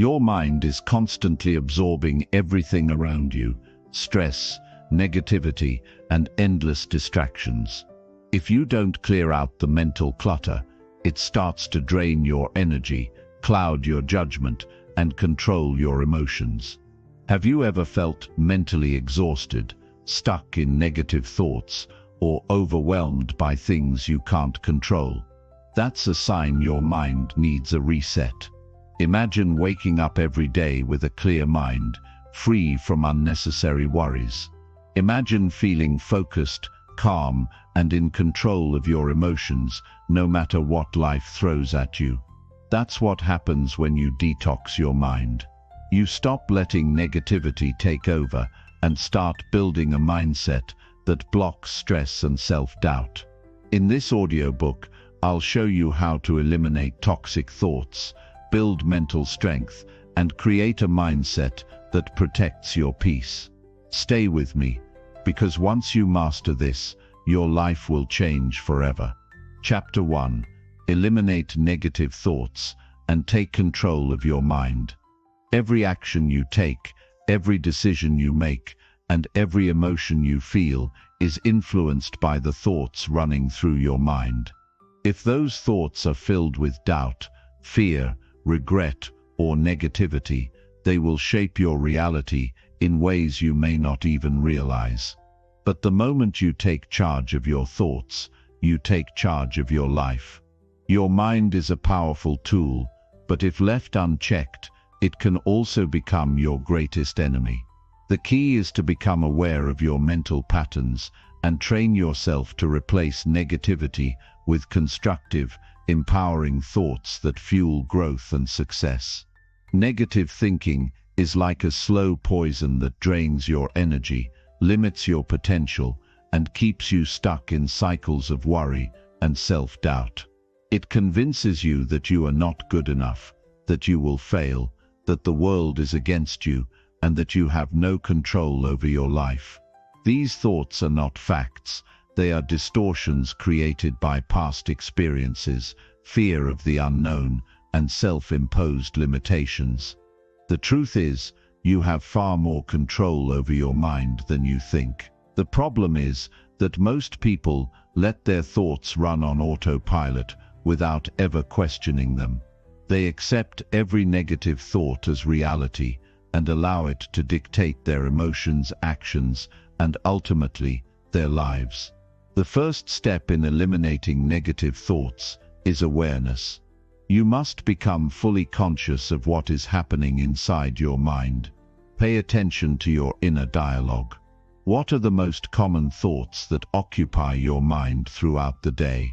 Your mind is constantly absorbing everything around you: stress, negativity, and endless distractions. If you don't clear out the mental clutter, it starts to drain your energy, cloud your judgment, and control your emotions. Have you ever felt mentally exhausted, stuck in negative thoughts, or overwhelmed by things you can't control? That's a sign your mind needs a reset. Imagine waking up every day with a clear mind, free from unnecessary worries. Imagine feeling focused, calm, and in control of your emotions, no matter what life throws at you. That's what happens when you detox your mind. You stop letting negativity take over and start building a mindset that blocks stress and self-doubt. In this audiobook, I'll show you how to eliminate toxic thoughts, build mental strength, and create a mindset that protects your peace. Stay with me, because once you master this, your life will change forever. Chapter 1. Eliminate negative thoughts and take control of your mind. Every action you take, every decision you make, and every emotion you feel is influenced by the thoughts running through your mind. If those thoughts are filled with doubt, fear, regret, or negativity, they will shape your reality in ways you may not even realize. But the moment you take charge of your thoughts, you take charge of your life. Your mind is a powerful tool, but if left unchecked, it can also become your greatest enemy. The key is to become aware of your mental patterns and train yourself to replace negativity with constructive, empowering thoughts that fuel growth and success. Negative thinking is like a slow poison that drains your energy, limits your potential, and keeps you stuck in cycles of worry and self-doubt. It convinces you that you are not good enough, that you will fail, that the world is against you, and that you have no control over your life. These thoughts are not facts. They are distortions created by past experiences, fear of the unknown, and self-imposed limitations. The truth is, you have far more control over your mind than you think. The problem is that most people let their thoughts run on autopilot without ever questioning them. They accept every negative thought as reality and allow it to dictate their emotions, actions, and ultimately, their lives. The first step in eliminating negative thoughts is awareness. You must become fully conscious of what is happening inside your mind. Pay attention to your inner dialogue. What are the most common thoughts that occupy your mind throughout the day?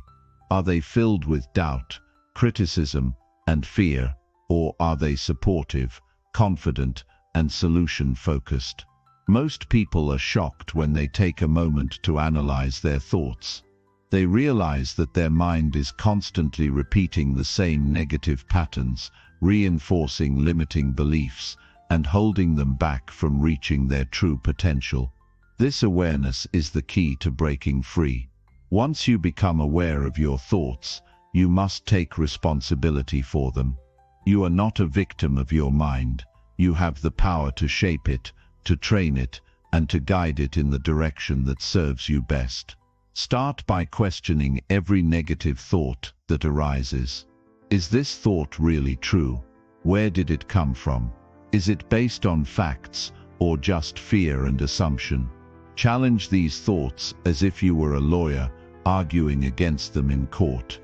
Are they filled with doubt, criticism, and fear, or are they supportive, confident, and solution-focused? Most people are shocked when they take a moment to analyze their thoughts. They realize that their mind is constantly repeating the same negative patterns, reinforcing limiting beliefs, and holding them back from reaching their true potential. This awareness is the key to breaking free. Once you become aware of your thoughts, you must take responsibility for them. You are not a victim of your mind. You have the power to shape it, to train it, and to guide it in the direction that serves you best. Start by questioning every negative thought that arises. Is this thought really true? Where did it come from? Is it based on facts or just fear and assumption? Challenge these thoughts as if you were a lawyer arguing against them in court.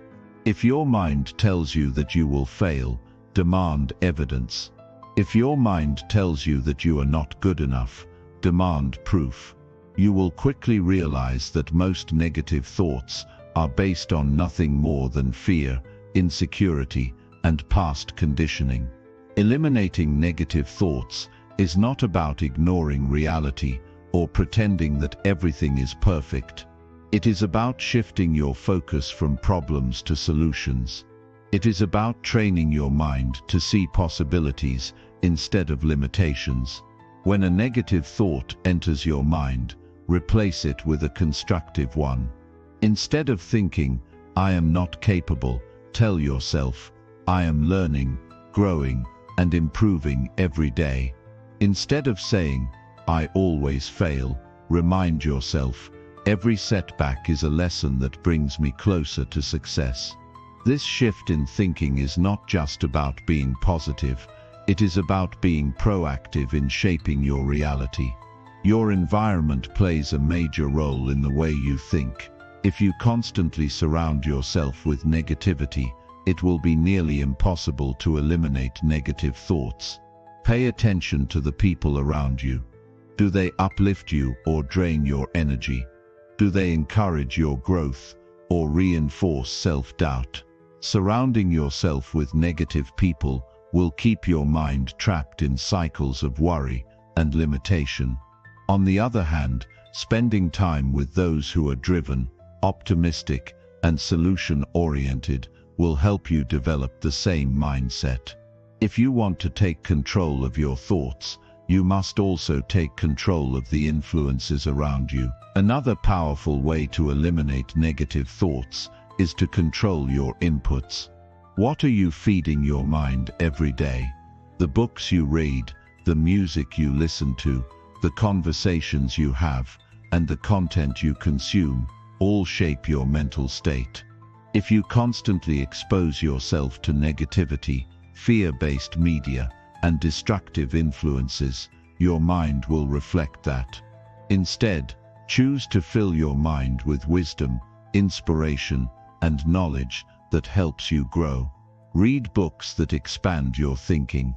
If your mind tells you that you will fail, demand evidence. If your mind tells you that you are not good enough, demand proof. You will quickly realize that most negative thoughts are based on nothing more than fear, insecurity, and past conditioning. Eliminating negative thoughts is not about ignoring reality or pretending that everything is perfect. It is about shifting your focus from problems to solutions. It is about training your mind to see possibilities instead of limitations. When a negative thought enters your mind, replace it with a constructive one. Instead of thinking, "I am not capable," tell yourself, "I am learning, growing, and improving every day. Instead of saying, "I always fail," remind yourself, "Every setback is a lesson that brings me closer to success." This shift in thinking is not just about being positive, it is about being proactive in shaping your reality. Your environment plays a major role in the way you think. If you constantly surround yourself with negativity, it will be nearly impossible to eliminate negative thoughts. Pay attention to the people around you. Do they uplift you or drain your energy? Do they encourage your growth or reinforce self-doubt? Surrounding yourself with negative people will keep your mind trapped in cycles of worry and limitation. On the other hand, spending time with those who are driven, optimistic, and solution-oriented will help you develop the same mindset. If you want to take control of your thoughts, you must also take control of the influences around you. Another powerful way to eliminate negative thoughts is to control your inputs. What are you feeding your mind every day? The books you read, the music you listen to, the conversations you have, and the content you consume all shape your mental state. If you constantly expose yourself to negativity, fear-based media, and destructive influences, your mind will reflect that. Instead, choose to fill your mind with wisdom, inspiration, and knowledge that helps you grow. Read books that expand your thinking.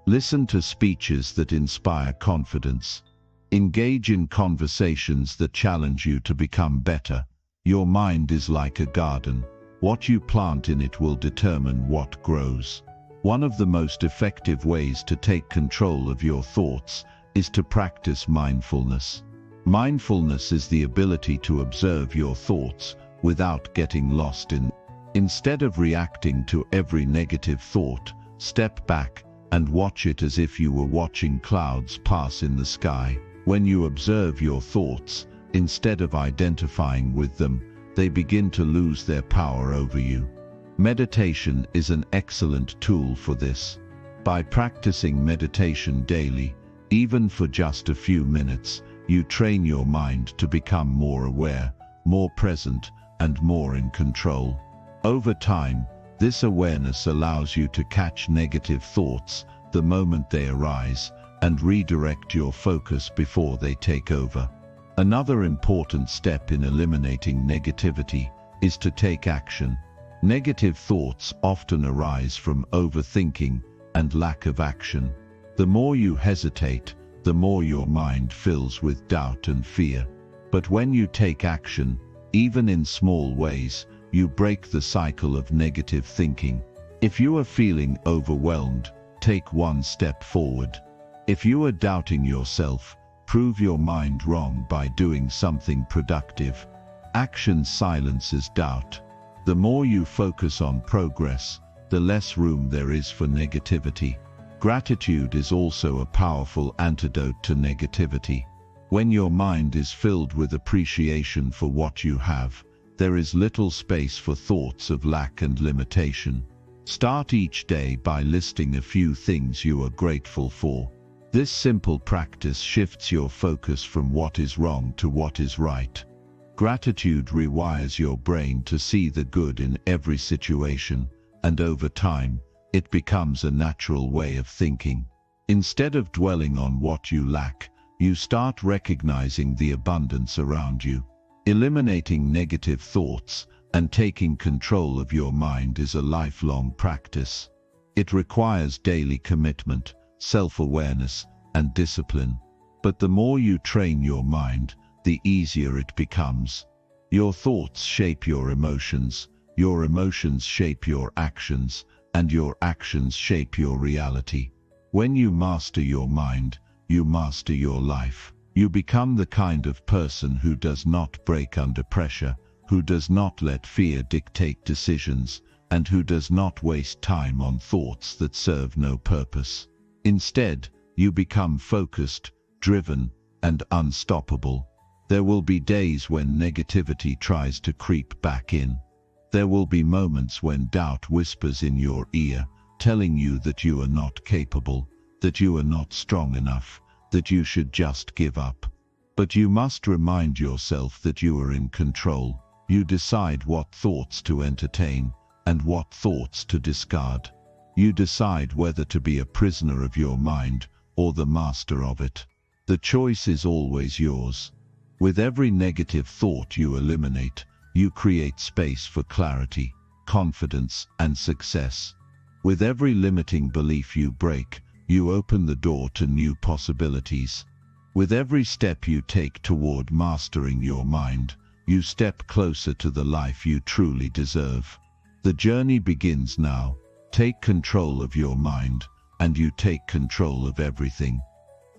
Listen to speeches that inspire confidence. Engage in conversations that challenge you to become better. Your mind is like a garden. What you plant in it will determine what grows. One of the most effective ways to take control of your thoughts is to practice mindfulness. Mindfulness is the ability to observe your thoughts without getting lost in them. Instead of reacting to every negative thought, step back and watch it as if you were watching clouds pass in the sky. When you observe your thoughts, instead of identifying with them, they begin to lose their power over you. Meditation is an excellent tool for this. By practicing meditation daily, even for just a few minutes, you train your mind to become more aware, more present, and more in control. Over time, this awareness allows you to catch negative thoughts the moment they arise and redirect your focus before they take over. Another important step in eliminating negativity is to take action. Negative thoughts often arise from overthinking and lack of action. The more you hesitate, the more your mind fills with doubt and fear. But when you take action, even in small ways, you break the cycle of negative thinking. If you are feeling overwhelmed, take one step forward. If you are doubting yourself, prove your mind wrong by doing something productive. Action silences doubt. The more you focus on progress, the less room there is for negativity. Gratitude is also a powerful antidote to negativity. When your mind is filled with appreciation for what you have, there is little space for thoughts of lack and limitation. Start each day by listing a few things you are grateful for. This simple practice shifts your focus from what is wrong to what is right. Gratitude rewires your brain to see the good in every situation, and over time, it becomes a natural way of thinking. Instead of dwelling on what you lack, you start recognizing the abundance around you. Eliminating negative thoughts and taking control of your mind is a lifelong practice. It requires daily commitment, self-awareness, and discipline. But the more you train your mind, the easier it becomes. Your thoughts shape your emotions shape your actions, and your actions shape your reality. When you master your mind, you master your life. You become the kind of person who does not break under pressure, who does not let fear dictate decisions, and who does not waste time on thoughts that serve no purpose. Instead, you become focused, driven, and unstoppable. There will be days when negativity tries to creep back in. There will be moments when doubt whispers in your ear, telling you that you are not capable, that you are not strong enough, that you should just give up. But you must remind yourself that you are in control. You decide what thoughts to entertain and what thoughts to discard. You decide whether to be a prisoner of your mind or the master of it. The choice is always yours. With every negative thought you eliminate, you create space for clarity, confidence, and success. With every limiting belief you break, you open the door to new possibilities. With every step you take toward mastering your mind, you step closer to the life you truly deserve. The journey begins now. Take control of your mind, and you take control of everything.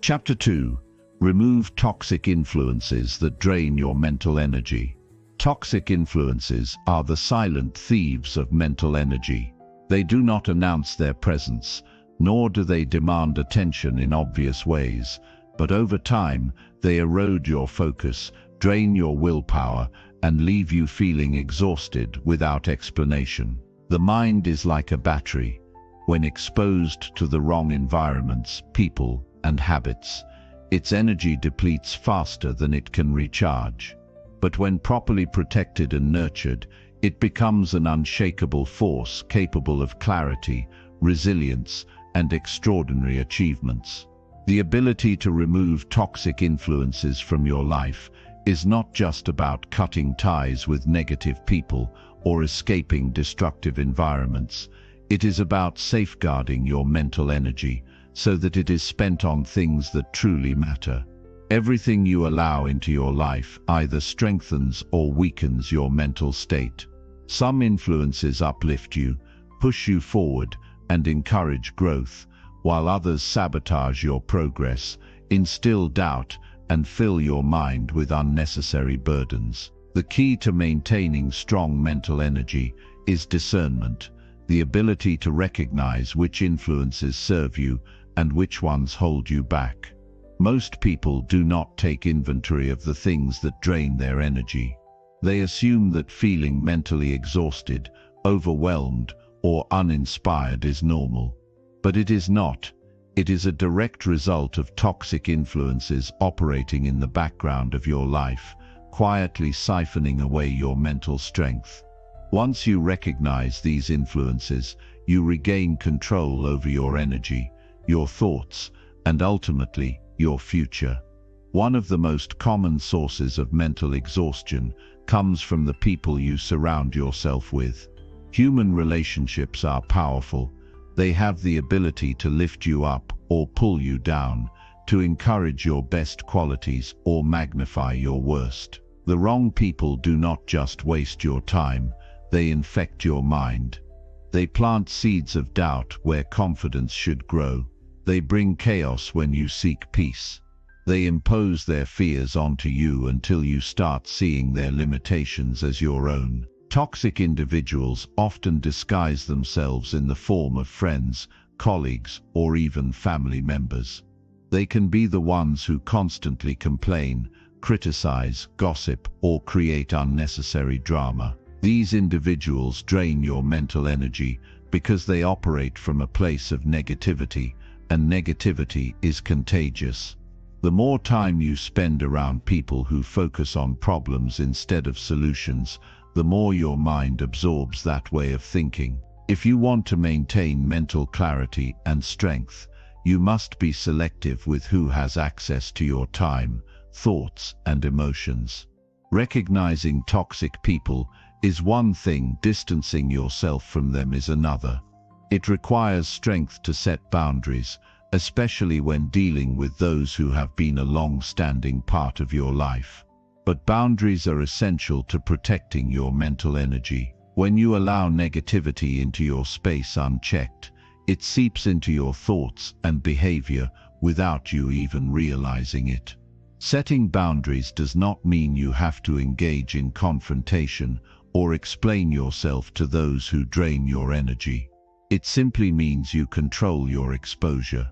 Chapter 2. Remove toxic influences that drain your mental energy. Toxic influences are the silent thieves of mental energy. They do not announce their presence, nor do they demand attention in obvious ways, but over time, they erode your focus, drain your willpower, and leave you feeling exhausted without explanation. The mind is like a battery. When exposed to the wrong environments, people, and habits, its energy depletes faster than it can recharge. But when properly protected and nurtured, it becomes an unshakable force capable of clarity, resilience, and extraordinary achievements. The ability to remove toxic influences from your life is not just about cutting ties with negative people or escaping destructive environments. It is about safeguarding your mental energy so that it is spent on things that truly matter. Everything you allow into your life either strengthens or weakens your mental state. Some influences uplift you, push you forward, and encourage growth, while others sabotage your progress, instill doubt, and fill your mind with unnecessary burdens. The key to maintaining strong mental energy is discernment, the ability to recognize which influences serve you and which ones hold you back. Most people do not take inventory of the things that drain their energy. They assume that feeling mentally exhausted, overwhelmed, or uninspired is normal. But it is not. It is a direct result of toxic influences operating in the background of your life, quietly siphoning away your mental strength. Once you recognize these influences, you regain control over your energy, your thoughts, and ultimately, your future. One of the most common sources of mental exhaustion comes from the people you surround yourself with. Human relationships are powerful. They have the ability to lift you up or pull you down, to encourage your best qualities or magnify your worst. The wrong people do not just waste your time, they infect your mind. They plant seeds of doubt where confidence should grow. They bring chaos when you seek peace. They impose their fears onto you until you start seeing their limitations as your own. Toxic individuals often disguise themselves in the form of friends, colleagues, or even family members. They can be the ones who constantly complain, criticize, gossip, or create unnecessary drama. These individuals drain your mental energy because they operate from a place of negativity, and negativity is contagious. The more time you spend around people who focus on problems instead of solutions, the more your mind absorbs that way of thinking. If you want to maintain mental clarity and strength, you must be selective with who has access to your time, thoughts, and emotions. Recognizing toxic people is one thing, distancing yourself from them is another. It requires strength to set boundaries, especially when dealing with those who have been a long-standing part of your life. But boundaries are essential to protecting your mental energy. When you allow negativity into your space unchecked, it seeps into your thoughts and behavior without you even realizing it. Setting boundaries does not mean you have to engage in confrontation or explain yourself to those who drain your energy. It simply means you control your exposure.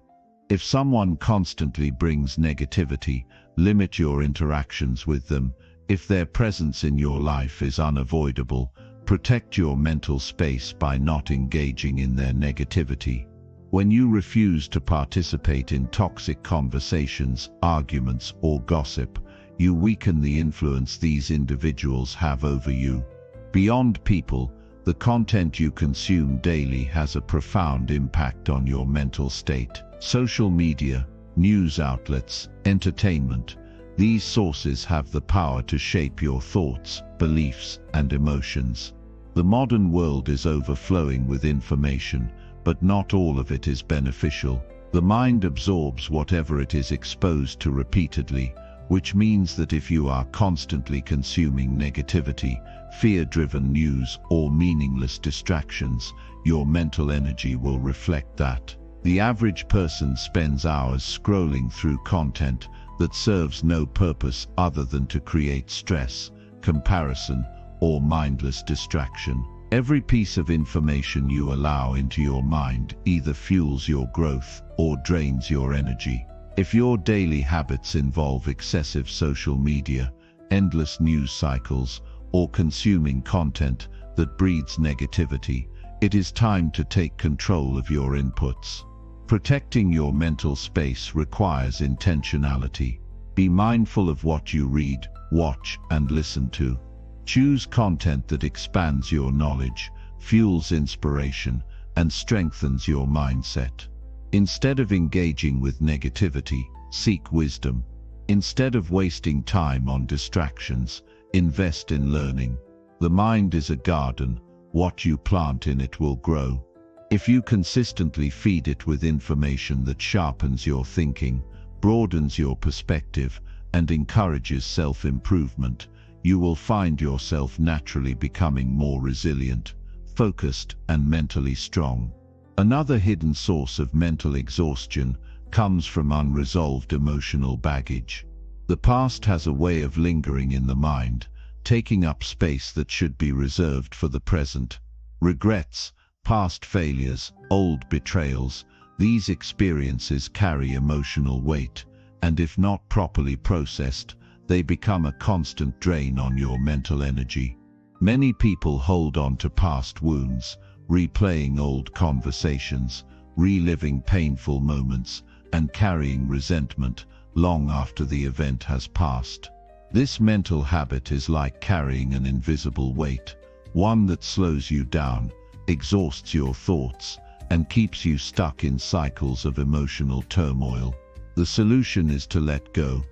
If someone constantly brings negativity, limit your interactions with them. If their presence in your life is unavoidable, Protect your mental space by not engaging in their negativity. When you refuse to participate in toxic conversations, arguments, or gossip, you weaken the influence these individuals have over you. Beyond people, the content you consume daily has a profound impact on your mental state. Social media, news outlets, entertainment, these sources have the power to shape your thoughts, beliefs, and emotions. The modern world is overflowing with information, but not all of it is beneficial. The mind absorbs whatever it is exposed to repeatedly, which means that if you are constantly consuming negativity, fear-driven news, or meaningless distractions, your mental energy will reflect that. The average person spends hours scrolling through content that serves no purpose other than to create stress, comparison, or mindless distraction. Every piece of information you allow into your mind either fuels your growth or drains your energy. If your daily habits involve excessive social media, endless news cycles, or consuming content that breeds negativity, it is time to take control of your inputs. Protecting your mental space requires intentionality. Be mindful of what you read, watch, and listen to. Choose content that expands your knowledge, fuels inspiration, and strengthens your mindset. Instead of engaging with negativity, seek wisdom. Instead of wasting time on distractions, invest in learning. The mind is a garden. What you plant in it will grow. If you consistently feed it with information that sharpens your thinking, broadens your perspective, and encourages self-improvement, you will find yourself naturally becoming more resilient, focused, and mentally strong. Another hidden source of mental exhaustion comes from unresolved emotional baggage. The past has a way of lingering in the mind, taking up space that should be reserved for the present. Regrets, past failures, old betrayals, these experiences carry emotional weight, and if not properly processed, they become a constant drain on your mental energy. Many people hold on to past wounds, replaying old conversations, reliving painful moments, and carrying resentment long after the event has passed. This mental habit is like carrying an invisible weight, one that slows you down, exhausts your thoughts, and keeps you stuck in cycles of emotional turmoil. The solution is to let go,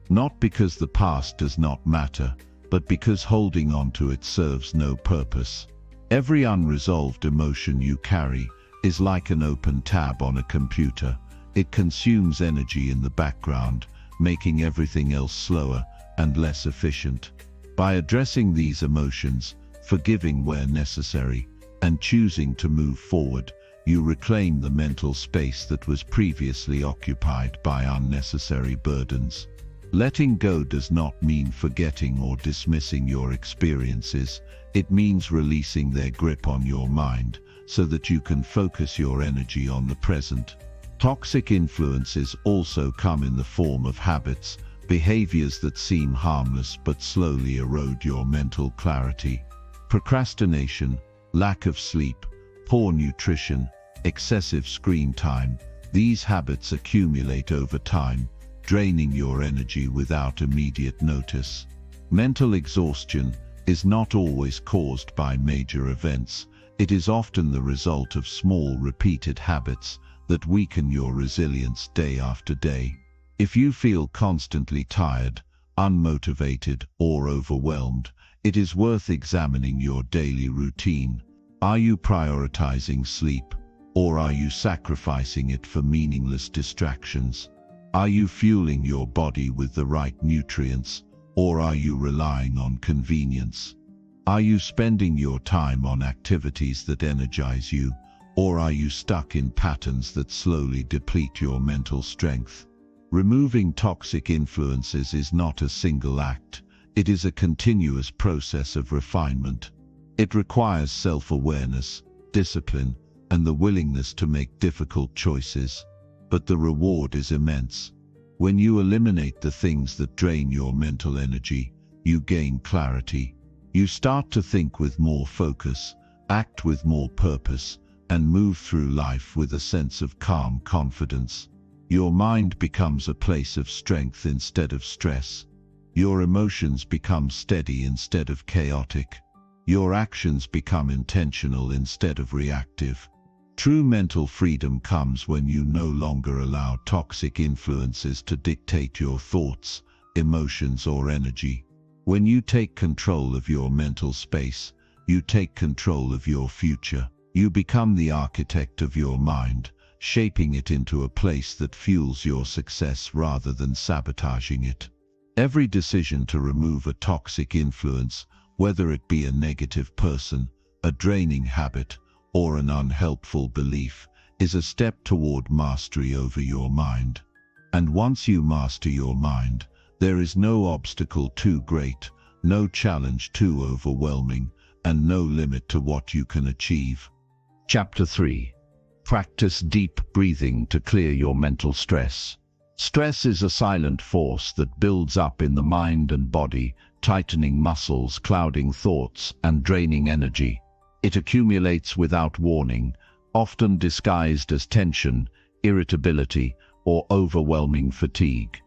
not because the past does not matter, but because holding on to it serves no purpose. Every unresolved emotion you carry is like an open tab on a computer. It consumes energy in the background, making everything else slower and less efficient. By addressing these emotions, forgiving where necessary, and choosing to move forward, you reclaim the mental space that was previously occupied by unnecessary burdens. Letting go does not mean forgetting or dismissing your experiences. It means releasing their grip on your mind so that you can focus your energy on the present. Toxic influences also come in the form of habits, behaviors that seem harmless but slowly erode your mental clarity. Procrastination, lack of sleep, poor nutrition, excessive screen time, these habits accumulate over time, draining your energy without immediate notice. Mental exhaustion is not always caused by major events. It is often the result of small, repeated habits that weaken your resilience day after day. If you feel constantly tired, unmotivated, or overwhelmed, it is worth examining your daily routine. Are you prioritizing sleep, or are you sacrificing it for meaningless distractions? Are you fueling your body with the right nutrients, or are you relying on convenience? Are you spending your time on activities that energize you, or are you stuck in patterns that slowly deplete your mental strength? Removing toxic influences is not a single act. It is a continuous process of refinement. It requires self-awareness, discipline, and the willingness to make difficult choices. But the reward is immense. When you eliminate the things that drain your mental energy, you gain clarity. You start to think with more focus, act with more purpose, and move through life with a sense of calm confidence. Your mind becomes a place of strength instead of stress. Your emotions become steady instead of chaotic. Your actions become intentional instead of reactive. True mental freedom comes when you no longer allow toxic influences to dictate your thoughts, emotions, or energy. When you take control of your mental space, you take control of your future. You become the architect of your mind, shaping it into a place that fuels your success rather than sabotaging it. Every decision to remove a toxic influence, whether it be a negative person, a draining habit, or an unhelpful belief, is a step toward mastery over your mind. And once you master your mind, there is no obstacle too great, no challenge too overwhelming, and no limit to what you can achieve. Chapter 3. Practice deep breathing to clear your mental stress. Stress is a silent force that builds up in the mind and body, tightening muscles, clouding thoughts, and draining energy. It accumulates without warning, often disguised as tension, irritability, or overwhelming fatigue.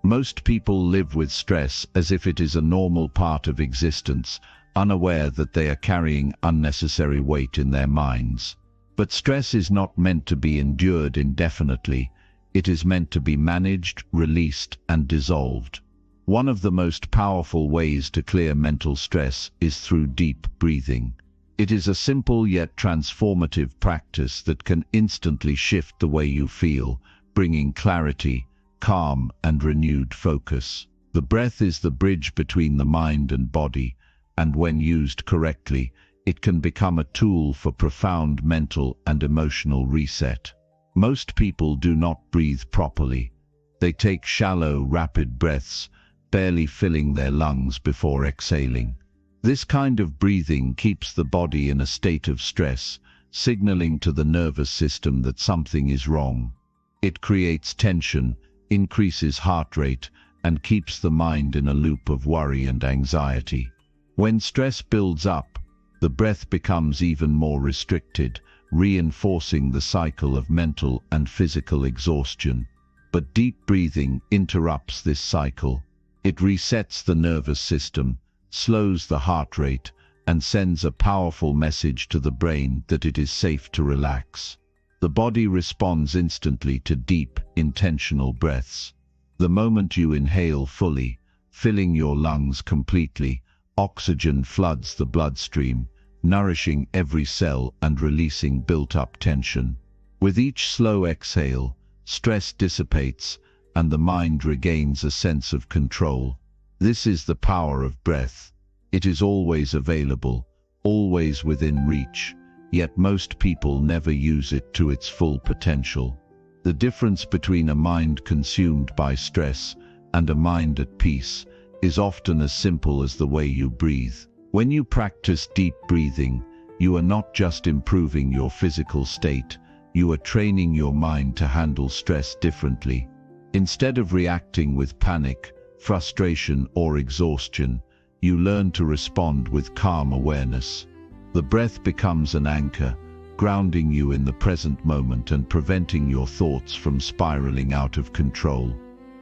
Most people live with stress as if it is a normal part of existence, unaware that they are carrying unnecessary weight in their minds. But stress is not meant to be endured indefinitely. It is meant to be managed, released, and dissolved. One of the most powerful ways to clear mental stress is through deep breathing. It is a simple yet transformative practice that can instantly shift the way you feel, bringing clarity, calm, and renewed focus. The breath is the bridge between the mind and body, and when used correctly, it can become a tool for profound mental and emotional reset. Most people do not breathe properly. They take shallow, rapid breaths, barely filling their lungs before exhaling. This kind of breathing keeps the body in a state of stress, signaling to the nervous system that something is wrong. It creates tension, increases heart rate, and keeps the mind in a loop of worry and anxiety. When stress builds up, the breath becomes even more restricted, reinforcing the cycle of mental and physical exhaustion. But deep breathing interrupts this cycle. It resets the nervous system, slows the heart rate, and sends a powerful message to the brain that it is safe to relax. The body responds instantly to deep, intentional breaths. The moment you inhale fully, filling your lungs completely, oxygen floods the bloodstream, nourishing every cell and releasing built-up tension. With each slow exhale, stress dissipates, and the mind regains a sense of control. This is the power of breath. It is always available, always within reach, yet most people never use it to its full potential. The difference between a mind consumed by stress and a mind at peace is often as simple as the way you breathe. When you practice deep breathing, you are not just improving your physical state, you are training your mind to handle stress differently. Instead of reacting with panic, frustration, or exhaustion, you learn to respond with calm awareness. The breath becomes an anchor, grounding you in the present moment and preventing your thoughts from spiraling out of control.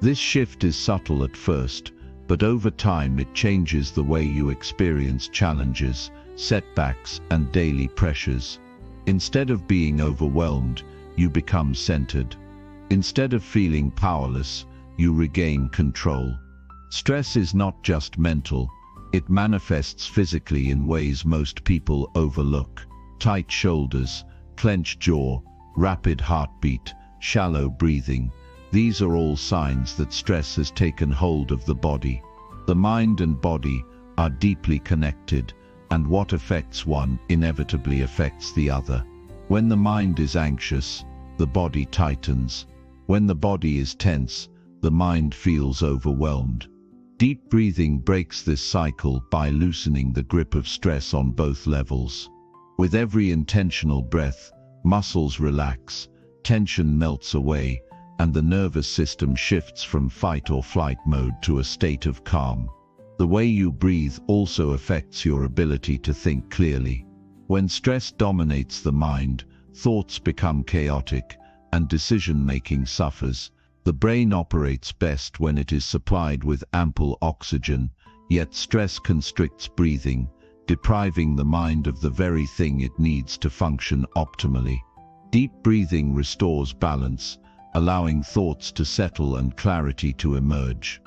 This shift is subtle at first, but over time it changes the way you experience challenges, setbacks, and daily pressures. Instead of being overwhelmed, you become centered. Instead of feeling powerless, you regain control. Stress is not just mental, it manifests physically in ways most people overlook. Tight shoulders, clenched jaw, rapid heartbeat, shallow breathing. These are all signs that stress has taken hold of the body. The mind and body are deeply connected, and what affects one inevitably affects the other. When the mind is anxious, the body tightens. When the body is tense, the mind feels overwhelmed. Deep breathing breaks this cycle by loosening the grip of stress on both levels. With every intentional breath, muscles relax, tension melts away, and the nervous system shifts from fight or flight mode to a state of calm. The way you breathe also affects your ability to think clearly. When stress dominates the mind, thoughts become chaotic, and decision-making suffers. The brain operates best when it is supplied with ample oxygen, yet stress constricts breathing, depriving the mind of the very thing it needs to function optimally. Deep breathing restores balance, allowing thoughts to settle and clarity to emerge.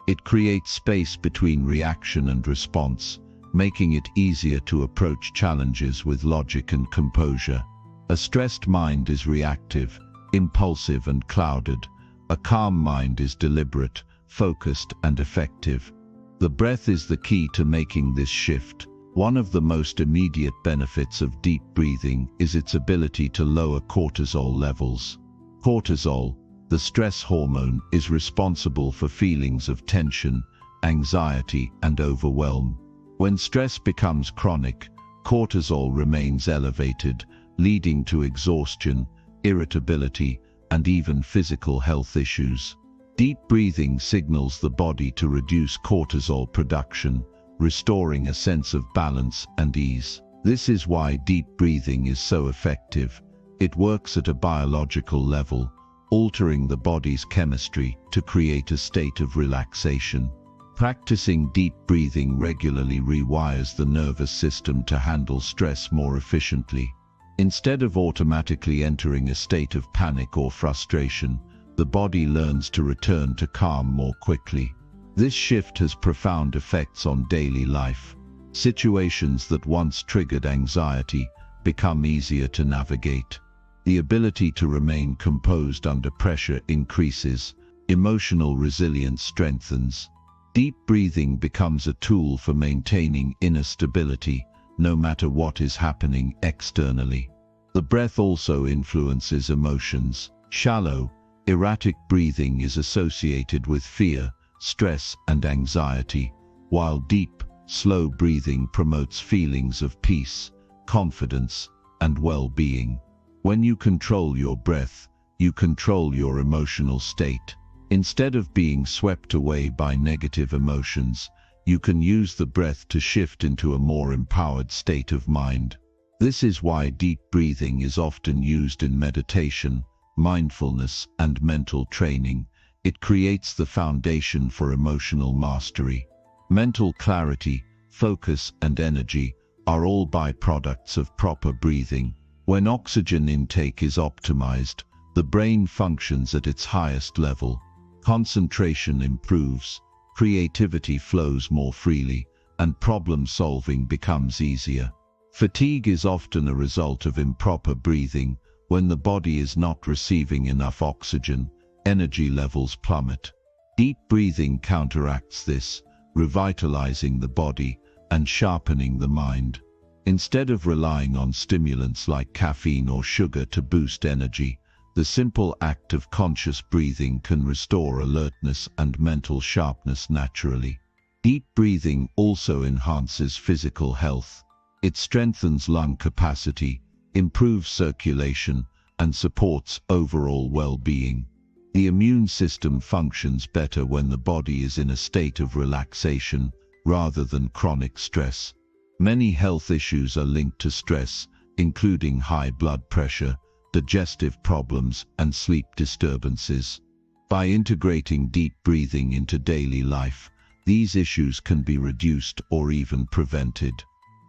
It creates space between reaction and response, making it easier to approach challenges with logic and composure. A stressed mind is reactive, impulsive and clouded. A calm mind is deliberate, focused and effective. The breath is the key to making this shift. One of the most immediate benefits of deep breathing is its ability to lower cortisol levels. Cortisol, the stress hormone, is responsible for feelings of tension, anxiety and overwhelm. When stress becomes chronic, cortisol remains elevated, leading to exhaustion, irritability, and even physical health issues. Deep breathing signals the body to reduce cortisol production, restoring a sense of balance and ease. This is why deep breathing is so effective. It works at a biological level, altering the body's chemistry to create a state of relaxation. Practicing deep breathing regularly rewires the nervous system to handle stress more efficiently. Instead of automatically entering a state of panic or frustration, the body learns to return to calm more quickly. This shift has profound effects on daily life. Situations that once triggered anxiety become easier to navigate. The ability to remain composed under pressure increases. Emotional resilience strengthens. Deep breathing becomes a tool for maintaining inner stability, no matter what is happening externally. The breath also influences emotions. Shallow, erratic breathing is associated with fear, stress, and anxiety, while deep, slow breathing promotes feelings of peace, confidence, and well-being. When you control your breath, you control your emotional state. Instead of being swept away by negative emotions, you can use the breath to shift into a more empowered state of mind. This is why deep breathing is often used in meditation, mindfulness, and mental training. It creates the foundation for emotional mastery. Mental clarity, focus, and energy are all byproducts of proper breathing. When oxygen intake is optimized, the brain functions at its highest level. Concentration improves, creativity flows more freely, and problem-solving becomes easier. Fatigue is often a result of improper breathing. When the body is not receiving enough oxygen, energy levels plummet. Deep breathing counteracts this, revitalizing the body and sharpening the mind. Instead of relying on stimulants like caffeine or sugar to boost energy, the simple act of conscious breathing can restore alertness and mental sharpness naturally. Deep breathing also enhances physical health. It strengthens lung capacity, improves circulation, and supports overall well-being. The immune system functions better when the body is in a state of relaxation rather than chronic stress. Many health issues are linked to stress, including high blood pressure, digestive problems, and sleep disturbances. By integrating deep breathing into daily life, these issues can be reduced or even prevented.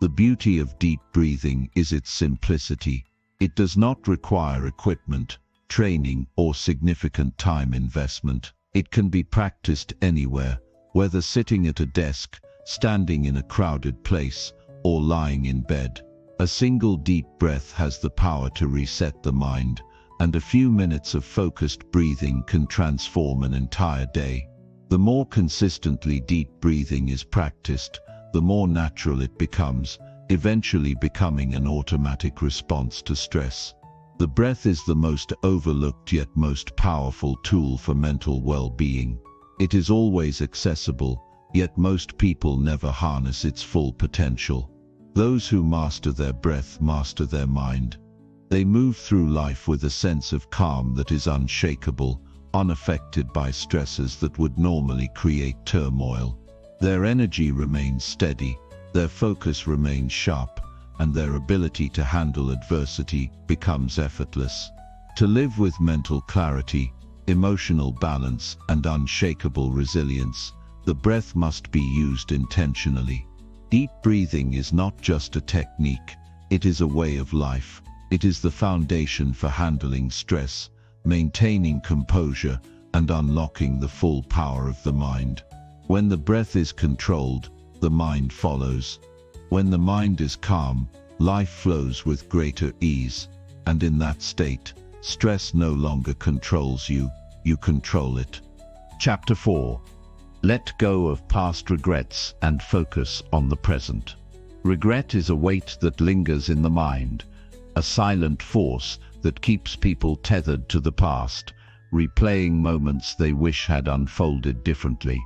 The beauty of deep breathing is its simplicity. It does not require equipment, training, or significant time investment. It can be practiced anywhere, whether sitting at a desk, standing in a crowded place, or lying in bed. A single deep breath has the power to reset the mind, and a few minutes of focused breathing can transform an entire day. The more consistently deep breathing is practiced, the more natural it becomes, eventually becoming an automatic response to stress. The breath is the most overlooked yet most powerful tool for mental well-being. It is always accessible, yet most people never harness its full potential. Those who master their breath master their mind. They move through life with a sense of calm that is unshakable, unaffected by stresses that would normally create turmoil. Their energy remains steady, their focus remains sharp, and their ability to handle adversity becomes effortless. To live with mental clarity, emotional balance, and unshakable resilience, the breath must be used intentionally. Deep breathing is not just a technique, it is a way of life. It is the foundation for handling stress, maintaining composure, and unlocking the full power of the mind. When the breath is controlled, the mind follows. When the mind is calm, life flows with greater ease, and in that state, stress no longer controls you, you control it. Chapter 4. Let go of past regrets and focus on the present. Regret is a weight that lingers in the mind, a silent force that keeps people tethered to the past, replaying moments they wish had unfolded differently.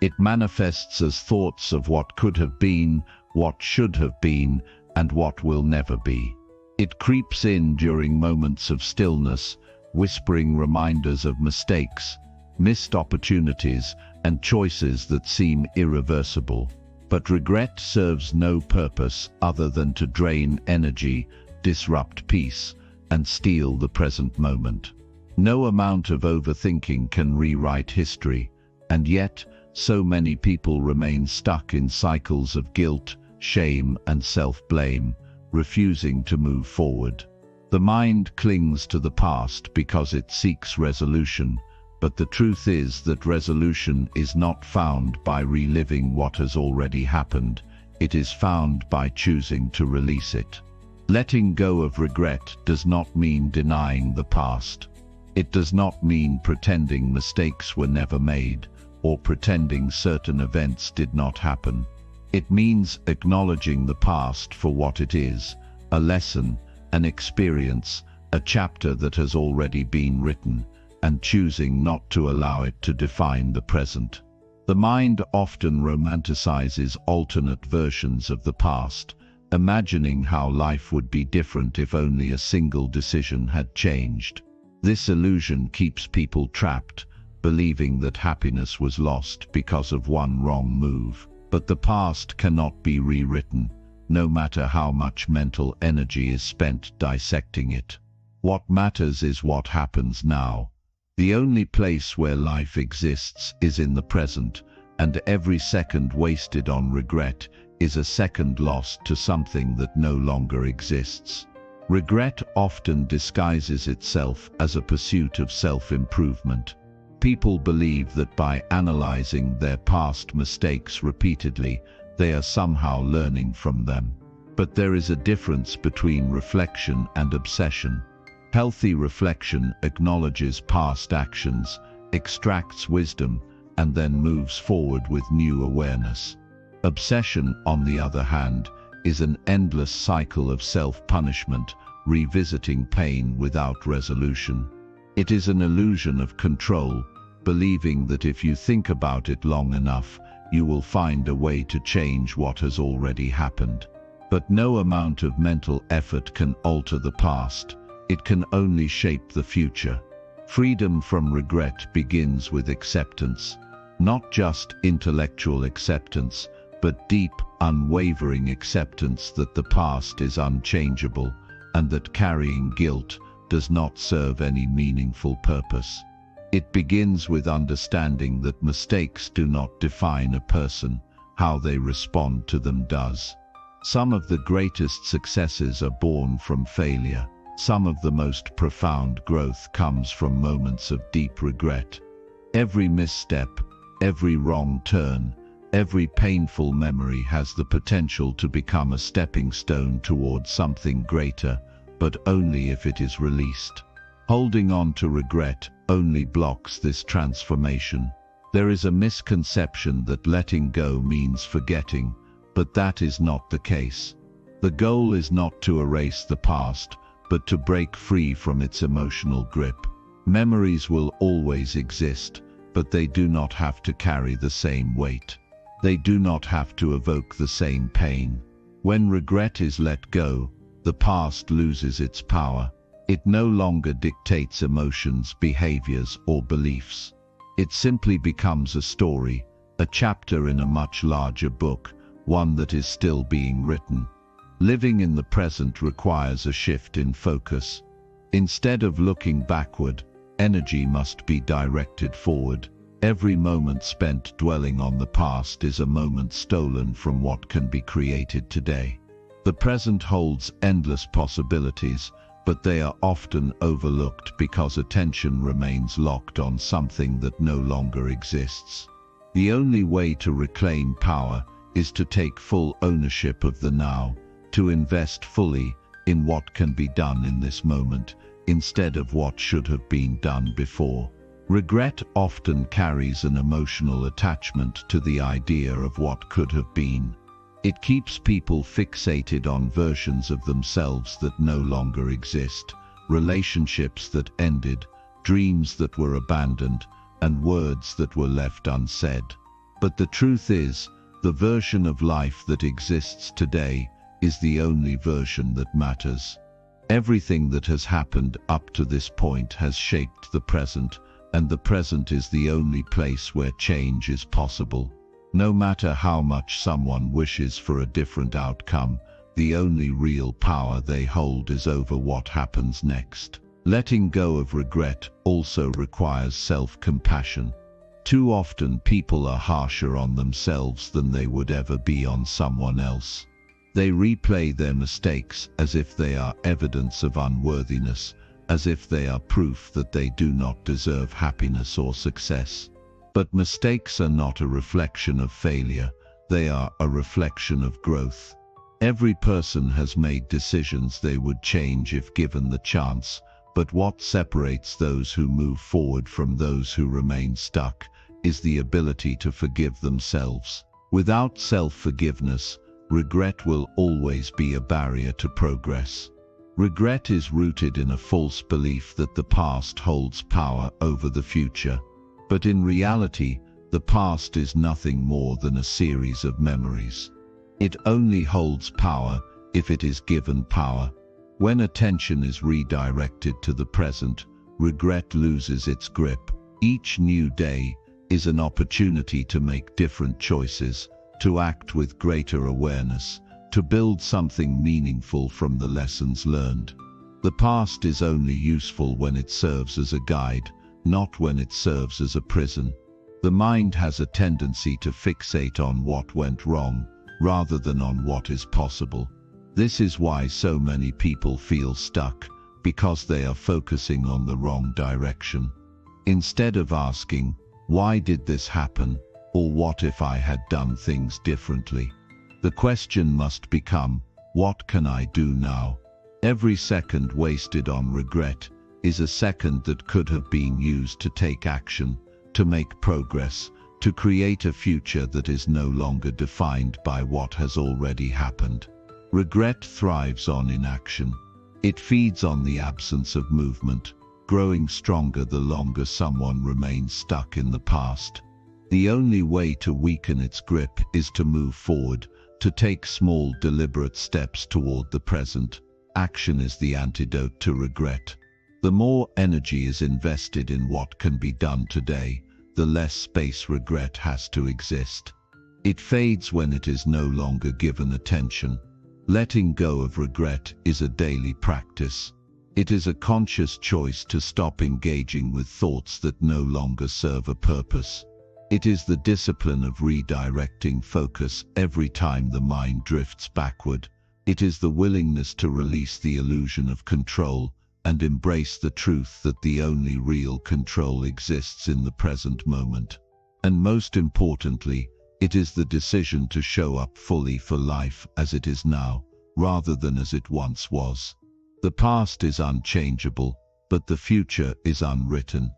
It manifests as thoughts of what could have been, what should have been, and what will never be. It creeps in during moments of stillness, whispering reminders of mistakes, missed opportunities, and choices that seem irreversible. But regret serves no purpose other than to drain energy, disrupt peace, and steal the present moment. No amount of overthinking can rewrite history, and yet, so many people remain stuck in cycles of guilt, shame, and self-blame, refusing to move forward. The mind clings to the past because it seeks resolution, but the truth is that resolution is not found by reliving what has already happened. It is found by choosing to release it. Letting go of regret does not mean denying the past. It does not mean pretending mistakes were never made, or pretending certain events did not happen. It means acknowledging the past for what it is, a lesson, an experience, a chapter that has already been written, and choosing not to allow it to define the present. The mind often romanticizes alternate versions of the past, imagining how life would be different if only a single decision had changed. This illusion keeps people trapped, believing that happiness was lost because of one wrong move. But the past cannot be rewritten, no matter how much mental energy is spent dissecting it. What matters is what happens now. The only place where life exists is in the present, and every second wasted on regret is a second lost to something that no longer exists. Regret often disguises itself as a pursuit of self-improvement. People believe that by analyzing their past mistakes repeatedly, they are somehow learning from them. But there is a difference between reflection and obsession. Healthy reflection acknowledges past actions, extracts wisdom, and then moves forward with new awareness. Obsession, on the other hand, is an endless cycle of self-punishment, revisiting pain without resolution. It is an illusion of control, believing that if you think about it long enough, you will find a way to change what has already happened. But no amount of mental effort can alter the past. It can only shape the future. Freedom from regret begins with acceptance. Not just intellectual acceptance, but deep, unwavering acceptance that the past is unchangeable, and that carrying guilt does not serve any meaningful purpose. It begins with understanding that mistakes do not define a person, how they respond to them does. Some of the greatest successes are born from failure. Some of the most profound growth comes from moments of deep regret. Every misstep, every wrong turn, every painful memory has the potential to become a stepping stone towards something greater, but only if it is released. Holding on to regret only blocks this transformation. There is a misconception that letting go means forgetting, but that is not the case. The goal is not to erase the past, but to break free from its emotional grip. Memories will always exist, but they do not have to carry the same weight. They do not have to evoke the same pain. When regret is let go, the past loses its power. It no longer dictates emotions, behaviors, or beliefs. It simply becomes a story, a chapter in a much larger book, one that is still being written. Living in the present requires a shift in focus. Instead of looking backward, energy must be directed forward. Every moment spent dwelling on the past is a moment stolen from what can be created today. The present holds endless possibilities, but they are often overlooked because attention remains locked on something that no longer exists. The only way to reclaim power is to take full ownership of the now, to invest fully in what can be done in this moment, instead of what should have been done before. Regret often carries an emotional attachment to the idea of what could have been. It keeps people fixated on versions of themselves that no longer exist, relationships that ended, dreams that were abandoned, and words that were left unsaid. But the truth is, the version of life that exists today is the only version that matters. Everything that has happened up to this point has shaped the present, and the present is the only place where change is possible. No matter how much someone wishes for a different outcome, the only real power they hold is over what happens next. Letting go of regret also requires self-compassion. Too often people are harsher on themselves than they would ever be on someone else. They replay their mistakes as if they are evidence of unworthiness, as if they are proof that they do not deserve happiness or success. But mistakes are not a reflection of failure, they are a reflection of growth. Every person has made decisions they would change if given the chance, but what separates those who move forward from those who remain stuck is the ability to forgive themselves. Without self-forgiveness, regret will always be a barrier to progress. Regret is rooted in a false belief that the past holds power over the future. But in reality, the past is nothing more than a series of memories. It only holds power if it is given power. When attention is redirected to the present, regret loses its grip. Each new day is an opportunity to make different choices, to act with greater awareness, to build something meaningful from the lessons learned. The past is only useful when it serves as a guide, not when it serves as a prison. The mind has a tendency to fixate on what went wrong, rather than on what is possible. This is why so many people feel stuck, because they are focusing on the wrong direction. Instead of asking, why did this happen, or what if I had done things differently? The question must become, what can I do now? Every second wasted on regret is a second that could have been used to take action, to make progress, to create a future that is no longer defined by what has already happened. Regret thrives on inaction. It feeds on the absence of movement, growing stronger the longer someone remains stuck in the past. The only way to weaken its grip is to move forward, to take small, deliberate steps toward the present. Action is the antidote to regret. The more energy is invested in what can be done today, the less space regret has to exist. It fades when it is no longer given attention. Letting go of regret is a daily practice. It is a conscious choice to stop engaging with thoughts that no longer serve a purpose. It is the discipline of redirecting focus every time the mind drifts backward. It is the willingness to release the illusion of control and embrace the truth that the only real control exists in the present moment. And most importantly, it is the decision to show up fully for life as it is now, rather than as it once was. The past is unchangeable, but the future is unwritten.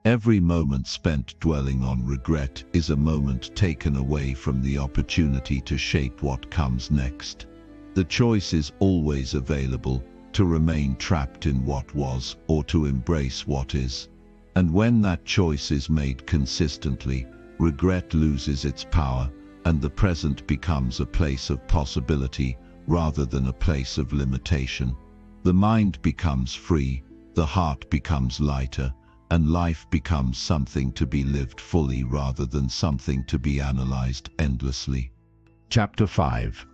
Every moment spent dwelling on regret is a moment taken away from the opportunity to shape what comes next. The choice is always available, to remain trapped in what was or to embrace what is. And when that choice is made consistently, regret loses its power, and the present becomes a place of possibility rather than a place of limitation. The mind becomes free, the heart becomes lighter, and life becomes something to be lived fully rather than something to be analyzed endlessly. Chapter 5.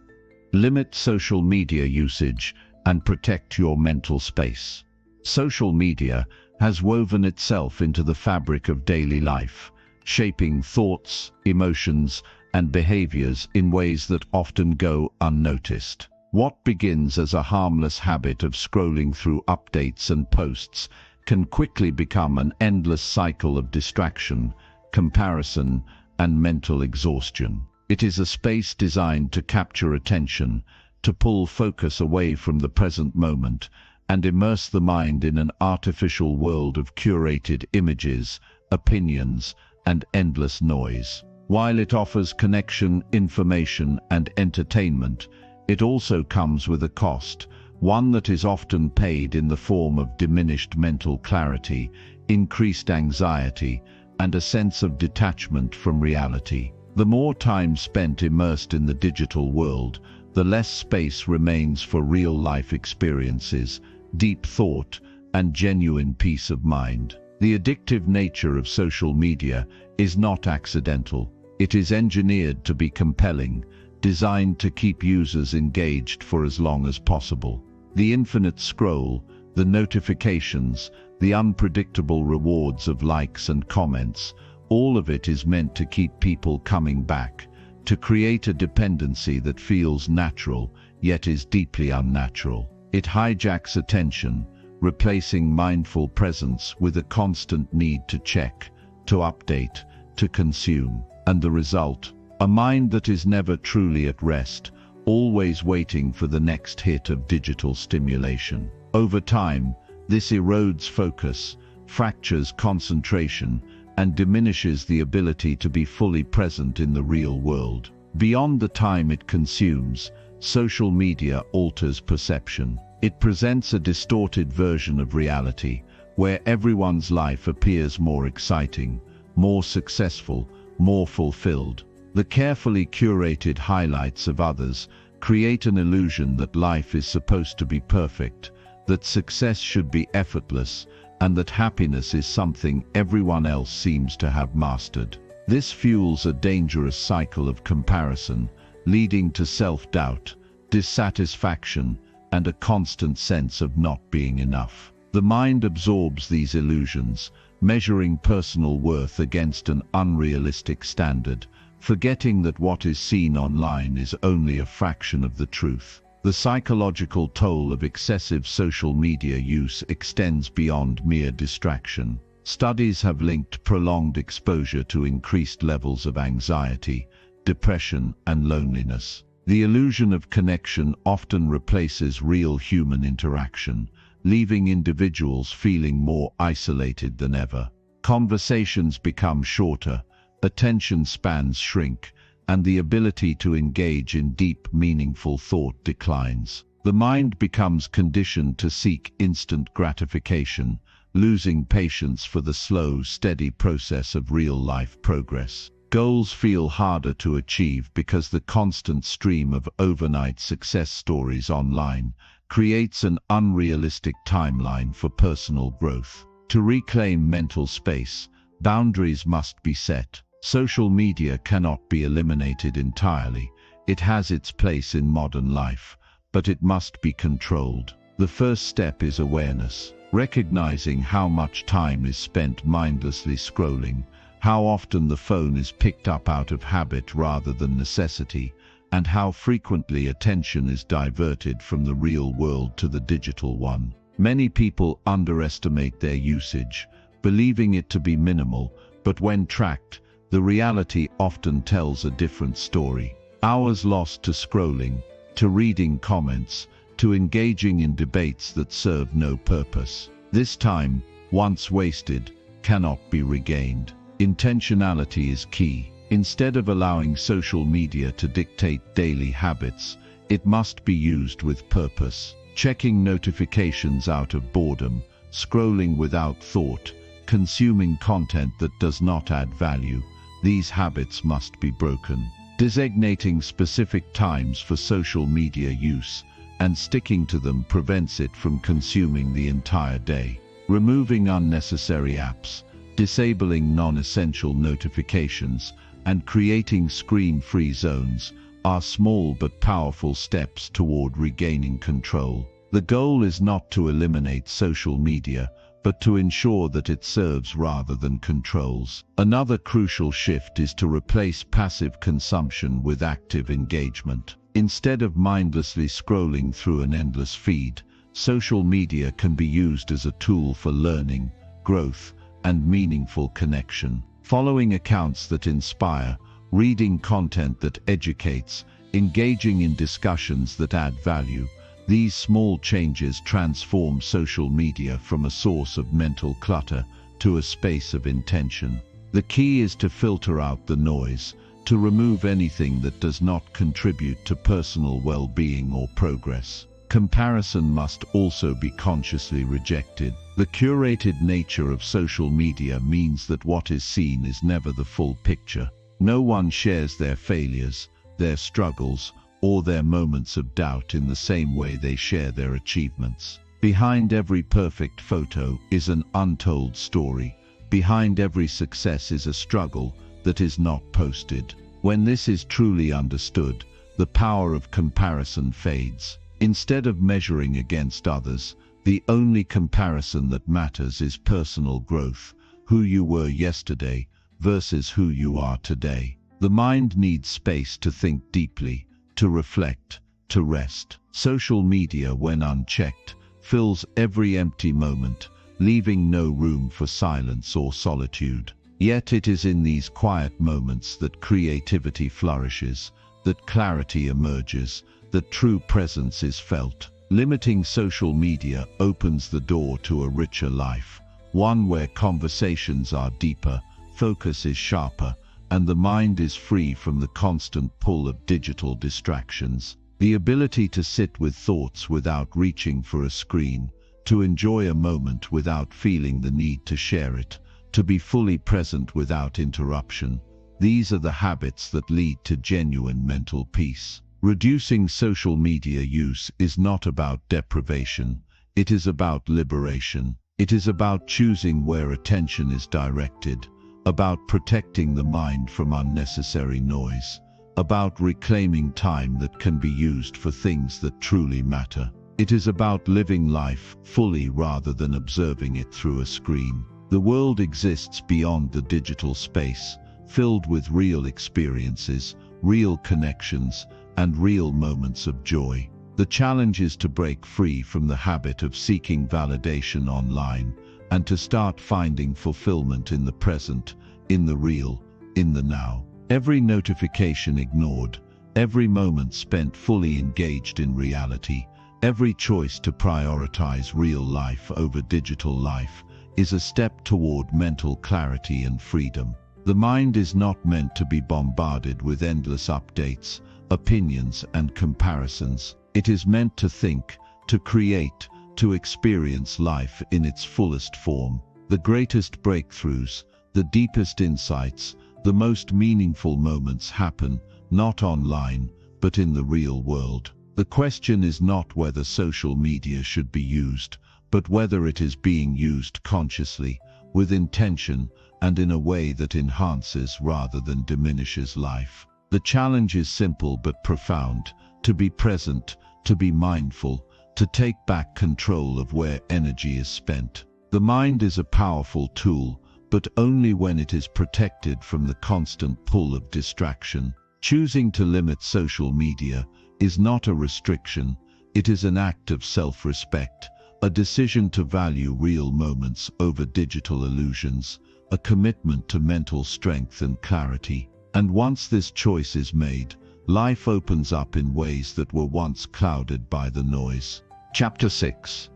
Limit social media usage and protect your mental space. Social media has woven itself into the fabric of daily life, shaping thoughts, emotions, and behaviors in ways that often go unnoticed. What begins as a harmless habit of scrolling through updates and posts can quickly become an endless cycle of distraction, comparison, and mental exhaustion. It is a space designed to capture attention, to pull focus away from the present moment, and immerse the mind in an artificial world of curated images, opinions, and endless noise. While it offers connection, information, and entertainment, it also comes with a cost, one that is often paid in the form of diminished mental clarity, increased anxiety, and a sense of detachment from reality. The more time spent immersed in the digital world, the less space remains for real-life experiences, deep thought, and genuine peace of mind. The addictive nature of social media is not accidental. It is engineered to be compelling, designed to keep users engaged for as long as possible. The infinite scroll, the notifications, the unpredictable rewards of likes and comments, all of it is meant to keep people coming back, to create a dependency that feels natural, yet is deeply unnatural. It hijacks attention, replacing mindful presence with a constant need to check, to update, to consume. And the result? A mind that is never truly at rest, always waiting for the next hit of digital stimulation. Over time, this erodes focus, fractures concentration, and diminishes the ability to be fully present in the real world. Beyond the time it consumes, social media alters perception. It presents a distorted version of reality, where everyone's life appears more exciting, more successful, more fulfilled. The carefully curated highlights of others create an illusion that life is supposed to be perfect, that success should be effortless, and that happiness is something everyone else seems to have mastered. This fuels a dangerous cycle of comparison, leading to self-doubt, dissatisfaction, and a constant sense of not being enough. The mind absorbs these illusions, measuring personal worth against an unrealistic standard, forgetting that what is seen online is only a fraction of the truth. The psychological toll of excessive social media use extends beyond mere distraction. Studies have linked prolonged exposure to increased levels of anxiety, depression, and loneliness. The illusion of connection often replaces real human interaction, leaving individuals feeling more isolated than ever. Conversations become shorter, attention spans shrink, and the ability to engage in deep, meaningful thought declines. The mind becomes conditioned to seek instant gratification, losing patience for the slow, steady process of real-life progress. Goals feel harder to achieve because the constant stream of overnight success stories online creates an unrealistic timeline for personal growth. To reclaim mental space, boundaries must be set. Social media cannot be eliminated entirely. It has its place in modern life, but it must be controlled. The first step is awareness, recognizing how much time is spent mindlessly scrolling, how often the phone is picked up out of habit rather than necessity, and how frequently attention is diverted from the real world to the digital one. Many people underestimate their usage, believing it to be minimal, but when tracked, the reality often tells a different story. Hours lost to scrolling, to reading comments, to engaging in debates that serve no purpose. This time, once wasted, cannot be regained. Intentionality is key. Instead of allowing social media to dictate daily habits, it must be used with purpose. Checking notifications out of boredom, scrolling without thought, consuming content that does not add value. These habits must be broken. Designating specific times for social media use and sticking to them prevents it from consuming the entire day. Removing unnecessary apps, disabling non-essential notifications, and creating screen-free zones are small but powerful steps toward regaining control. The goal is not to eliminate social media, but to ensure that it serves rather than controls. Another crucial shift is to replace passive consumption with active engagement. Instead of mindlessly scrolling through an endless feed, social media can be used as a tool for learning, growth, and meaningful connection. Following accounts that inspire, reading content that educates, engaging in discussions that add value, these small changes transform social media from a source of mental clutter to a space of intention. The key is to filter out the noise, to remove anything that does not contribute to personal well-being or progress. Comparison must also be consciously rejected. The curated nature of social media means that what is seen is never the full picture. No one shares their failures, their struggles, or their moments of doubt in the same way they share their achievements. Behind every perfect photo is an untold story. Behind every success is a struggle that is not posted. When this is truly understood, the power of comparison fades. Instead of measuring against others, the only comparison that matters is personal growth, who you were yesterday versus who you are today. The mind needs space to think deeply, to reflect, to rest. Social media, when unchecked, fills every empty moment, leaving no room for silence or solitude. Yet it is in these quiet moments that creativity flourishes, that clarity emerges, that true presence is felt. Limiting social media opens the door to a richer life, one where conversations are deeper, focus is sharper, and the mind is free from the constant pull of digital distractions. The ability to sit with thoughts without reaching for a screen, to enjoy a moment without feeling the need to share it, to be fully present without interruption. These are the habits that lead to genuine mental peace. Reducing social media use is not about deprivation, it is about liberation. It is about choosing where attention is directed, about protecting the mind from unnecessary noise, about reclaiming time that can be used for things that truly matter. It is about living life fully rather than observing it through a screen. The world exists beyond the digital space, filled with real experiences, real connections, and real moments of joy. The challenge is to break free from the habit of seeking validation online and to start finding fulfillment in the present, in the real, in the now. Every notification ignored, every moment spent fully engaged in reality, every choice to prioritize real life over digital life is a step toward mental clarity and freedom. The mind is not meant to be bombarded with endless updates, opinions, and comparisons. It is meant to think, to create, to experience life in its fullest form. The greatest breakthroughs, the deepest insights, the most meaningful moments happen not online, but in the real world. The question is not whether social media should be used, but whether it is being used consciously, with intention, and in a way that enhances rather than diminishes life. The challenge is simple but profound: to be present, to be mindful, to take back control of where energy is spent. The mind is a powerful tool, but only when it is protected from the constant pull of distraction. Choosing to limit social media is not a restriction, it is an act of self-respect, a decision to value real moments over digital illusions, a commitment to mental strength and clarity. And once this choice is made, life opens up in ways that were once clouded by the noise. Chapter 6.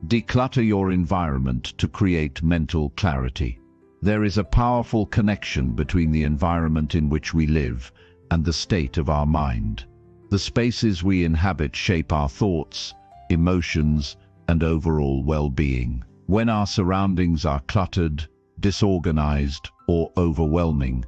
Declutter your environment to create mental clarity. There is a powerful connection between the environment in which we live and the state of our mind. The spaces we inhabit shape our thoughts, emotions, and overall well-being. When our surroundings are cluttered, disorganized, or overwhelming,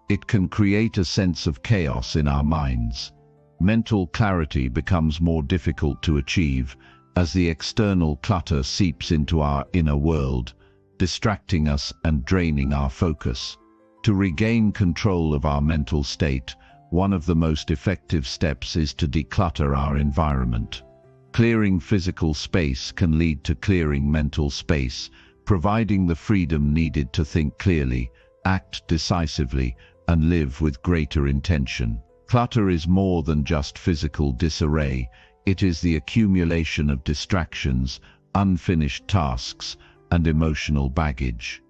it can create a sense of chaos in our minds. Mental clarity becomes more difficult to achieve, as the external clutter seeps into our inner world, distracting us and draining our focus. To regain control of our mental state, one of the most effective steps is to declutter our environment. Clearing physical space can lead to clearing mental space, providing the freedom needed to think clearly, act decisively, and live with greater intention. Clutter is more than just physical disarray. It is the accumulation of distractions, unfinished tasks, and emotional baggage.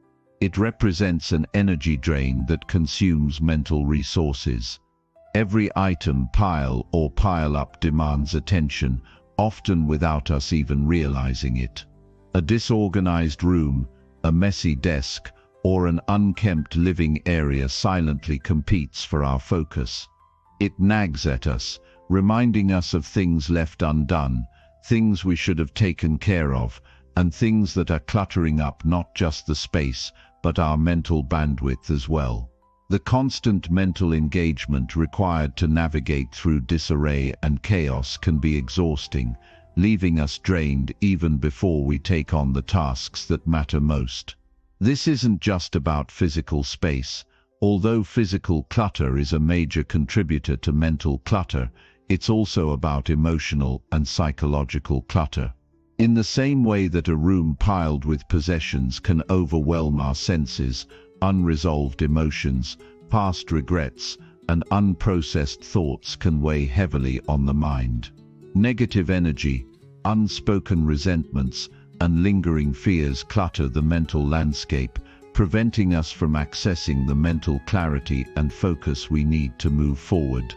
It represents an energy drain that consumes mental resources. Every item, pile or pile up, demands attention, often without us even realizing it. A disorganized room, a messy desk, or an unkempt living area silently competes for our focus. It nags at us, reminding us of things left undone, things we should have taken care of, and things that are cluttering up not just the space, but our mental bandwidth as well. The constant mental engagement required to navigate through disarray and chaos can be exhausting, leaving us drained even before we take on the tasks that matter most. This isn't just about physical space. Although physical clutter is a major contributor to mental clutter, it's also about emotional and psychological clutter. In the same way that a room piled with possessions can overwhelm our senses, unresolved emotions, past regrets, and unprocessed thoughts can weigh heavily on the mind. Negative energy, unspoken resentments, and lingering fears clutter the mental landscape, preventing us from accessing the mental clarity and focus we need to move forward.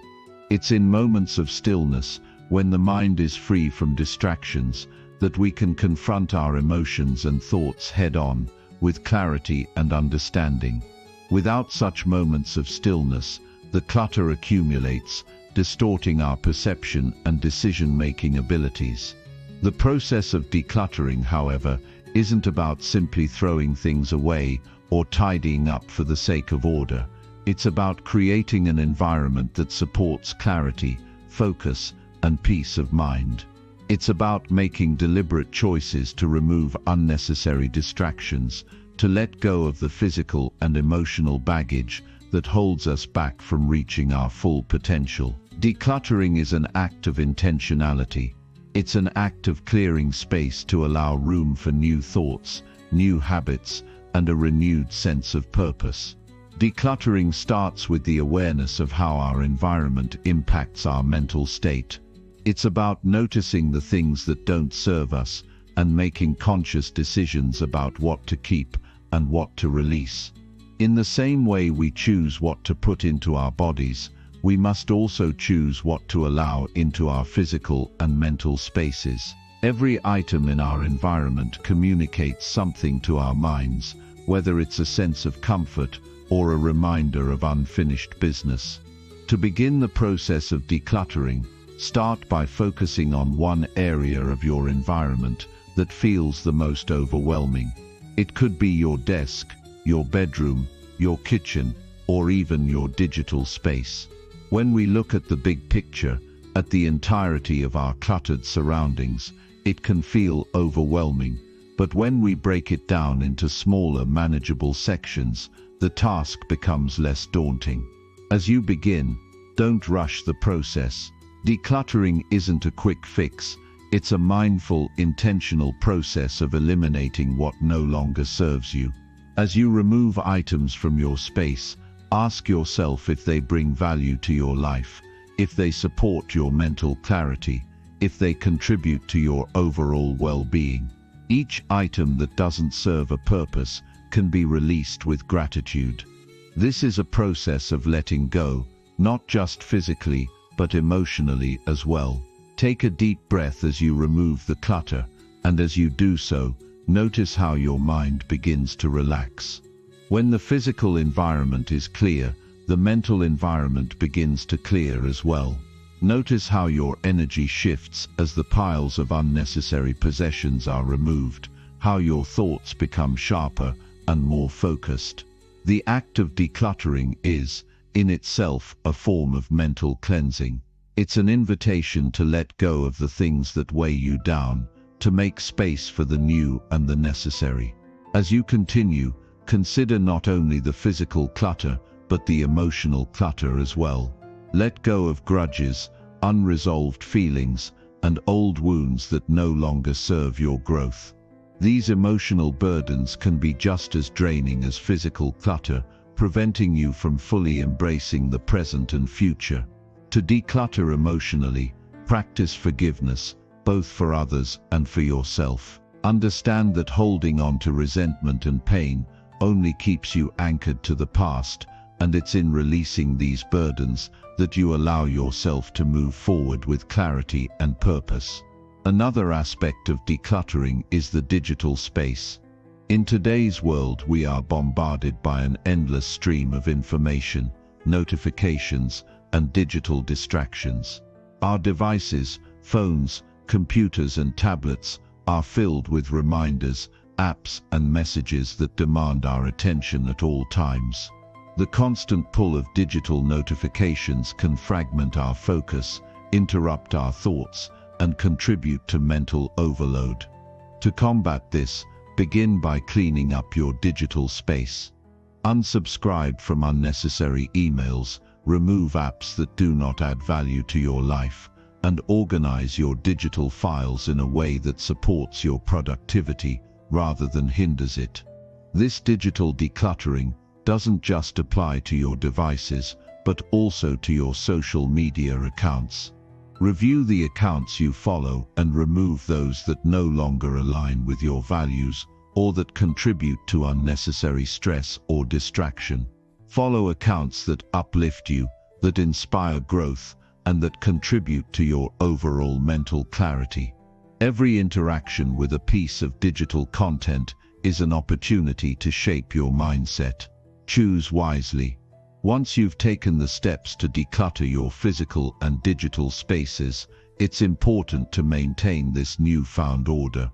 It's in moments of stillness, when the mind is free from distractions, that we can confront our emotions and thoughts head-on, with clarity and understanding. Without such moments of stillness, the clutter accumulates, distorting our perception and decision-making abilities. The process of decluttering, however, isn't about simply throwing things away or tidying up for the sake of order. It's about creating an environment that supports clarity, focus, and peace of mind. It's about making deliberate choices to remove unnecessary distractions, to let go of the physical and emotional baggage that holds us back from reaching our full potential. Decluttering is an act of intentionality. It's an act of clearing space to allow room for new thoughts, new habits, and a renewed sense of purpose. Decluttering starts with the awareness of how our environment impacts our mental state. It's about noticing the things that don't serve us and making conscious decisions about what to keep and what to release. In the same way we choose what to put into our bodies, we must also choose what to allow into our physical and mental spaces. Every item in our environment communicates something to our minds, whether it's a sense of comfort or a reminder of unfinished business. To begin the process of decluttering, start by focusing on one area of your environment that feels the most overwhelming. It could be your desk, your bedroom, your kitchen, or even your digital space. When we look at the big picture, at the entirety of our cluttered surroundings, it can feel overwhelming. But when we break it down into smaller, manageable sections, the task becomes less daunting. As you begin, don't rush the process. Decluttering isn't a quick fix. It's a mindful, intentional process of eliminating what no longer serves you. As you remove items from your space, ask yourself if they bring value to your life, if they support your mental clarity, if they contribute to your overall well-being. Each item that doesn't serve a purpose can be released with gratitude. This is a process of letting go, not just physically, but emotionally as well. Take a deep breath as you remove the clutter, and as you do so, notice how your mind begins to relax. When the physical environment is clear, the mental environment begins to clear as well. Notice how your energy shifts as the piles of unnecessary possessions are removed, how your thoughts become sharper and more focused. The act of decluttering is, in itself, a form of mental cleansing. It's an invitation to let go of the things that weigh you down, to make space for the new and the necessary. As you continue, consider not only the physical clutter, but the emotional clutter as well. Let go of grudges, unresolved feelings, and old wounds that no longer serve your growth. These emotional burdens can be just as draining as physical clutter, preventing you from fully embracing the present and future. To declutter emotionally, practice forgiveness, both for others and for yourself. Understand that holding on to resentment and pain only keeps you anchored to the past, and it's in releasing these burdens that you allow yourself to move forward with clarity and purpose. Another aspect of decluttering is the digital space. In today's world, we are bombarded by an endless stream of information, notifications, and digital distractions. Our devices, phones, computers, and tablets are filled with reminders, apps, and messages that demand our attention at all times. The constant pull of digital notifications can fragment our focus, interrupt our thoughts, and contribute to mental overload. To combat this, begin by cleaning up your digital space. Unsubscribe from unnecessary emails, remove apps that do not add value to your life, and organize your digital files in a way that supports your productivity rather than hinders it. This digital decluttering doesn't just apply to your devices, but also to your social media accounts. Review the accounts you follow and remove those that no longer align with your values or that contribute to unnecessary stress or distraction. Follow accounts that uplift you, that inspire growth, and that contribute to your overall mental clarity. Every interaction with a piece of digital content is an opportunity to shape your mindset. Choose wisely. Once you've taken the steps to declutter your physical and digital spaces, it's important to maintain this newfound order.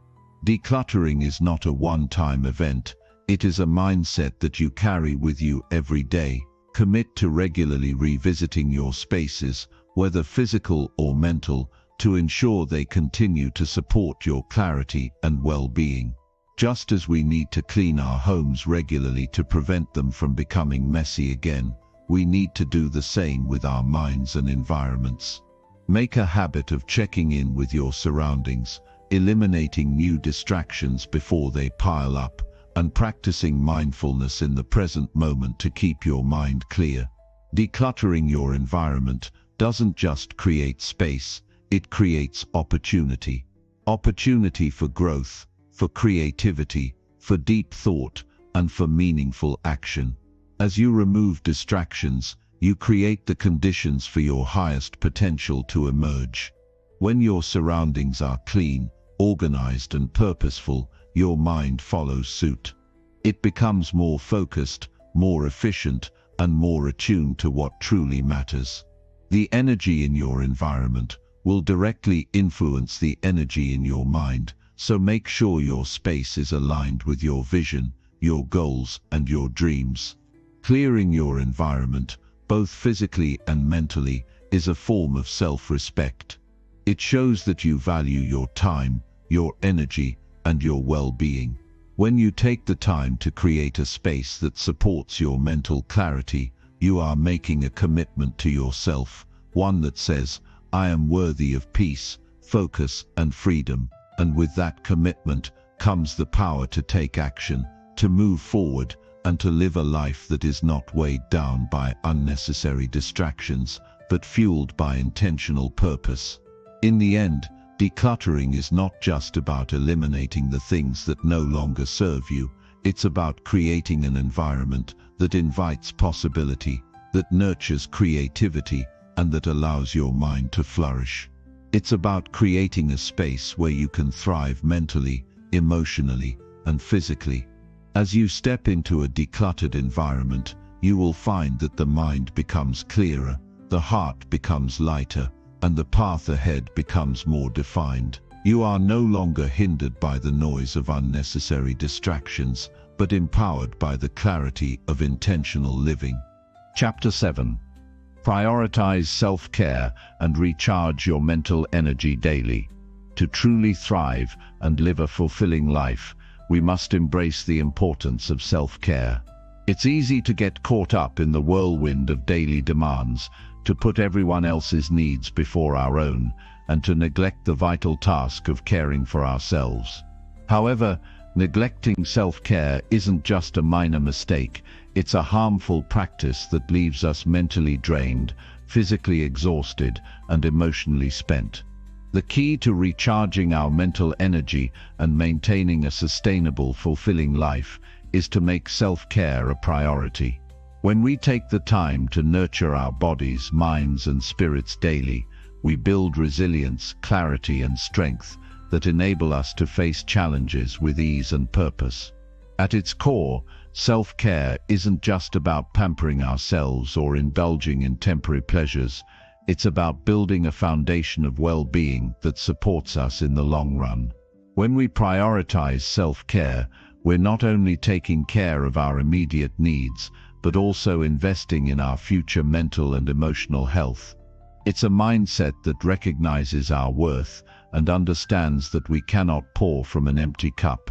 Decluttering is not a one-time event. It is a mindset that you carry with you every day. Commit to regularly revisiting your spaces, whether physical or mental, to ensure they continue to support your clarity and well-being. Just as we need to clean our homes regularly to prevent them from becoming messy again, we need to do the same with our minds and environments. Make a habit of checking in with your surroundings, eliminating new distractions before they pile up, and practicing mindfulness in the present moment to keep your mind clear. Decluttering your environment doesn't just create space, it creates opportunity. Opportunity for growth, for creativity, for deep thought, and for meaningful action. As you remove distractions, you create the conditions for your highest potential to emerge. When your surroundings are clean, organized, and purposeful, your mind follows suit. It becomes more focused, more efficient, and more attuned to what truly matters. The energy in your environment will directly influence the energy in your mind, so make sure your space is aligned with your vision, your goals, and your dreams. Clearing your environment, both physically and mentally, is a form of self-respect. It shows that you value your time, your energy, and your well-being. When you take the time to create a space that supports your mental clarity, you are making a commitment to yourself, one that says, "I am worthy of peace, focus, and freedom." And with that commitment comes the power to take action, to move forward, and to live a life that is not weighed down by unnecessary distractions, but fueled by intentional purpose. In the end, decluttering is not just about eliminating the things that no longer serve you. It's about creating an environment that invites possibility, that nurtures creativity, and that allows your mind to flourish. It's about creating a space where you can thrive mentally, emotionally, and physically. As you step into a decluttered environment, you will find that the mind becomes clearer, the heart becomes lighter, and the path ahead becomes more defined. You are no longer hindered by the noise of unnecessary distractions, but empowered by the clarity of intentional living. Chapter 7. Prioritize self-care and recharge your mental energy daily. To truly thrive and live a fulfilling life, we must embrace the importance of self-care. It's easy to get caught up in the whirlwind of daily demands, to put everyone else's needs before our own, and to neglect the vital task of caring for ourselves. However, neglecting self-care isn't just a minor mistake, it's a harmful practice that leaves us mentally drained, physically exhausted, and emotionally spent. The key to recharging our mental energy and maintaining a sustainable, fulfilling life is to make self-care a priority. When we take the time to nurture our bodies, minds, and spirits daily, we build resilience, clarity, and strength that enable us to face challenges with ease and purpose. At its core, self-care isn't just about pampering ourselves or indulging in temporary pleasures. It's about building a foundation of well-being that supports us in the long run. When we prioritize self-care, we're not only taking care of our immediate needs, but also investing in our future mental and emotional health. It's a mindset that recognizes our worth and understands that we cannot pour from an empty cup.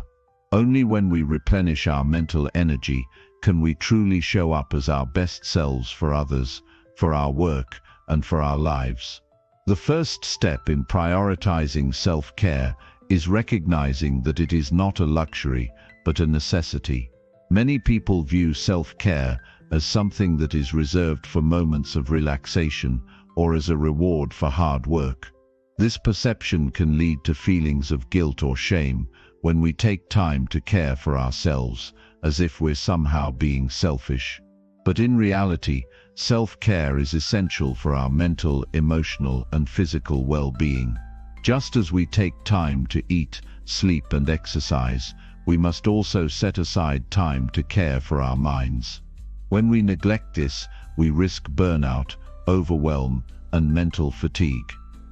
Only when we replenish our mental energy can we truly show up as our best selves for others, for our work, and for our lives. The first step in prioritizing self-care is recognizing that it is not a luxury, but a necessity. Many people view self-care as something that is reserved for moments of relaxation or as a reward for hard work. This perception can lead to feelings of guilt or shame when we take time to care for ourselves, as if we're somehow being selfish. But in reality, self-care is essential for our mental, emotional, and physical well-being. Just as we take time to eat, sleep, and exercise, we must also set aside time to care for our minds. When we neglect this, we risk burnout, overwhelm, and mental fatigue.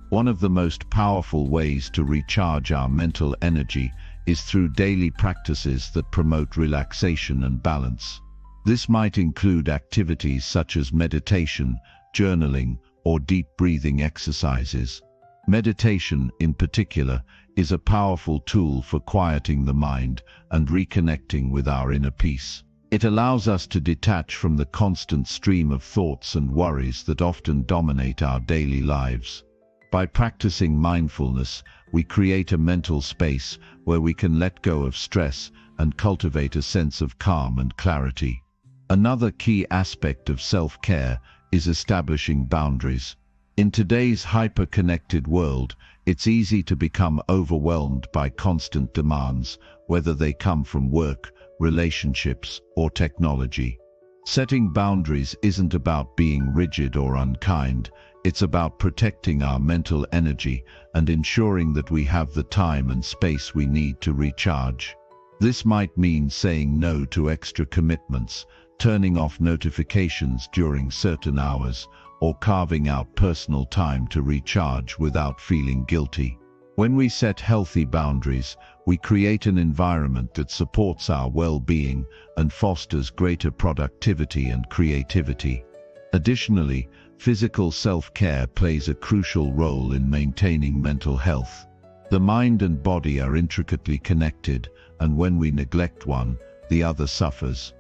One of the most powerful ways to recharge our mental energy is through daily practices that promote relaxation and balance. This might include activities such as meditation, journaling, or deep breathing exercises. Meditation, in particular, is a powerful tool for quieting the mind and reconnecting with our inner peace. It allows us to detach from the constant stream of thoughts and worries that often dominate our daily lives. By practicing mindfulness, we create a mental space where we can let go of stress and cultivate a sense of calm and clarity. Another key aspect of self-care is establishing boundaries. In today's hyper-connected world, it's easy to become overwhelmed by constant demands, whether they come from work, relationships, or technology. Setting boundaries isn't about being rigid or unkind, it's about protecting our mental energy and ensuring that we have the time and space we need to recharge. This might mean saying no to extra commitments, turning off notifications during certain hours, or carving out personal time to recharge without feeling guilty. When we set healthy boundaries, we create an environment that supports our well-being and fosters greater productivity and creativity. Additionally, physical self-care plays a crucial role in maintaining mental health. The mind and body are intricately connected, and when we neglect one, the other suffers.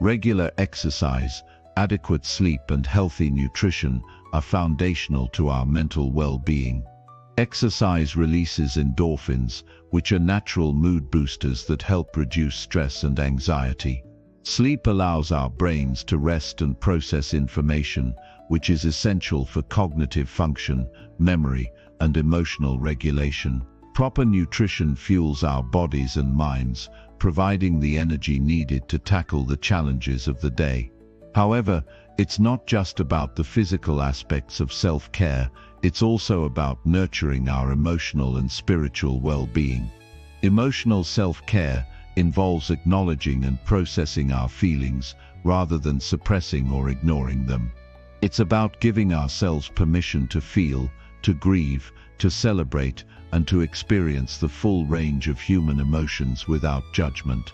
Regular exercise, adequate sleep, and healthy nutrition are foundational to our mental well-being. Exercise releases endorphins, which are natural mood boosters that help reduce stress and anxiety. Sleep allows our brains to rest and process information, which is essential for cognitive function, memory, and emotional regulation. Proper nutrition fuels our bodies and minds, providing the energy needed to tackle the challenges of the day. However, it's not just about the physical aspects of self-care, it's also about nurturing our emotional and spiritual well-being. Emotional self-care involves acknowledging and processing our feelings rather than suppressing or ignoring them. It's about giving ourselves permission to feel, to grieve, to celebrate, and to experience the full range of human emotions without judgment.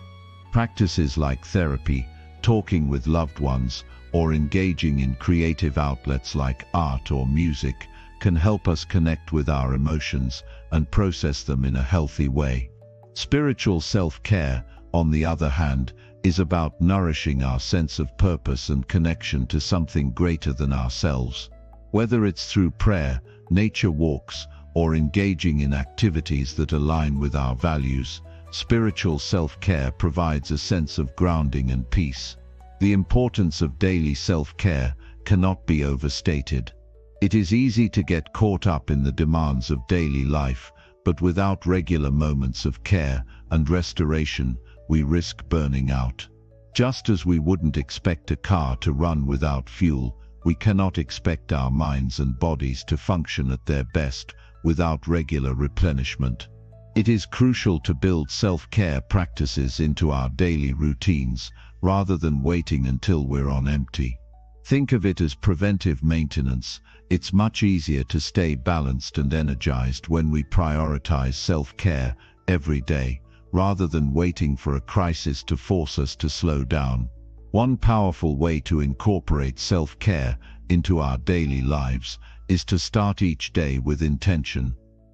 Practices like therapy, talking with loved ones, or engaging in creative outlets like art or music can help us connect with our emotions and process them in a healthy way. Spiritual self-care, on the other hand, is about nourishing our sense of purpose and connection to something greater than ourselves. Whether it's through prayer, nature walks, or engaging in activities that align with our values, spiritual self-care provides a sense of grounding and peace. The importance of daily self-care cannot be overstated. It is easy to get caught up in the demands of daily life, but without regular moments of care and restoration, we risk burning out. Just as we wouldn't expect a car to run without fuel, we cannot expect our minds and bodies to function at their best without regular replenishment. It is crucial to build self-care practices into our daily routines rather than waiting until we're on empty. Think of it as preventive maintenance. It's much easier to stay balanced and energized when we prioritize self-care every day, rather than waiting for a crisis to force us to slow down. One powerful way to incorporate self-care into our daily lives is to start each day with intention.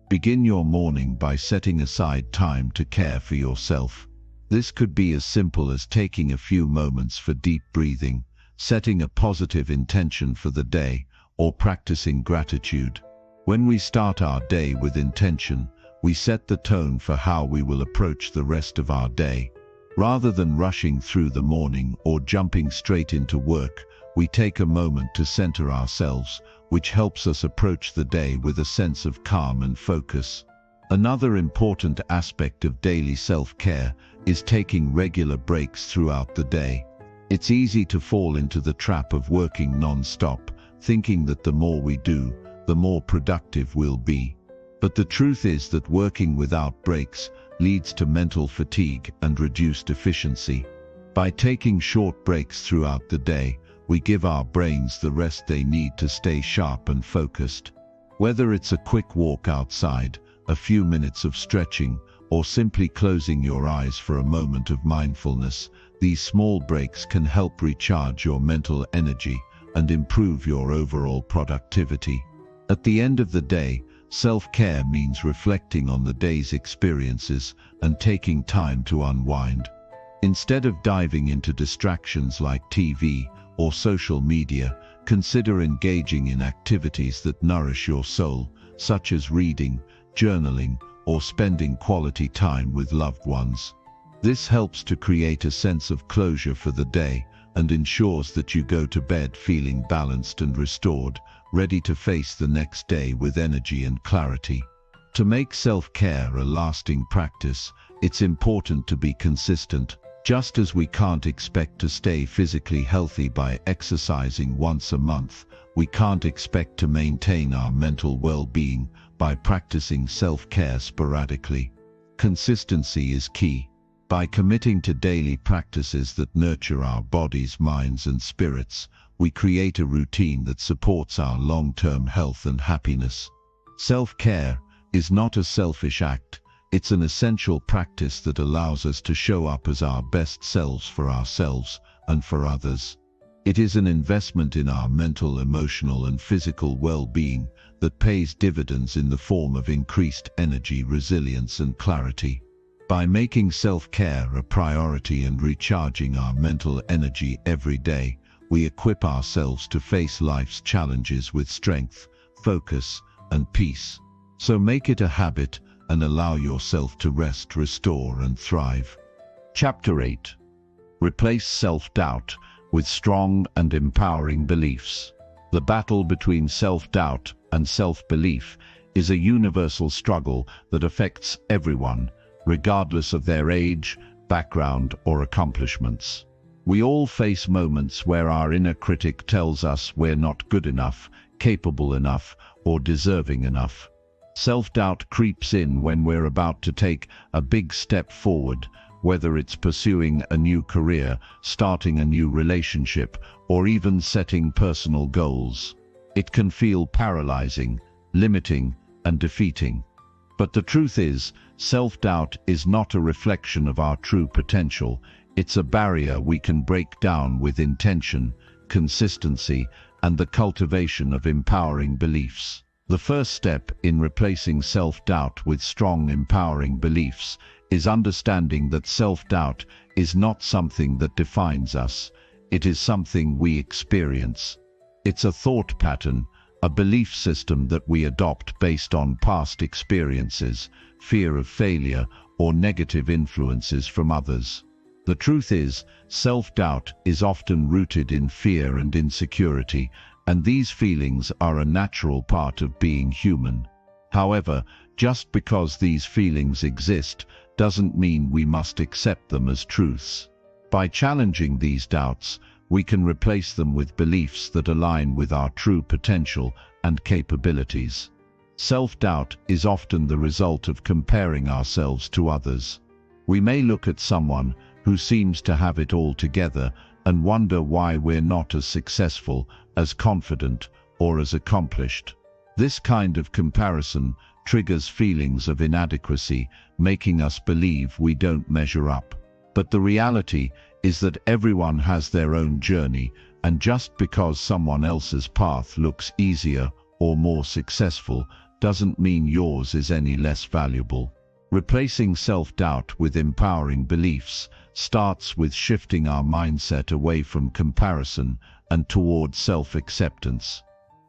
Begin your morning by setting aside time to care for yourself. This could be as simple as taking a few moments for deep breathing, setting a positive intention for the day, or practicing gratitude. When we start our day with intention, we set the tone for how we will approach the rest of our day. Rather than rushing through the morning or jumping straight into work, we take a moment to center ourselves, which helps us approach the day with a sense of calm and focus. Another important aspect of daily self-care is taking regular breaks throughout the day. It's easy to fall into the trap of working non-stop, thinking that the more we do, the more productive we'll be. But the truth is that working without breaks leads to mental fatigue and reduced efficiency. By taking short breaks throughout the day, we give our brains the rest they need to stay sharp and focused. Whether it's a quick walk outside, a few minutes of stretching, or simply closing your eyes for a moment of mindfulness, these small breaks can help recharge your mental energy and improve your overall productivity. At the end of the day, self-care means reflecting on the day's experiences and taking time to unwind. Instead of diving into distractions like TV or social media, consider engaging in activities that nourish your soul, such as reading, journaling, or spending quality time with loved ones. This helps to create a sense of closure for the day and ensures that you go to bed feeling balanced and restored, ready to face the next day with energy and clarity. To make self-care a lasting practice, it's important to be consistent. Just as we can't expect to stay physically healthy by exercising once a month, we can't expect to maintain our mental well-being by practicing self-care sporadically. Consistency is key. By committing to daily practices that nurture our bodies, minds, and spirits, we create a routine that supports our long-term health and happiness. Self-care is not a selfish act. It's an essential practice that allows us to show up as our best selves for ourselves and for others. It is an investment in our mental, emotional, and physical well-being that pays dividends in the form of increased energy, resilience, and clarity. By making self-care a priority and recharging our mental energy every day, we equip ourselves to face life's challenges with strength, focus, and peace. So make it a habit and allow yourself to rest, restore, and thrive. Chapter 8. Replace self-doubt with strong and empowering beliefs. The battle between self-doubt and self-belief is a universal struggle that affects everyone, regardless of their age, background, or accomplishments. We all face moments where our inner critic tells us we're not good enough, capable enough, or deserving enough. Self-doubt creeps in when we're about to take a big step forward, whether it's pursuing a new career, starting a new relationship, or even setting personal goals. It can feel paralyzing, limiting, and defeating. But the truth is, self-doubt is not a reflection of our true potential. It's a barrier we can break down with intention, consistency, and the cultivation of empowering beliefs. The first step in replacing self-doubt with strong, empowering beliefs is understanding that self-doubt is not something that defines us. It is something we experience. It's a thought pattern, a belief system that we adopt based on past experiences, fear of failure, or negative influences from others. The truth is, self-doubt is often rooted in fear and insecurity, and these feelings are a natural part of being human. However, just because these feelings exist doesn't mean we must accept them as truths. By challenging these doubts, we can replace them with beliefs that align with our true potential and capabilities. Self-doubt is often the result of comparing ourselves to others. We may look at someone who seems to have it all together and wonder why we're not as successful, as confident, or as accomplished. This kind of comparison triggers feelings of inadequacy, making us believe we don't measure up. But the reality is that everyone has their own journey, and just because someone else's path looks easier or more successful doesn't mean yours is any less valuable. Replacing self-doubt with empowering beliefs starts with shifting our mindset away from comparison and toward self-acceptance.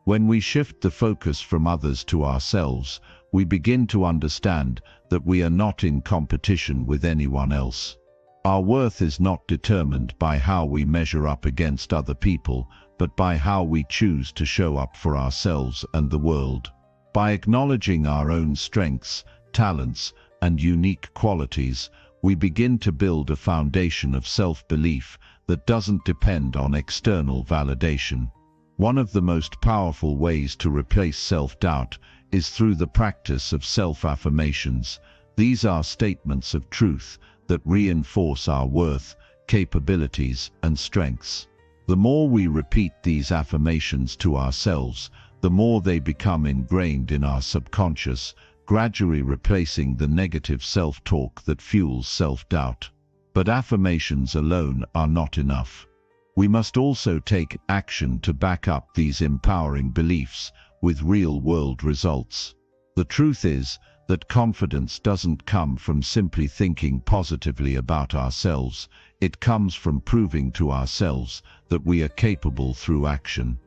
When we shift the focus from others to ourselves, we begin to understand that we are not in competition with anyone else. Our worth is not determined by how we measure up against other people, but by how we choose to show up for ourselves and the world. By acknowledging our own strengths, talents, and unique qualities, we begin to build a foundation of self-belief that doesn't depend on external validation. One of the most powerful ways to replace self-doubt is through the practice of self-affirmations. These are statements of truth that reinforce our worth, capabilities, and strengths. The more we repeat these affirmations to ourselves, the more they become ingrained in our subconscious, gradually replacing the negative self-talk that fuels self-doubt. But affirmations alone are not enough. We must also take action to back up these empowering beliefs with real-world results. The truth is that confidence doesn't come from simply thinking positively about ourselves. It comes from proving to ourselves that we are capable through action.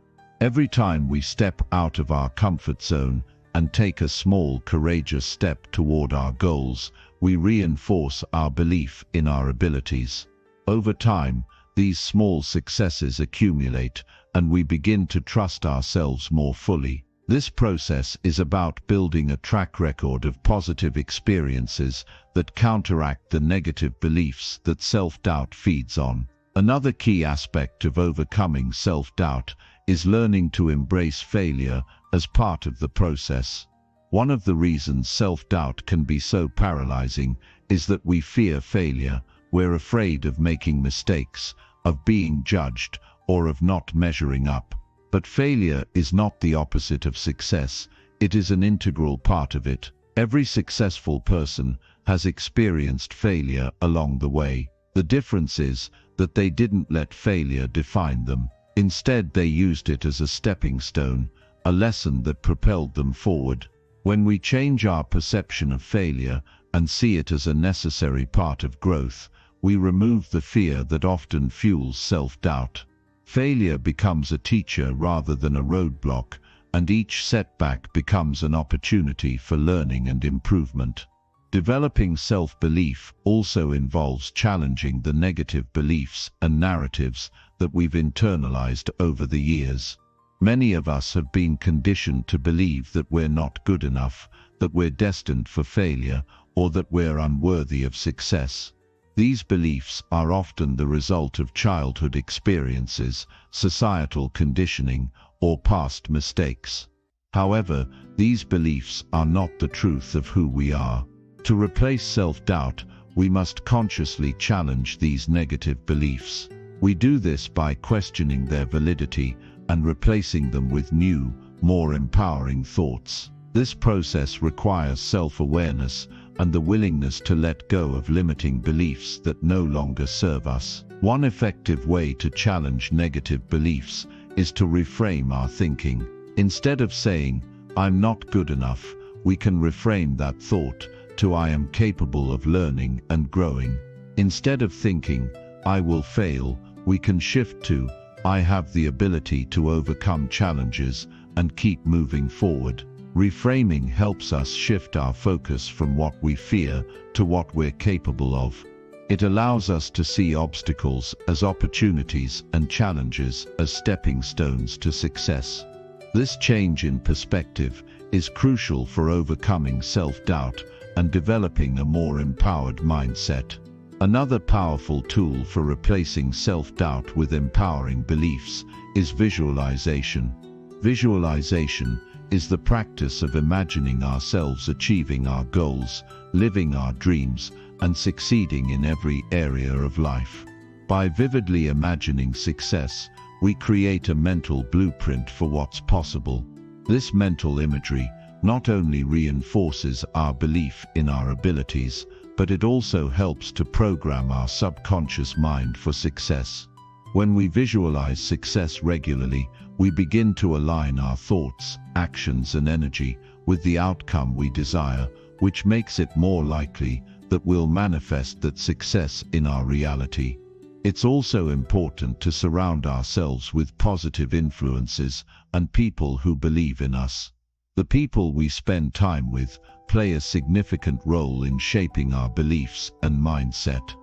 Every time we step out of our comfort zone and take a small, courageous step toward our goals, we reinforce our belief in our abilities. Over time, these small successes accumulate, and we begin to trust ourselves more fully. This process is about building a track record of positive experiences that counteract the negative beliefs that self-doubt feeds on. Another key aspect of overcoming self-doubt is learning to embrace failure as part of the process. One of the reasons self-doubt can be so paralyzing is that we fear failure. We're afraid of making mistakes, of being judged, or of not measuring up. But failure is not the opposite of success. It is an integral part of it. Every successful person has experienced failure along the way. The difference is that they didn't let failure define them. Instead, they used it as a stepping stone, a lesson that propelled them forward. When we change our perception of failure and see it as a necessary part of growth, we remove the fear that often fuels self-doubt. Failure becomes a teacher rather than a roadblock, and each setback becomes an opportunity for learning and improvement. Developing self-belief also involves challenging the negative beliefs and narratives that we've internalized over the years. Many of us have been conditioned to believe that we're not good enough, that we're destined for failure, or that we're unworthy of success. These beliefs are often the result of childhood experiences, societal conditioning, or past mistakes. However, these beliefs are not the truth of who we are. To replace self-doubt, we must consciously challenge these negative beliefs. We do this by questioning their validity and replacing them with new, more empowering thoughts. This process requires self-awareness and the willingness to let go of limiting beliefs that no longer serve us. One effective way to challenge negative beliefs is to reframe our thinking. Instead of saying, "I'm not good enough," we can reframe that thought, to I am capable of learning and growing. Instead of thinking, I will fail, we can shift to, I have the ability to overcome challenges and keep moving forward. Reframing helps us shift our focus from what we fear to what we're capable of. It allows us to see obstacles as opportunities and challenges as stepping stones to success. This change in perspective is crucial for overcoming self-doubt and developing a more empowered mindset. Another powerful tool for replacing self-doubt with empowering beliefs is visualization. Visualization is the practice of imagining ourselves achieving our goals, living our dreams, and succeeding in every area of life. By vividly imagining success, we create a mental blueprint for what's possible. This mental imagery not only reinforces our belief in our abilities, but it also helps to program our subconscious mind for success. When we visualize success regularly, we begin to align our thoughts, actions, and energy with the outcome we desire, which makes it more likely that we'll manifest that success in our reality. It's also important to surround ourselves with positive influences and people who believe in us. The people we spend time with play a significant role in shaping our beliefs and mindset.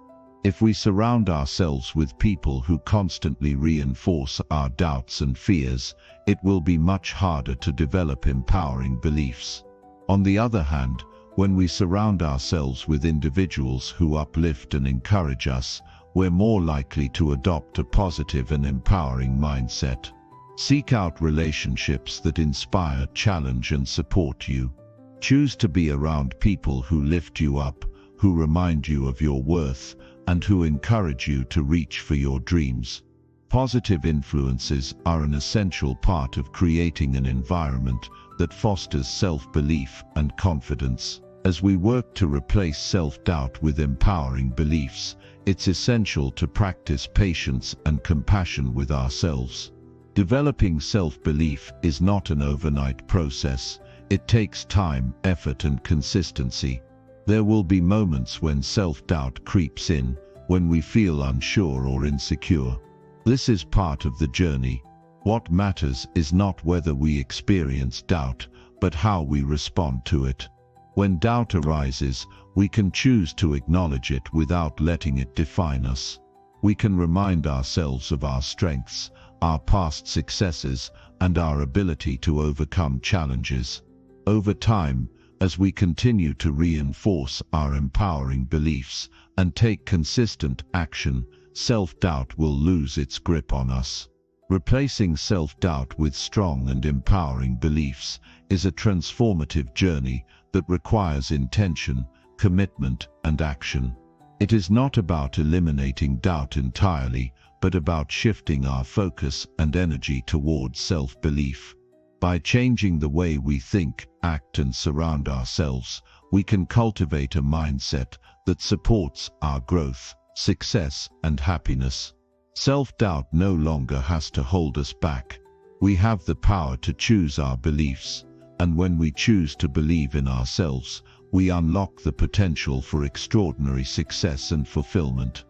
If we surround ourselves with people who constantly reinforce our doubts and fears, it will be much harder to develop empowering beliefs. On the other hand, when we surround ourselves with individuals who uplift and encourage us, we're more likely to adopt a positive and empowering mindset. Seek out relationships that inspire, challenge, and support you. Choose to be around people who lift you up, who remind you of your worth, and who encourage you to reach for your dreams. Positive influences are an essential part of creating an environment that fosters self-belief and confidence. As we work to replace self-doubt with empowering beliefs, it's essential to practice patience and compassion with ourselves. Developing self-belief is not an overnight process. It takes time, effort, and consistency. There will be moments when self-doubt creeps in, when we feel unsure or insecure. This is part of the journey. What matters is not whether we experience doubt, but how we respond to it. When doubt arises, we can choose to acknowledge it without letting it define us. We can remind ourselves of our strengths, our past successes, and our ability to overcome challenges. Over time, as we continue to reinforce our empowering beliefs and take consistent action, self-doubt will lose its grip on us. Replacing self-doubt with strong and empowering beliefs is a transformative journey that requires intention, commitment, and action. It is not about eliminating doubt entirely, but about shifting our focus and energy towards self-belief. By changing the way we think, act, and surround ourselves, we can cultivate a mindset that supports our growth, success, and happiness. Self-doubt no longer has to hold us back. We have the power to choose our beliefs, and when we choose to believe in ourselves, we unlock the potential for extraordinary success and fulfillment.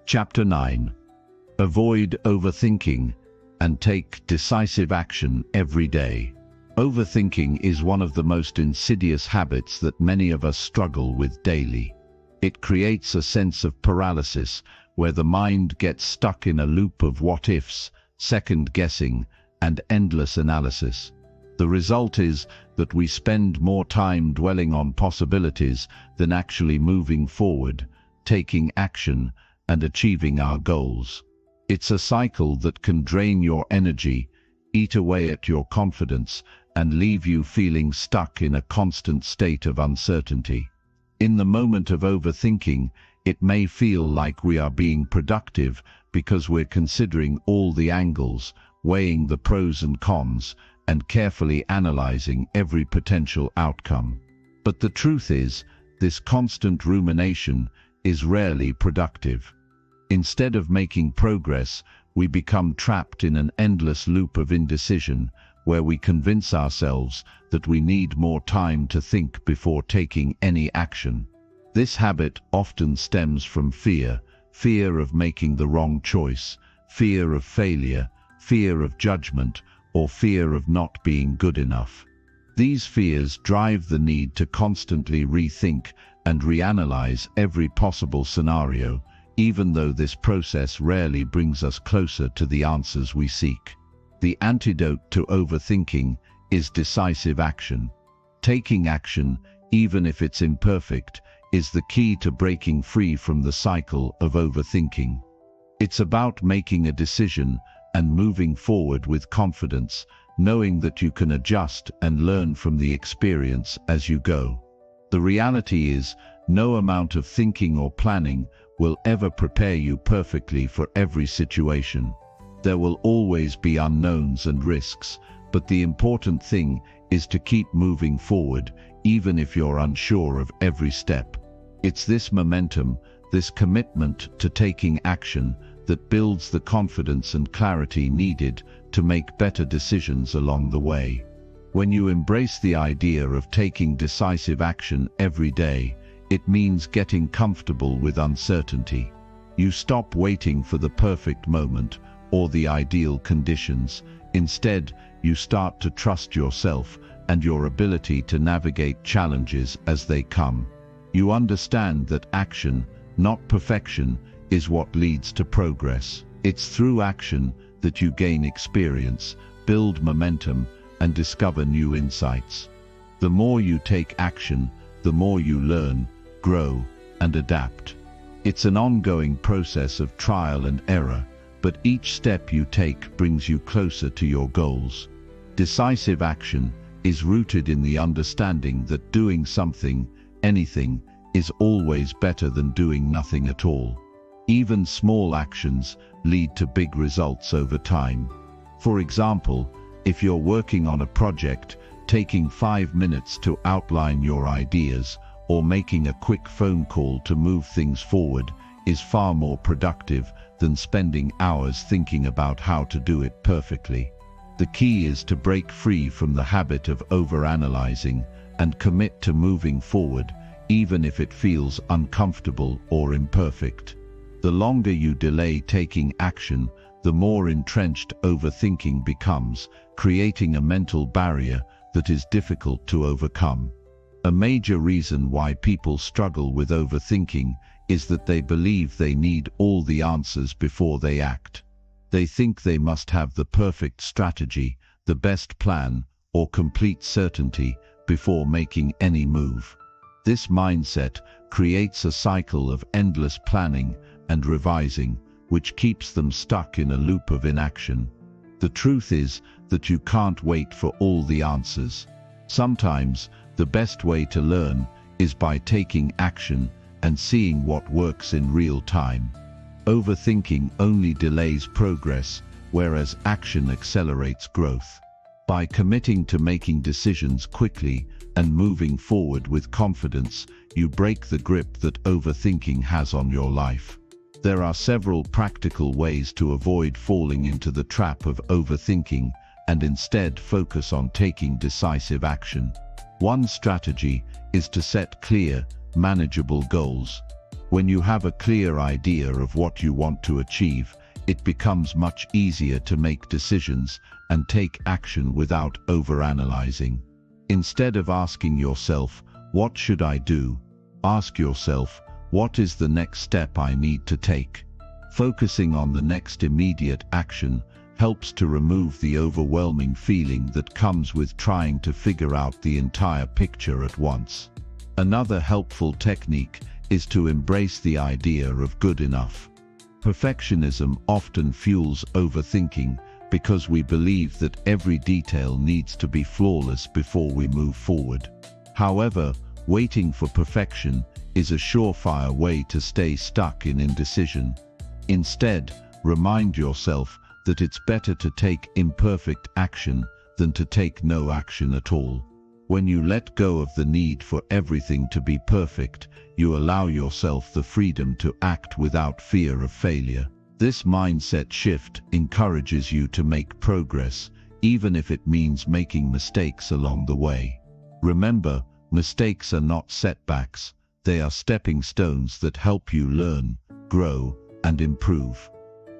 Chapter 9. Avoid overthinking and take decisive action every day. Overthinking is one of the most insidious habits that many of us struggle with daily. It creates a sense of paralysis where the mind gets stuck in a loop of what-ifs, second-guessing, and endless analysis. The result is that we spend more time dwelling on possibilities than actually moving forward, taking action, and achieving our goals. It's a cycle that can drain your energy, eat away at your confidence, and leave you feeling stuck in a constant state of uncertainty. In the moment of overthinking, it may feel like we are being productive because we're considering all the angles, weighing the pros and cons, and carefully analyzing every potential outcome. But the truth is, this constant rumination is rarely productive. Instead of making progress, we become trapped in an endless loop of indecision, where we convince ourselves that we need more time to think before taking any action. This habit often stems from fear of making the wrong choice, fear of failure, fear of judgment, or fear of not being good enough. These fears drive the need to constantly rethink and reanalyze every possible scenario, even though this process rarely brings us closer to the answers we seek. The antidote to overthinking is decisive action. Taking action, even if it's imperfect, is the key to breaking free from the cycle of overthinking. It's about making a decision and moving forward with confidence, knowing that you can adjust and learn from the experience as you go. The reality is, no amount of thinking or planning will ever prepare you perfectly for every situation. There will always be unknowns and risks, but the important thing is to keep moving forward, even if you're unsure of every step. It's this momentum, this commitment to taking action, that builds the confidence and clarity needed to make better decisions along the way. When you embrace the idea of taking decisive action every day, it means getting comfortable with uncertainty. You stop waiting for the perfect moment or the ideal conditions. Instead, you start to trust yourself and your ability to navigate challenges as they come. You understand that action, not perfection, is what leads to progress. It's through action that you gain experience, build momentum, and discover new insights. The more you take action, the more you learn, grow, and adapt. It's an ongoing process of trial and error, but each step you take brings you closer to your goals. Decisive action is rooted in the understanding that doing something, anything, is always better than doing nothing at all. Even small actions lead to big results over time. For example, if you're working on a project, taking 5 minutes to outline your ideas or making a quick phone call to move things forward is far more productive than spending hours thinking about how to do it perfectly. The key is to break free from the habit of overanalyzing and commit to moving forward, even if it feels uncomfortable or imperfect. The longer you delay taking action, the more entrenched overthinking becomes, creating a mental barrier that is difficult to overcome. A major reason why people struggle with overthinking is that they believe they need all the answers before they act. They think they must have the perfect strategy, the best plan, or complete certainty before making any move. This mindset creates a cycle of endless planning and revising, which keeps them stuck in a loop of inaction. The truth is that you can't wait for all the answers. Sometimes, the best way to learn is by taking action and seeing what works in real time. Overthinking only delays progress, whereas action accelerates growth. By committing to making decisions quickly and moving forward with confidence, you break the grip that overthinking has on your life. There are several practical ways to avoid falling into the trap of overthinking and instead focus on taking decisive action. One strategy is to set clear, manageable goals. When you have a clear idea of what you want to achieve, it becomes much easier to make decisions and take action without overanalyzing. Instead of asking yourself, "What should I do?" ask yourself, "What is the next step I need to take?" Focusing on the next immediate action helps to remove the overwhelming feeling that comes with trying to figure out the entire picture at once. Another helpful technique is to embrace the idea of good enough. Perfectionism often fuels overthinking because we believe that every detail needs to be flawless before we move forward. However, waiting for perfection is a surefire way to stay stuck in indecision. Instead, remind yourself that it's better to take imperfect action than to take no action at all. When you let go of the need for everything to be perfect, you allow yourself the freedom to act without fear of failure. This mindset shift encourages you to make progress, even if it means making mistakes along the way. Remember, mistakes are not setbacks, they are stepping stones that help you learn, grow, and improve.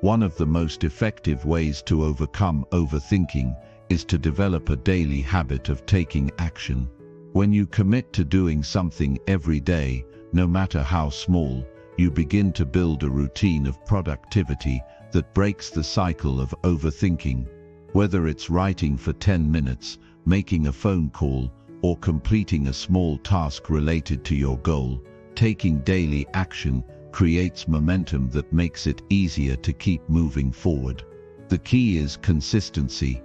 One of the most effective ways to overcome overthinking is to develop a daily habit of taking action. When you commit to doing something every day, no matter how small, you begin to build a routine of productivity that breaks the cycle of overthinking. Whether it's writing for 10 minutes, making a phone call, or completing a small task related to your goal, taking daily action creates momentum that makes it easier to keep moving forward. The key is consistency.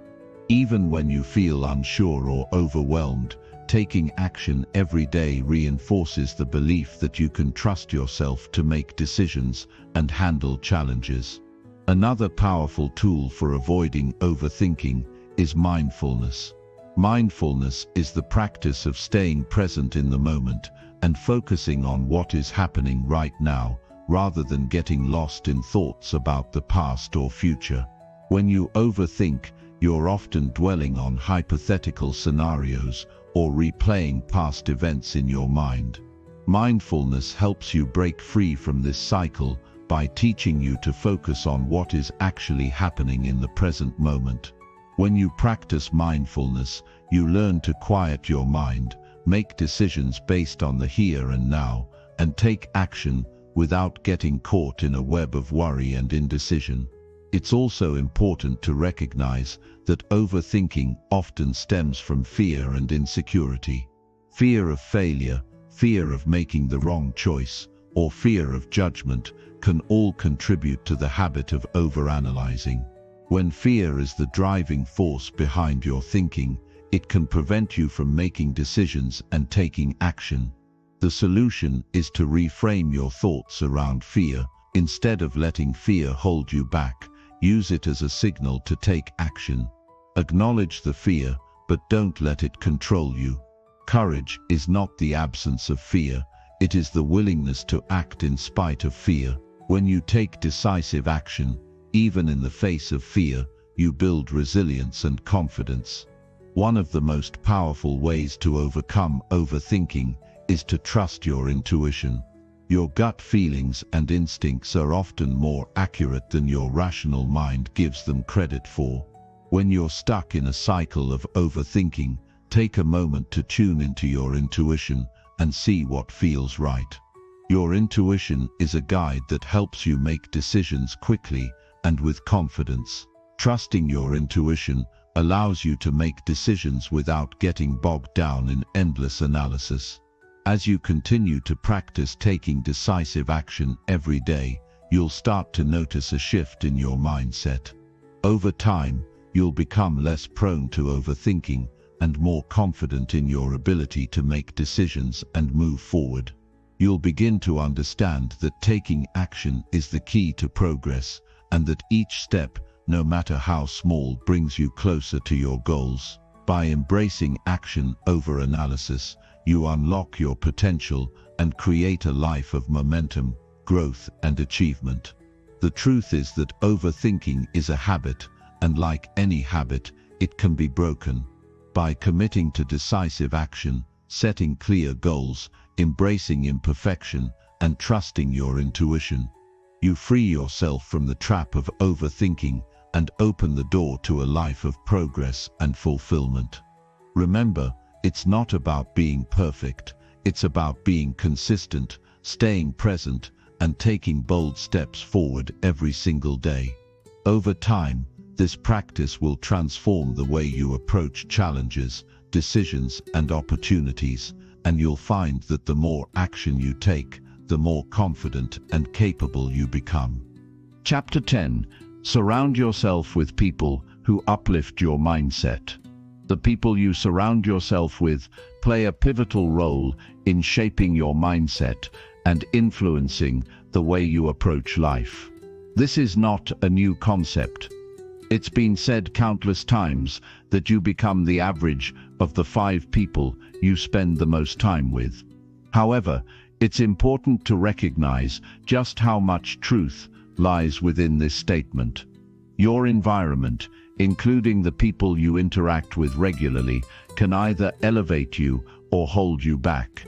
Even when you feel unsure or overwhelmed, taking action every day reinforces the belief that you can trust yourself to make decisions and handle challenges. Another powerful tool for avoiding overthinking is mindfulness. Mindfulness is the practice of staying present in the moment and focusing on what is happening right now, rather than getting lost in thoughts about the past or future. When you overthink, you're often dwelling on hypothetical scenarios or replaying past events in your mind. Mindfulness helps you break free from this cycle by teaching you to focus on what is actually happening in the present moment. When you practice mindfulness, you learn to quiet your mind, make decisions based on the here and now, and take action without getting caught in a web of worry and indecision. It's also important to recognize that overthinking often stems from fear and insecurity. Fear of failure, fear of making the wrong choice, or fear of judgment can all contribute to the habit of overanalyzing. When fear is the driving force behind your thinking, it can prevent you from making decisions and taking action. The solution is to reframe your thoughts around fear. Instead of letting fear hold you back, use it as a signal to take action. Acknowledge the fear, but don't let it control you. Courage is not the absence of fear, it is the willingness to act in spite of fear. When you take decisive action, even in the face of fear, you build resilience and confidence. One of the most powerful ways to overcome overthinking is to trust your intuition. Your gut feelings and instincts are often more accurate than your rational mind gives them credit for. When you're stuck in a cycle of overthinking, take a moment to tune into your intuition and see what feels right. Your intuition is a guide that helps you make decisions quickly and with confidence. Trusting your intuition allows you to make decisions without getting bogged down in endless analysis. As you continue to practice taking decisive action every day, you'll start to notice a shift in your mindset. Over time, you'll become less prone to overthinking and more confident in your ability to make decisions and move forward. You'll begin to understand that taking action is the key to progress, and that each step, no matter how small, brings you closer to your goals. By embracing action over analysis, you unlock your potential and create a life of momentum, growth, and achievement. The truth is that overthinking is a habit, and like any habit, it can be broken. By committing to decisive action, setting clear goals, embracing imperfection, and trusting your intuition, you free yourself from the trap of overthinking and open the door to a life of progress and fulfillment. Remember, it's not about being perfect, it's about being consistent, staying present, and taking bold steps forward every single day. Over time, this practice will transform the way you approach challenges, decisions, and opportunities, and you'll find that the more action you take, the more confident and capable you become. Chapter 10. Surround yourself with people who uplift your mindset. The people you surround yourself with play a pivotal role in shaping your mindset and influencing the way you approach life. This is not a new concept. It's been said countless times that you become the average of the 5 people you spend the most time with. However, it's important to recognize just how much truth lies within this statement. Your environment, including the people you interact with regularly, can either elevate you or hold you back.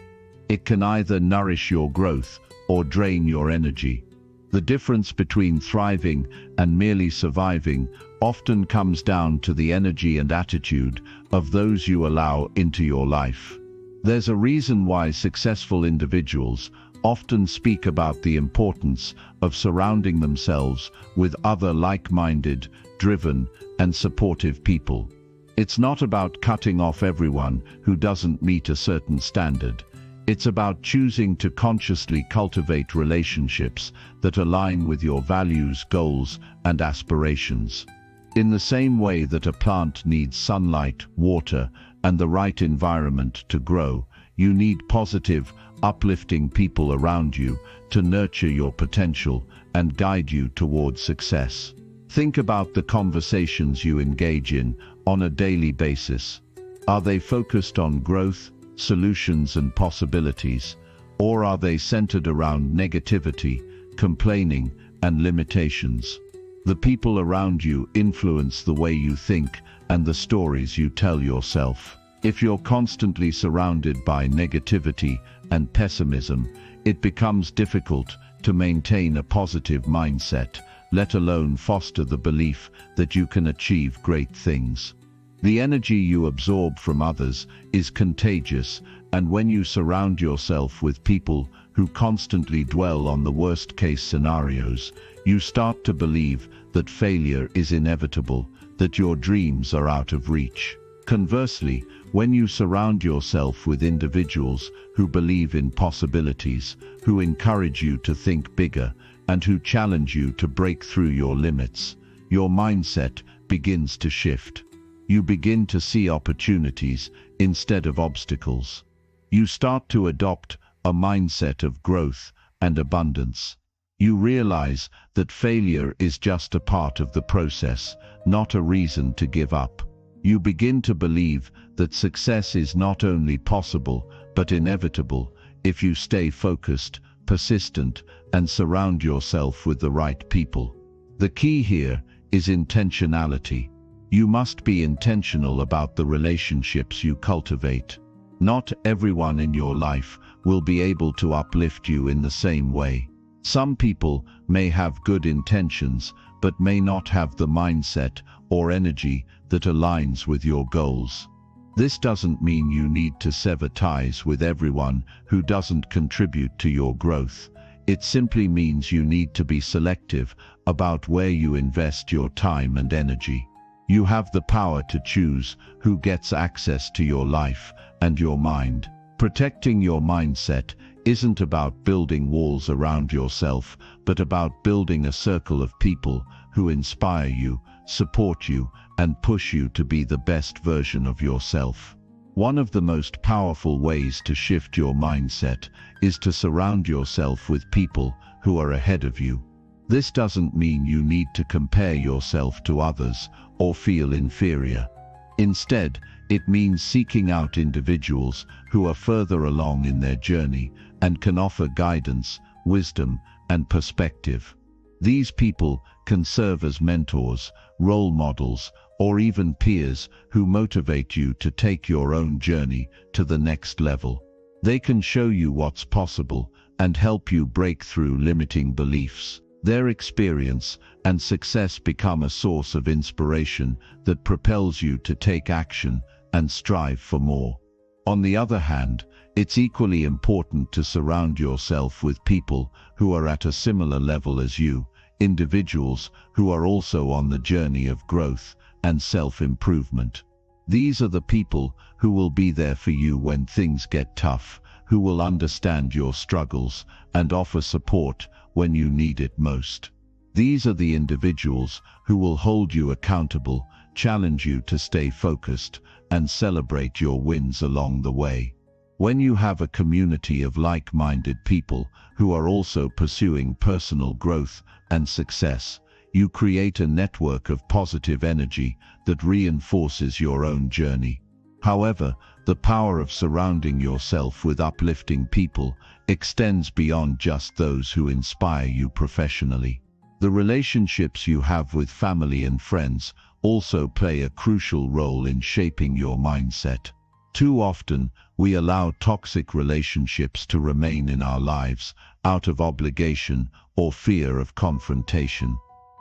It can either nourish your growth or drain your energy. The difference between thriving and merely surviving often comes down to the energy and attitude of those you allow into your life. There's a reason why successful individuals often speak about the importance of surrounding themselves with other like-minded, driven, and supportive people. It's not about cutting off everyone who doesn't meet a certain standard. It's about choosing to consciously cultivate relationships that align with your values, goals, and aspirations. In the same way that a plant needs sunlight, water, and the right environment to grow, you need positive, uplifting people around you to nurture your potential and guide you towards success. Think about the conversations you engage in on a daily basis. Are they focused on growth, solutions, and possibilities, or are they centered around negativity, complaining, and limitations? The people around you influence the way you think and the stories you tell yourself. If you're constantly surrounded by negativity and pessimism, it becomes difficult to maintain a positive mindset, let alone foster the belief that you can achieve great things. The energy you absorb from others is contagious, and when you surround yourself with people who constantly dwell on the worst-case scenarios, you start to believe that failure is inevitable, that your dreams are out of reach. Conversely, when you surround yourself with individuals who believe in possibilities, who encourage you to think bigger, and who challenge you to break through your limits, your mindset begins to shift. You begin to see opportunities instead of obstacles. You start to adopt a mindset of growth and abundance. You realize that failure is just a part of the process, not a reason to give up. You begin to believe that success is not only possible, but inevitable if you stay focused, persistent, and surround yourself with the right people. The key here is intentionality. You must be intentional about the relationships you cultivate. Not everyone in your life will be able to uplift you in the same way. Some people may have good intentions, but may not have the mindset or energy that aligns with your goals. This doesn't mean you need to sever ties with everyone who doesn't contribute to your growth. It simply means you need to be selective about where you invest your time and energy. You have the power to choose who gets access to your life and your mind. Protecting your mindset isn't about building walls around yourself, but about building a circle of people who inspire you, support you, and push you to be the best version of yourself. One of the most powerful ways to shift your mindset is to surround yourself with people who are ahead of you. This doesn't mean you need to compare yourself to others or feel inferior. Instead, it means seeking out individuals who are further along in their journey and can offer guidance, wisdom, and perspective. These people can serve as mentors, role models, or even peers who motivate you to take your own journey to the next level. They can show you what's possible and help you break through limiting beliefs. Their experience and success become a source of inspiration that propels you to take action and strive for more. On the other hand, it's equally important to surround yourself with people who are at a similar level as you, individuals who are also on the journey of growth and self-improvement. These are the people who will be there for you when things get tough, who will understand your struggles and offer support when you need it most. These are the individuals who will hold you accountable, challenge you to stay focused, and celebrate your wins along the way. When you have a community of like-minded people who are also pursuing personal growth and success, you create a network of positive energy that reinforces your own journey. However, the power of surrounding yourself with uplifting people extends beyond just those who inspire you professionally. The relationships you have with family and friends also play a crucial role in shaping your mindset. Too often, we allow toxic relationships to remain in our lives out of obligation or fear of confrontation.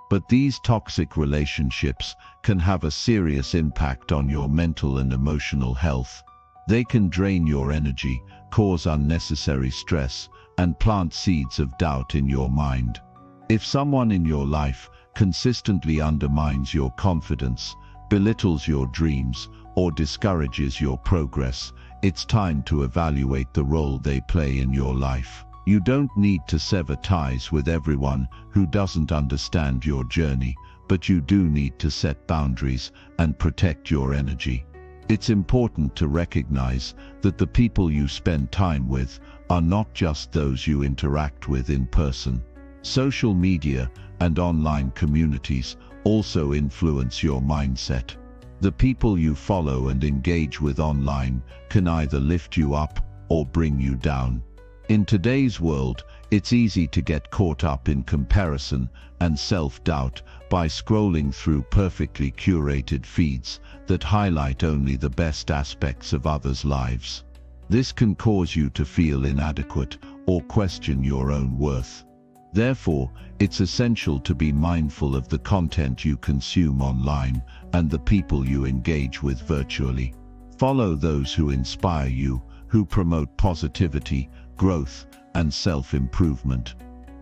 But these toxic relationships can have a serious impact on your mental and emotional health. They can drain your energy, cause unnecessary stress, and plant seeds of doubt in your mind. If someone in your life consistently undermines your confidence, belittles your dreams, or discourages your progress, it's time to evaluate the role they play in your life. You don't need to sever ties with everyone who doesn't understand your journey, but you do need to set boundaries and protect your energy. It's important to recognize that the people you spend time with are not just those you interact with in person. Social media and online communities also influence your mindset. The people you follow and engage with online can either lift you up or bring you down. In today's world, it's easy to get caught up in comparison and self-doubt by scrolling through perfectly curated feeds that highlight only the best aspects of others' lives. This can cause you to feel inadequate or question your own worth. Therefore, it's essential to be mindful of the content you consume online and the people you engage with virtually. Follow those who inspire you, who promote positivity, growth, and self-improvement.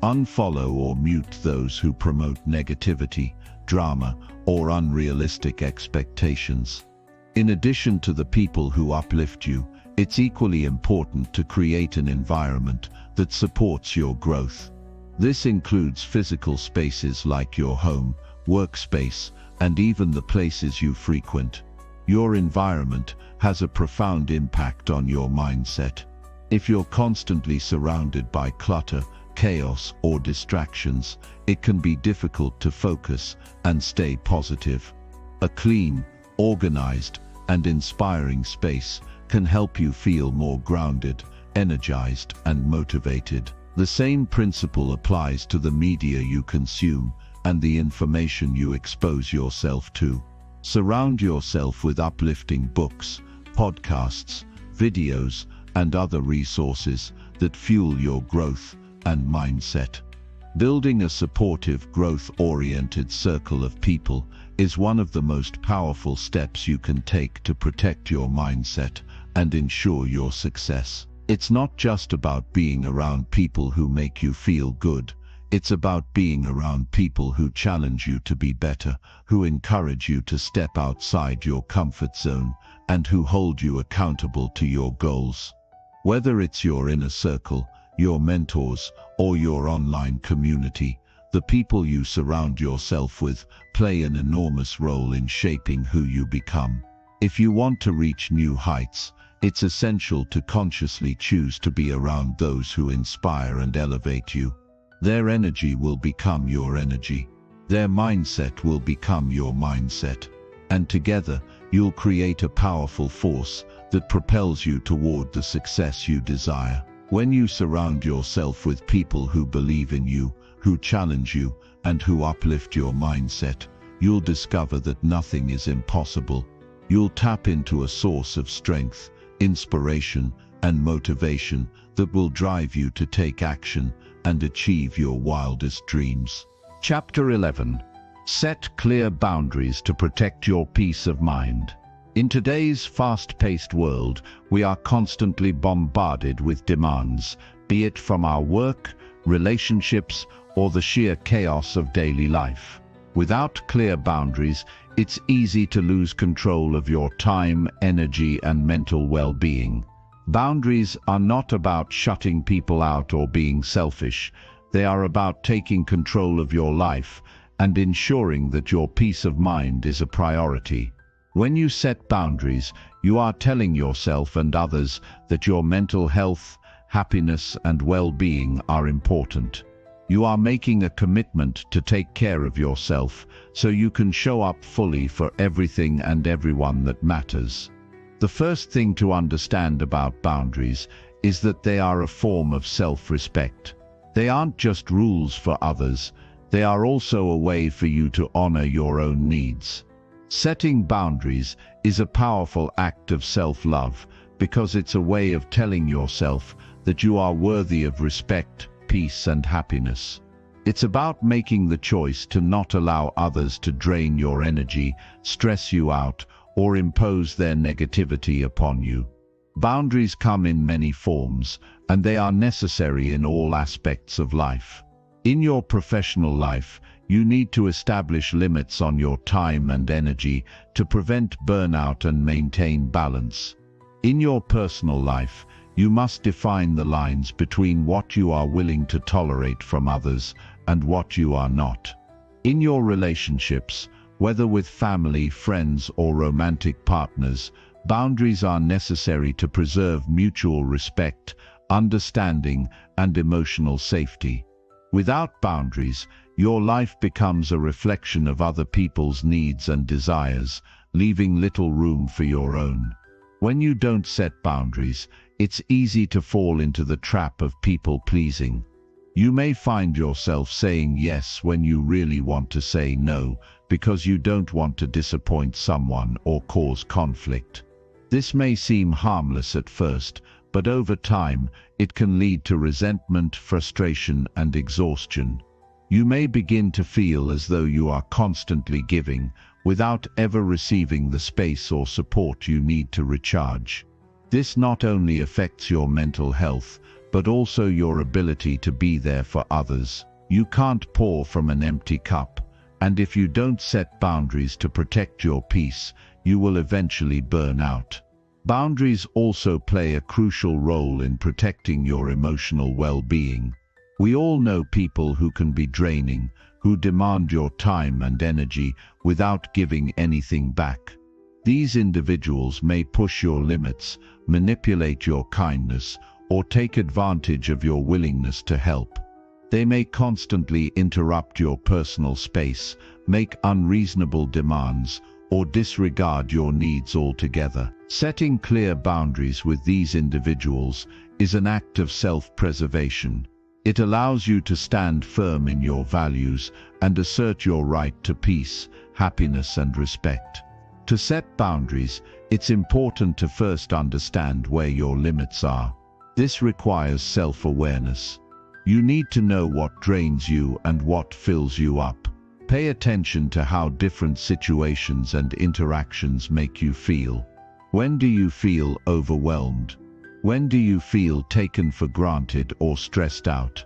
Unfollow or mute those who promote negativity, drama, or unrealistic expectations. In addition to the people who uplift you, it's equally important to create an environment that supports your growth. This includes physical spaces like your home, workspace, and even the places you frequent. Your environment has a profound impact on your mindset. If you're constantly surrounded by clutter, chaos, or distractions, it can be difficult to focus and stay positive. A clean, organized, and inspiring space can help you feel more grounded, energized, and motivated. The same principle applies to the media you consume and the information you expose yourself to. Surround yourself with uplifting books, podcasts, videos, and other resources that fuel your growth and mindset. Building a supportive, growth-oriented circle of people is one of the most powerful steps you can take to protect your mindset and ensure your success. It's not just about being around people who make you feel good. It's about being around people who challenge you to be better, who encourage you to step outside your comfort zone, and who hold you accountable to your goals. Whether it's your inner circle, your mentors, or your online community, the people you surround yourself with play an enormous role in shaping who you become. If you want to reach new heights, it's essential to consciously choose to be around those who inspire and elevate you. Their energy will become your energy. Their mindset will become your mindset. And together, you'll create a powerful force that propels you toward the success you desire. When you surround yourself with people who believe in you, who challenge you, and who uplift your mindset, you'll discover that nothing is impossible. You'll tap into a source of strength, inspiration, and motivation that will drive you to take action and achieve your wildest dreams. Chapter 11. Set clear boundaries to protect your peace of mind. In today's fast-paced world, we are constantly bombarded with demands, be it from our work, relationships, or the sheer chaos of daily life. Without clear boundaries, it's easy to lose control of your time, energy, and mental well-being. Boundaries are not about shutting people out or being selfish. They are about taking control of your life and ensuring that your peace of mind is a priority. When you set boundaries, you are telling yourself and others that your mental health, happiness, and well-being are important. You are making a commitment to take care of yourself so you can show up fully for everything and everyone that matters. The first thing to understand about boundaries is that they are a form of self-respect. They aren't just rules for others, They are also a way for you to honor your own needs. Setting boundaries is a powerful act of self-love because it's a way of telling yourself that you are worthy of respect, peace, and happiness. It's about making the choice to not allow others to drain your energy, stress you out, or impose their negativity upon you. Boundaries come in many forms, and they are necessary in all aspects of life. In your professional life, you need to establish limits on your time and energy to prevent burnout and maintain balance. In your personal life, you must define the lines between what you are willing to tolerate from others and what you are not. In your relationships, whether with family, friends, or romantic partners, boundaries are necessary to preserve mutual respect, understanding, and emotional safety. Without boundaries, your life becomes a reflection of other people's needs and desires, leaving little room for your own. When you don't set boundaries, it's easy to fall into the trap of people-pleasing. You may find yourself saying yes when you really want to say no, because you don't want to disappoint someone or cause conflict. This may seem harmless at first, but over time, it can lead to resentment, frustration, and exhaustion. You may begin to feel as though you are constantly giving, without ever receiving the space or support you need to recharge. This not only affects your mental health, but also your ability to be there for others. You can't pour from an empty cup, and if you don't set boundaries to protect your peace, you will eventually burn out. Boundaries also play a crucial role in protecting your emotional well-being. We all know people who can be draining, who demand your time and energy without giving anything back. These individuals may push your limits, manipulate your kindness, or take advantage of your willingness to help. They may constantly interrupt your personal space, make unreasonable demands, or disregard your needs altogether. Setting clear boundaries with these individuals is an act of self-preservation. It allows you to stand firm in your values and assert your right to peace, happiness, and respect. To set boundaries, it's important to first understand where your limits are. This requires self-awareness. You need to know what drains you and what fills you up. Pay attention to how different situations and interactions make you feel. When do you feel overwhelmed? When do you feel taken for granted or stressed out?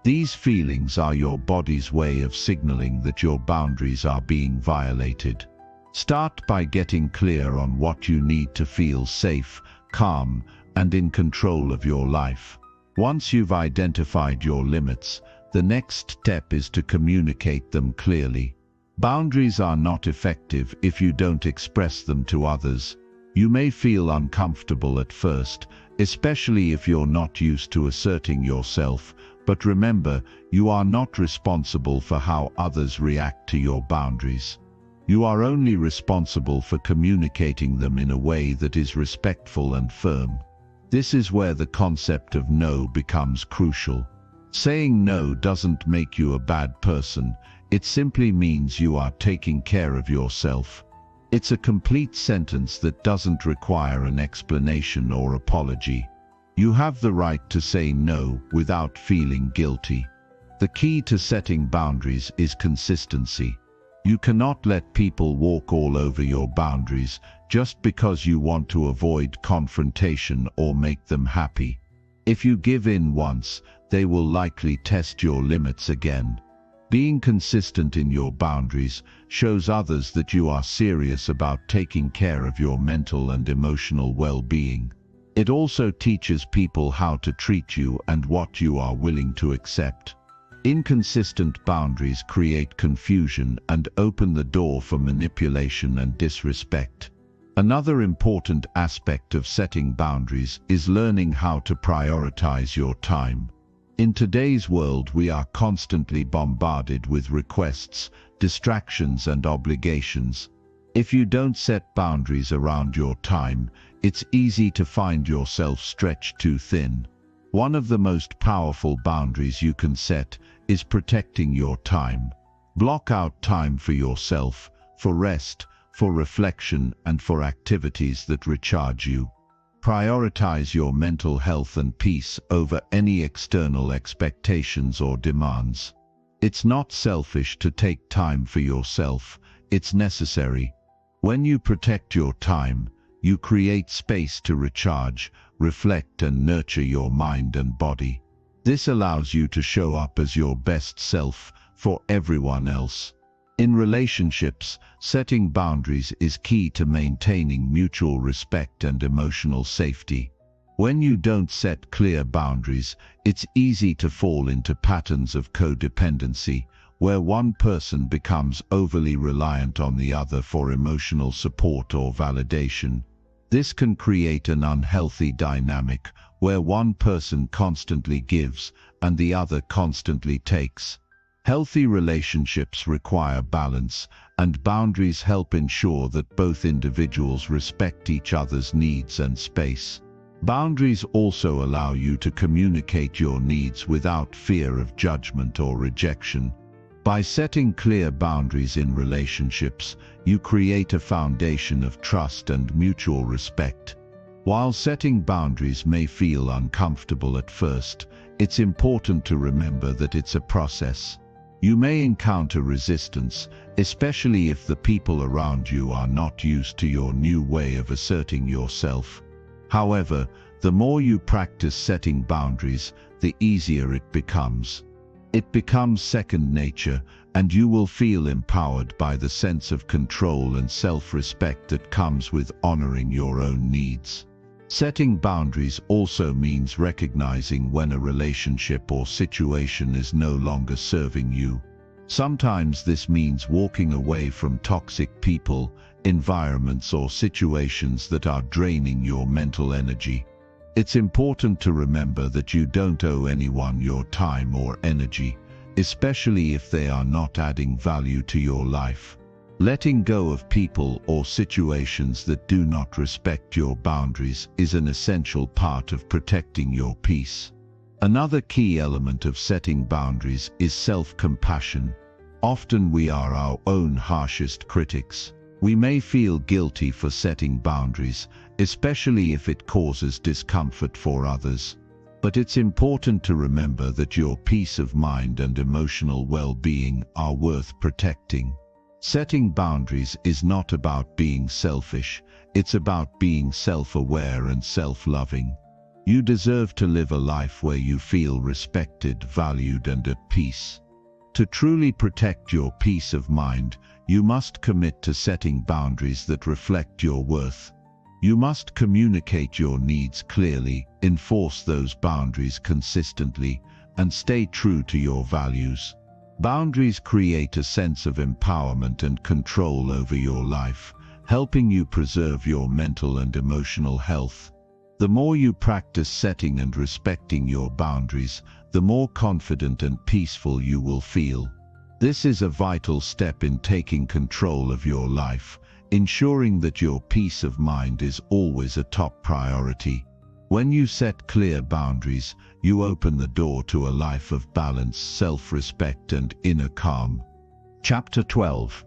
These feelings are your body's way of signaling that your boundaries are being violated. Start by getting clear on what you need to feel safe, calm, and in control of your life. Once you've identified your limits, the next step is to communicate them clearly. Boundaries are not effective if you don't express them to others. You may feel uncomfortable at first, especially if you're not used to asserting yourself, but remember, you are not responsible for how others react to your boundaries. You are only responsible for communicating them in a way that is respectful and firm. This is where the concept of no becomes crucial. Saying no doesn't make you a bad person, it simply means you are taking care of yourself. It's a complete sentence that doesn't require an explanation or apology. You have the right to say no without feeling guilty. The key to setting boundaries is consistency. You cannot let people walk all over your boundaries just because you want to avoid confrontation or make them happy. If you give in once, they will likely test your limits again. Being consistent in your boundaries shows others that you are serious about taking care of your mental and emotional well-being. It also teaches people how to treat you and what you are willing to accept. Inconsistent boundaries create confusion and open the door for manipulation and disrespect. Another important aspect of setting boundaries is learning how to prioritize your time. In today's world, we are constantly bombarded with requests, distractions, and obligations. If you don't set boundaries around your time, it's easy to find yourself stretched too thin. One of the most powerful boundaries you can set is protecting your time. Block out time for yourself, for rest, for reflection, and for activities that recharge you. Prioritize your mental health and peace over any external expectations or demands. It's not selfish to take time for yourself, it's necessary. When you protect your time, you create space to recharge, reflect, and nurture your mind and body. This allows you to show up as your best self for everyone else. In relationships, setting boundaries is key to maintaining mutual respect and emotional safety. When you don't set clear boundaries, it's easy to fall into patterns of codependency, where one person becomes overly reliant on the other for emotional support or validation. This can create an unhealthy dynamic, where one person constantly gives and the other constantly takes. Healthy relationships require balance, and boundaries help ensure that both individuals respect each other's needs and space. Boundaries also allow you to communicate your needs without fear of judgment or rejection. By setting clear boundaries in relationships, you create a foundation of trust and mutual respect. While setting boundaries may feel uncomfortable at first, it's important to remember that it's a process. You may encounter resistance, especially if the people around you are not used to your new way of asserting yourself. However, the more you practice setting boundaries, the easier it becomes. It becomes second nature, and you will feel empowered by the sense of control and self-respect that comes with honoring your own needs. Setting boundaries also means recognizing when a relationship or situation is no longer serving you. Sometimes this means walking away from toxic people, environments, or situations that are draining your mental energy. It's important to remember that you don't owe anyone your time or energy, especially if they are not adding value to your life. Letting go of people or situations that do not respect your boundaries is an essential part of protecting your peace. Another key element of setting boundaries is self-compassion. Often we are our own harshest critics. We may feel guilty for setting boundaries, especially if it causes discomfort for others. But it's important to remember that your peace of mind and emotional well-being are worth protecting. Setting boundaries is not about being selfish, it's about being self-aware and self-loving. You deserve to live a life where you feel respected, valued, and at peace. To truly protect your peace of mind, you must commit to setting boundaries that reflect your worth. You must communicate your needs clearly, enforce those boundaries consistently, and stay true to your values. Boundaries create a sense of empowerment and control over your life, helping you preserve your mental and emotional health. The more you practice setting and respecting your boundaries, the more confident and peaceful you will feel. This is a vital step in taking control of your life, ensuring that your peace of mind is always a top priority. When you set clear boundaries, you open the door to a life of balance, self-respect, and inner calm. Chapter 12.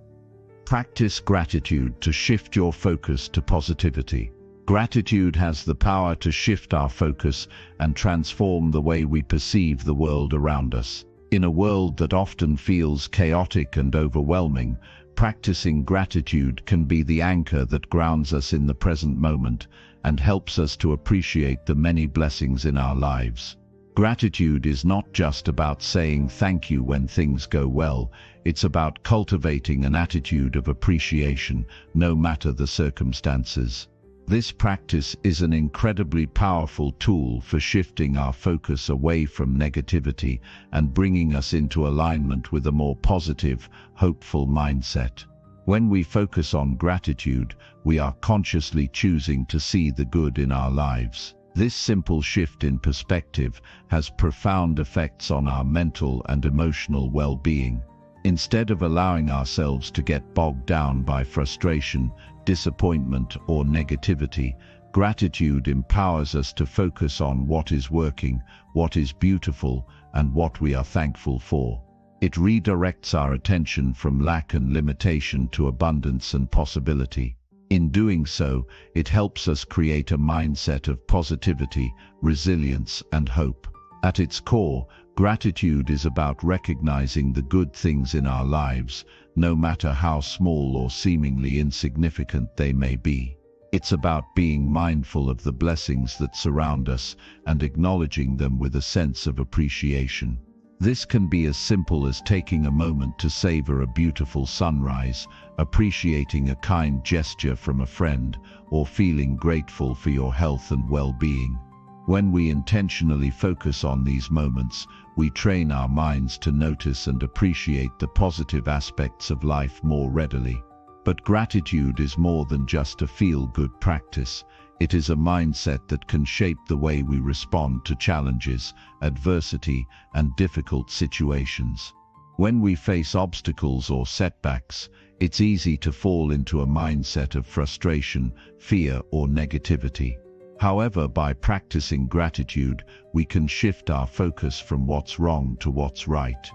Practice gratitude to shift your focus to positivity. Gratitude has the power to shift our focus and transform the way we perceive the world around us. In a world that often feels chaotic and overwhelming, practicing gratitude can be the anchor that grounds us in the present moment and helps us to appreciate the many blessings in our lives. Gratitude is not just about saying thank you when things go well, it's about cultivating an attitude of appreciation, no matter the circumstances. This practice is an incredibly powerful tool for shifting our focus away from negativity and bringing us into alignment with a more positive, hopeful mindset. When we focus on gratitude, we are consciously choosing to see the good in our lives. This simple shift in perspective has profound effects on our mental and emotional well-being. Instead of allowing ourselves to get bogged down by frustration, disappointment, or negativity, gratitude empowers us to focus on what is working, what is beautiful, and what we are thankful for. It redirects our attention from lack and limitation to abundance and possibility. In doing so, it helps us create a mindset of positivity, resilience, and hope. At its core, gratitude is about recognizing the good things in our lives, no matter how small or seemingly insignificant they may be. It's about being mindful of the blessings that surround us and acknowledging them with a sense of appreciation. This can be as simple as taking a moment to savor a beautiful sunrise, appreciating a kind gesture from a friend, or feeling grateful for your health and well-being. When we intentionally focus on these moments, we train our minds to notice and appreciate the positive aspects of life more readily. But gratitude is more than just a feel-good practice. It is a mindset that can shape the way we respond to challenges, adversity, and difficult situations. When we face obstacles or setbacks, it's easy to fall into a mindset of frustration, fear, or negativity. However, by practicing gratitude, we can shift our focus from what's wrong to what's right.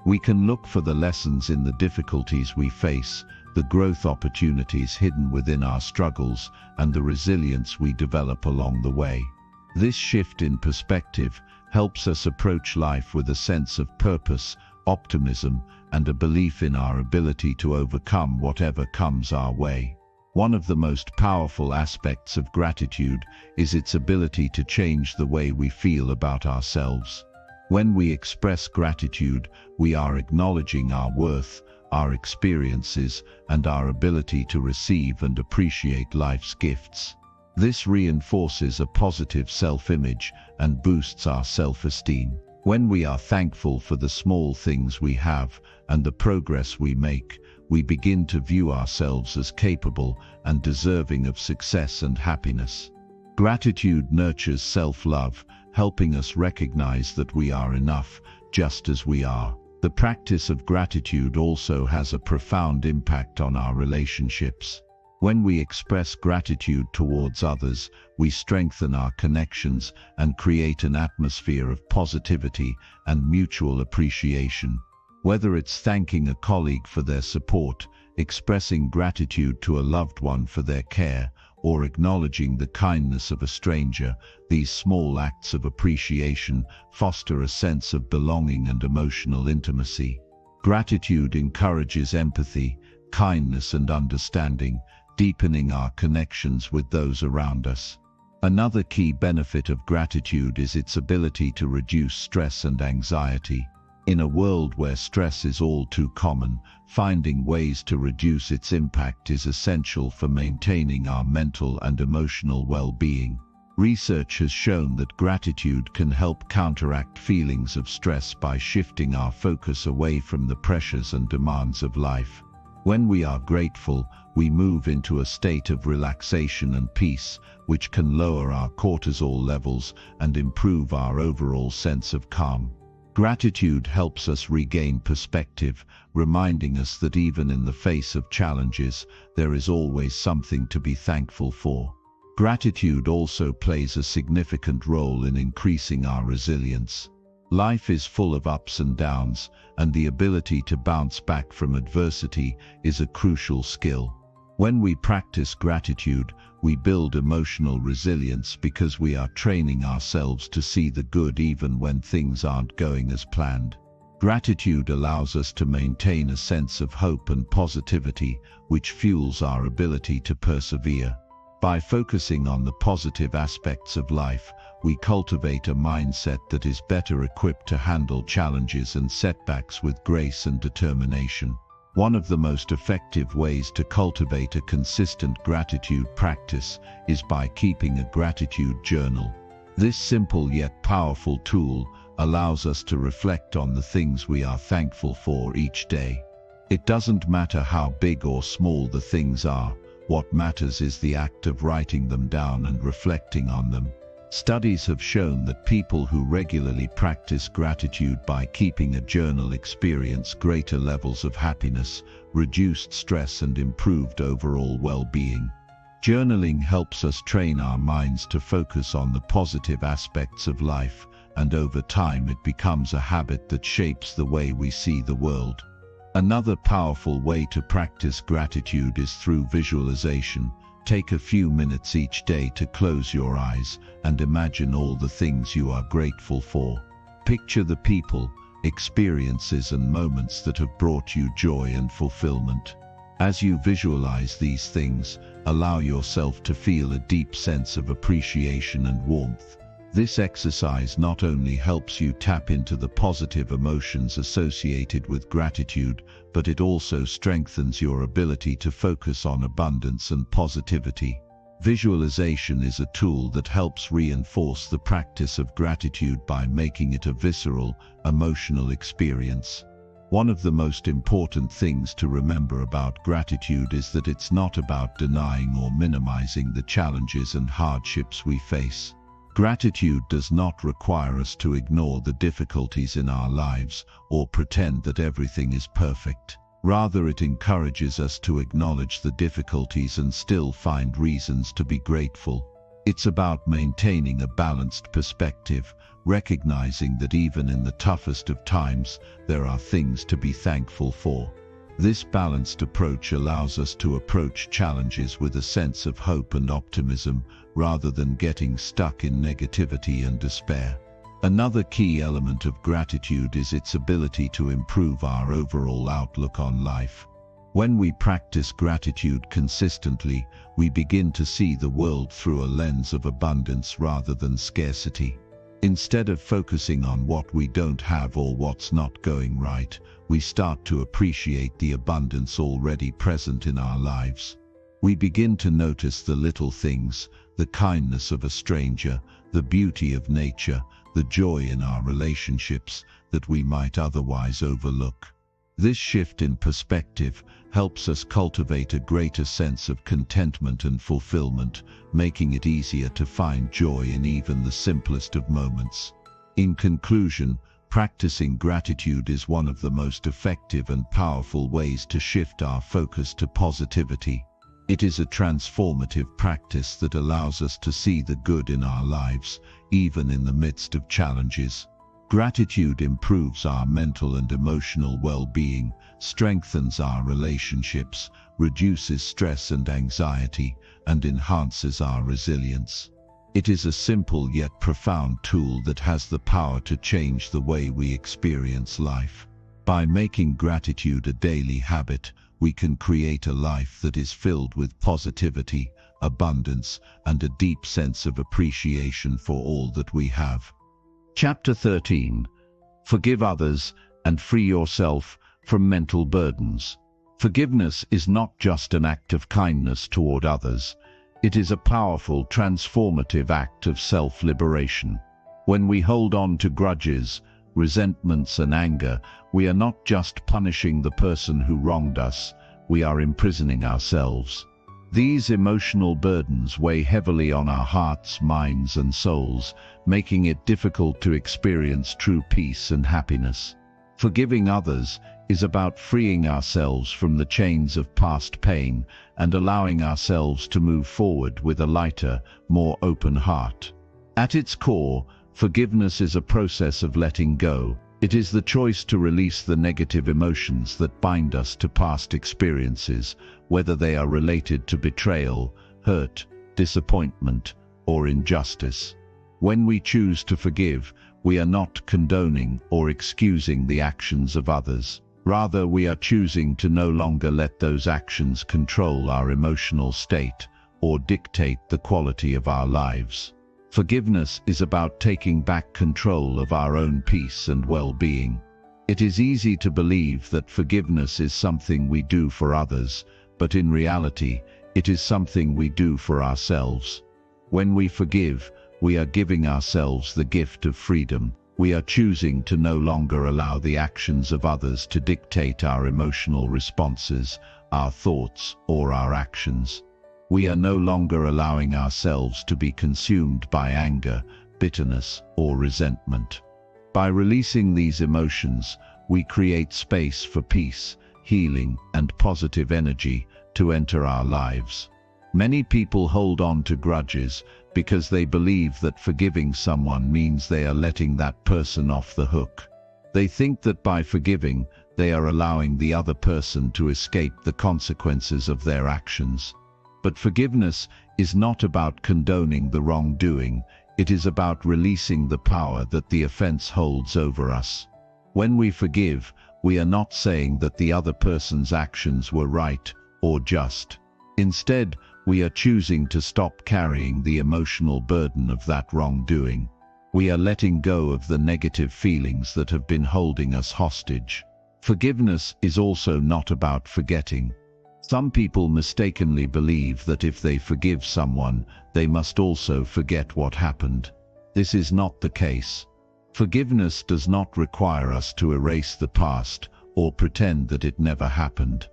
We can look for the lessons in the difficulties we face, the growth opportunities hidden within our struggles, and the resilience we develop along the way. This shift in perspective helps us approach life with a sense of purpose, optimism, and a belief in our ability to overcome whatever comes our way. One of the most powerful aspects of gratitude is its ability to change the way we feel about ourselves. When we express gratitude, we are acknowledging our worth, our experiences, and our ability to receive and appreciate life's gifts. This reinforces a positive self-image and boosts our self-esteem. When we are thankful for the small things we have and the progress we make, we begin to view ourselves as capable and deserving of success and happiness. Gratitude nurtures self-love, helping us recognize that we are enough, just as we are. The practice of gratitude also has a profound impact on our relationships. When we express gratitude towards others, we strengthen our connections and create an atmosphere of positivity and mutual appreciation. Whether it's thanking a colleague for their support, expressing gratitude to a loved one for their care, or acknowledging the kindness of a stranger, these small acts of appreciation foster a sense of belonging and emotional intimacy. Gratitude encourages empathy, kindness, and understanding, deepening our connections with those around us. Another key benefit of gratitude is its ability to reduce stress and anxiety. In a world where stress is all too common, finding ways to reduce its impact is essential for maintaining our mental and emotional well-being. Research has shown that gratitude can help counteract feelings of stress by shifting our focus away from the pressures and demands of life. When we are grateful, we move into a state of relaxation and peace, which can lower our cortisol levels and improve our overall sense of calm. Gratitude helps us regain perspective, reminding us that even in the face of challenges, there is always something to be thankful for. Gratitude also plays a significant role in increasing our resilience. Life is full of ups and downs, and the ability to bounce back from adversity is a crucial skill. When we practice gratitude, we build emotional resilience because we are training ourselves to see the good even when things aren't going as planned. Gratitude allows us to maintain a sense of hope and positivity, which fuels our ability to persevere. By focusing on the positive aspects of life, we cultivate a mindset that is better equipped to handle challenges and setbacks with grace and determination. One of the most effective ways to cultivate a consistent gratitude practice is by keeping a gratitude journal. This simple yet powerful tool allows us to reflect on the things we are thankful for each day. It doesn't matter how big or small the things are, what matters is the act of writing them down and reflecting on them. Studies have shown that people who regularly practice gratitude by keeping a journal experience greater levels of happiness, reduced stress, and improved overall well-being. Journaling helps us train our minds to focus on the positive aspects of life and over time it becomes a habit that shapes the way we see the world. Another powerful way to practice gratitude is through visualization. Take a few minutes each day to close your eyes and imagine all the things you are grateful for. Picture the people, experiences and moments that have brought you joy and fulfillment. As you visualize these things, allow yourself to feel a deep sense of appreciation and warmth. This exercise not only helps you tap into the positive emotions associated with gratitude, but it also strengthens your ability to focus on abundance and positivity. Visualization is a tool that helps reinforce the practice of gratitude by making it a visceral, emotional experience. One of the most important things to remember about gratitude is that it's not about denying or minimizing the challenges and hardships we face. Gratitude does not require us to ignore the difficulties in our lives or pretend that everything is perfect. Rather, it encourages us to acknowledge the difficulties and still find reasons to be grateful. It's about maintaining a balanced perspective, recognizing that even in the toughest of times, there are things to be thankful for. This balanced approach allows us to approach challenges with a sense of hope and optimism, rather than getting stuck in negativity and despair. Another key element of gratitude is its ability to improve our overall outlook on life. When we practice gratitude consistently, we begin to see the world through a lens of abundance rather than scarcity. Instead of focusing on what we don't have or what's not going right, we start to appreciate the abundance already present in our lives. We begin to notice the little things, the kindness of a stranger, the beauty of nature, the joy in our relationships that we might otherwise overlook. This shift in perspective helps us cultivate a greater sense of contentment and fulfillment, making it easier to find joy in even the simplest of moments. In conclusion, practicing gratitude is one of the most effective and powerful ways to shift our focus to positivity. It is a transformative practice that allows us to see the good in our lives, even in the midst of challenges. Gratitude improves our mental and emotional well-being, strengthens our relationships, reduces stress and anxiety, and enhances our resilience. It is a simple yet profound tool that has the power to change the way we experience life. By making gratitude a daily habit, we can create a life that is filled with positivity, abundance, and a deep sense of appreciation for all that we have. Chapter 13. Forgive others and free yourself from mental burdens. Forgiveness is not just an act of kindness toward others. It is a powerful, transformative act of self-liberation. When we hold on to grudges, resentments, and anger, we are not just punishing the person who wronged us, we are imprisoning ourselves. These emotional burdens weigh heavily on our hearts, minds, and souls, making it difficult to experience true peace and happiness. Forgiving others is about freeing ourselves from the chains of past pain and allowing ourselves to move forward with a lighter, more open heart. At its core, forgiveness is a process of letting go. It is the choice to release the negative emotions that bind us to past experiences, whether they are related to betrayal, hurt, disappointment, or injustice. When we choose to forgive, we are not condoning or excusing the actions of others. Rather, we are choosing to no longer let those actions control our emotional state or dictate the quality of our lives. Forgiveness is about taking back control of our own peace and well-being. It is easy to believe that forgiveness is something we do for others, but in reality, it is something we do for ourselves. When we forgive, we are giving ourselves the gift of freedom. We are choosing to no longer allow the actions of others to dictate our emotional responses, our thoughts, or our actions. We are no longer allowing ourselves to be consumed by anger, bitterness, or resentment. By releasing these emotions, we create space for peace, healing, and positive energy to enter our lives. Many people hold on to grudges, because they believe that forgiving someone means they are letting that person off the hook. They think that by forgiving, they are allowing the other person to escape the consequences of their actions. But forgiveness is not about condoning the wrongdoing, it is about releasing the power that the offense holds over us. When we forgive, we are not saying that the other person's actions were right or just. Instead, we are choosing to stop carrying the emotional burden of that wrongdoing. We are letting go of the negative feelings that have been holding us hostage. Forgiveness is also not about forgetting. Some people mistakenly believe that if they forgive someone, they must also forget what happened. This is not the case. Forgiveness does not require us to erase the past or pretend that it never happened.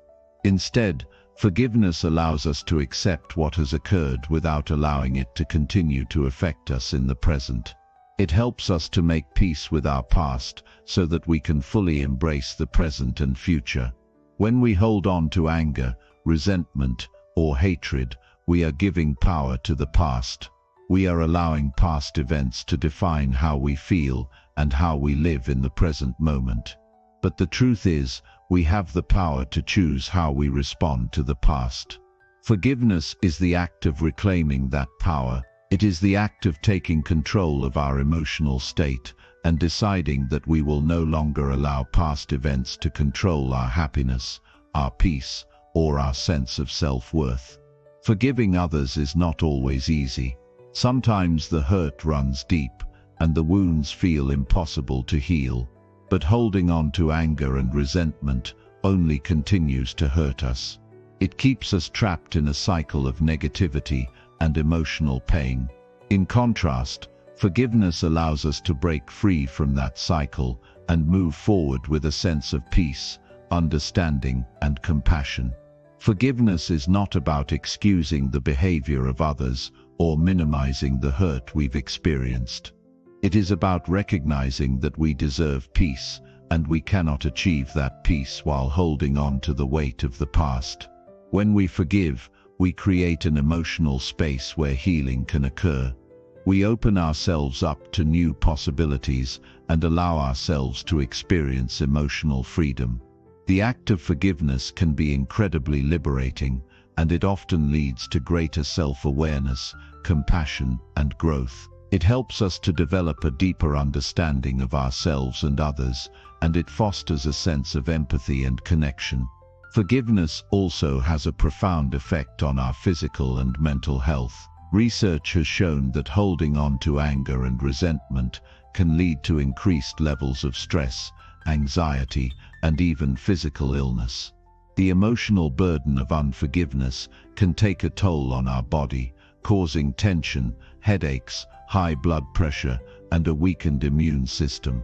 Instead, forgiveness allows us to accept what has occurred without allowing it to continue to affect us in the present. It helps us to make peace with our past so that we can fully embrace the present and future. When we hold on to anger, resentment, or hatred, we are giving power to the past. We are allowing past events to define how we feel and how we live in the present moment. But the truth is, we have the power to choose how we respond to the past. Forgiveness is the act of reclaiming that power. It is the act of taking control of our emotional state and deciding that we will no longer allow past events to control our happiness, our peace, or our sense of self-worth. Forgiving others is not always easy. Sometimes the hurt runs deep, and the wounds feel impossible to heal. But holding on to anger and resentment only continues to hurt us. It keeps us trapped in a cycle of negativity and emotional pain. In contrast, forgiveness allows us to break free from that cycle and move forward with a sense of peace, understanding, and compassion. Forgiveness is not about excusing the behavior of others or minimizing the hurt we've experienced. It is about recognizing that we deserve peace, and we cannot achieve that peace while holding on to the weight of the past. When we forgive, we create an emotional space where healing can occur. We open ourselves up to new possibilities and allow ourselves to experience emotional freedom. The act of forgiveness can be incredibly liberating, and it often leads to greater self-awareness, compassion, and growth. It helps us to develop a deeper understanding of ourselves and others, and it fosters a sense of empathy and connection. Forgiveness also has a profound effect on our physical and mental health. Research has shown that holding on to anger and resentment can lead to increased levels of stress, anxiety, and even physical illness. The emotional burden of unforgiveness can take a toll on our body, causing tension, headaches, high blood pressure, and a weakened immune system.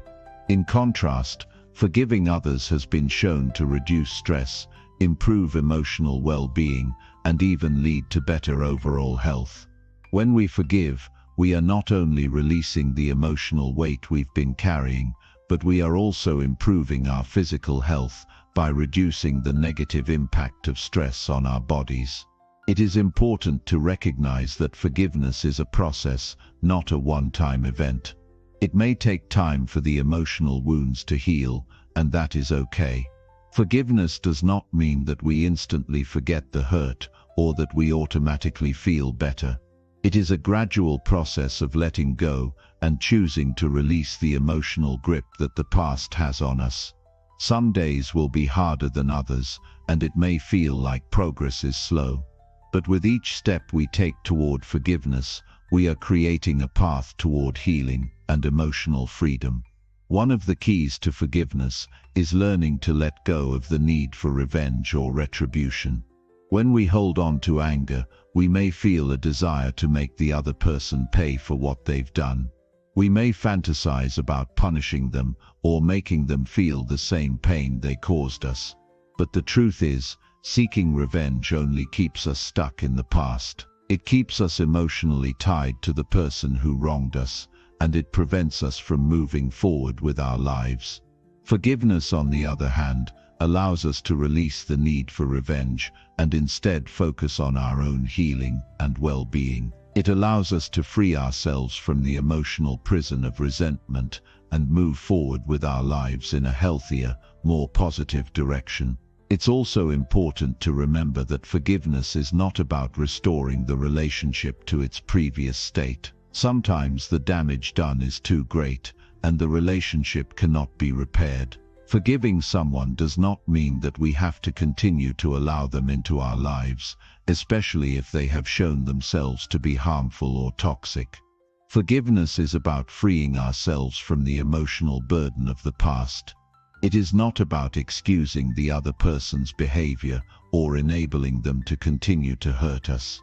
In contrast, forgiving others has been shown to reduce stress, improve emotional well-being, and even lead to better overall health. When we forgive, we are not only releasing the emotional weight we've been carrying, but we are also improving our physical health by reducing the negative impact of stress on our bodies. It is important to recognize that forgiveness is a process, not a one-time event. It may take time for the emotional wounds to heal, and that is okay. Forgiveness does not mean that we instantly forget the hurt or that we automatically feel better. It is a gradual process of letting go and choosing to release the emotional grip that the past has on us. Some days will be harder than others, and it may feel like progress is slow. But with each step we take toward forgiveness, we are creating a path toward healing and emotional freedom. One of the keys to forgiveness is learning to let go of the need for revenge or retribution. When we hold on to anger, we may feel a desire to make the other person pay for what they've done. We may fantasize about punishing them or making them feel the same pain they caused us. But the truth is, seeking revenge only keeps us stuck in the past. It keeps us emotionally tied to the person who wronged us, and it prevents us from moving forward with our lives. Forgiveness, on the other hand, allows us to release the need for revenge and instead focus on our own healing and well-being. It allows us to free ourselves from the emotional prison of resentment and move forward with our lives in a healthier, more positive direction. It's also important to remember that forgiveness is not about restoring the relationship to its previous state. Sometimes the damage done is too great, and the relationship cannot be repaired. Forgiving someone does not mean that we have to continue to allow them into our lives, especially if they have shown themselves to be harmful or toxic. Forgiveness is about freeing ourselves from the emotional burden of the past. It is not about excusing the other person's behavior or enabling them to continue to hurt us.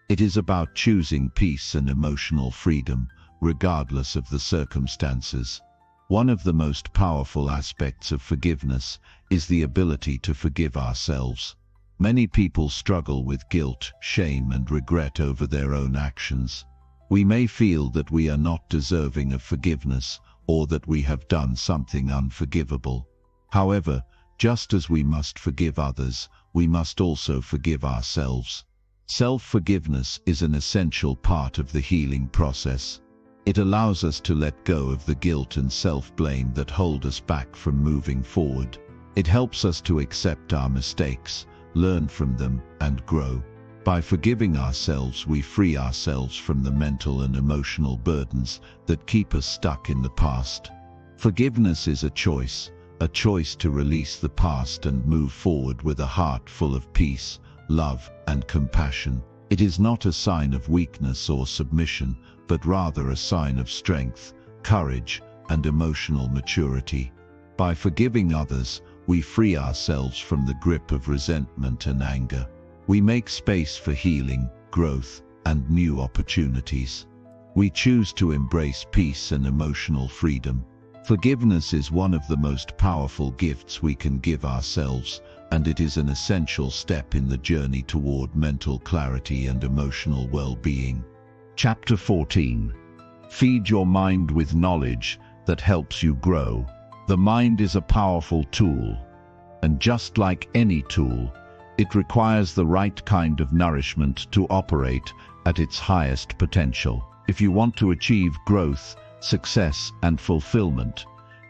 It is about choosing peace and emotional freedom, regardless of the circumstances. One of the most powerful aspects of forgiveness is the ability to forgive ourselves. Many people struggle with guilt, shame, and regret over their own actions. We may feel that we are not deserving of forgiveness or that we have done something unforgivable. However, just as we must forgive others, we must also forgive ourselves. Self-forgiveness is an essential part of the healing process. It allows us to let go of the guilt and self-blame that hold us back from moving forward. It helps us to accept our mistakes, learn from them, and grow. By forgiving ourselves, we free ourselves from the mental and emotional burdens that keep us stuck in the past. Forgiveness is a choice to release the past and move forward with a heart full of peace, love, and compassion. It is not a sign of weakness or submission, but rather a sign of strength, courage, and emotional maturity. By forgiving others, we free ourselves from the grip of resentment and anger. We make space for healing, growth, and new opportunities. We choose to embrace peace and emotional freedom. Forgiveness is one of the most powerful gifts we can give ourselves, and it is an essential step in the journey toward mental clarity and emotional well-being. Chapter 14. Feed your mind with knowledge that helps you grow. The mind is a powerful tool, and just like any tool, it requires the right kind of nourishment to operate at its highest potential. If you want to achieve growth, success, and fulfillment,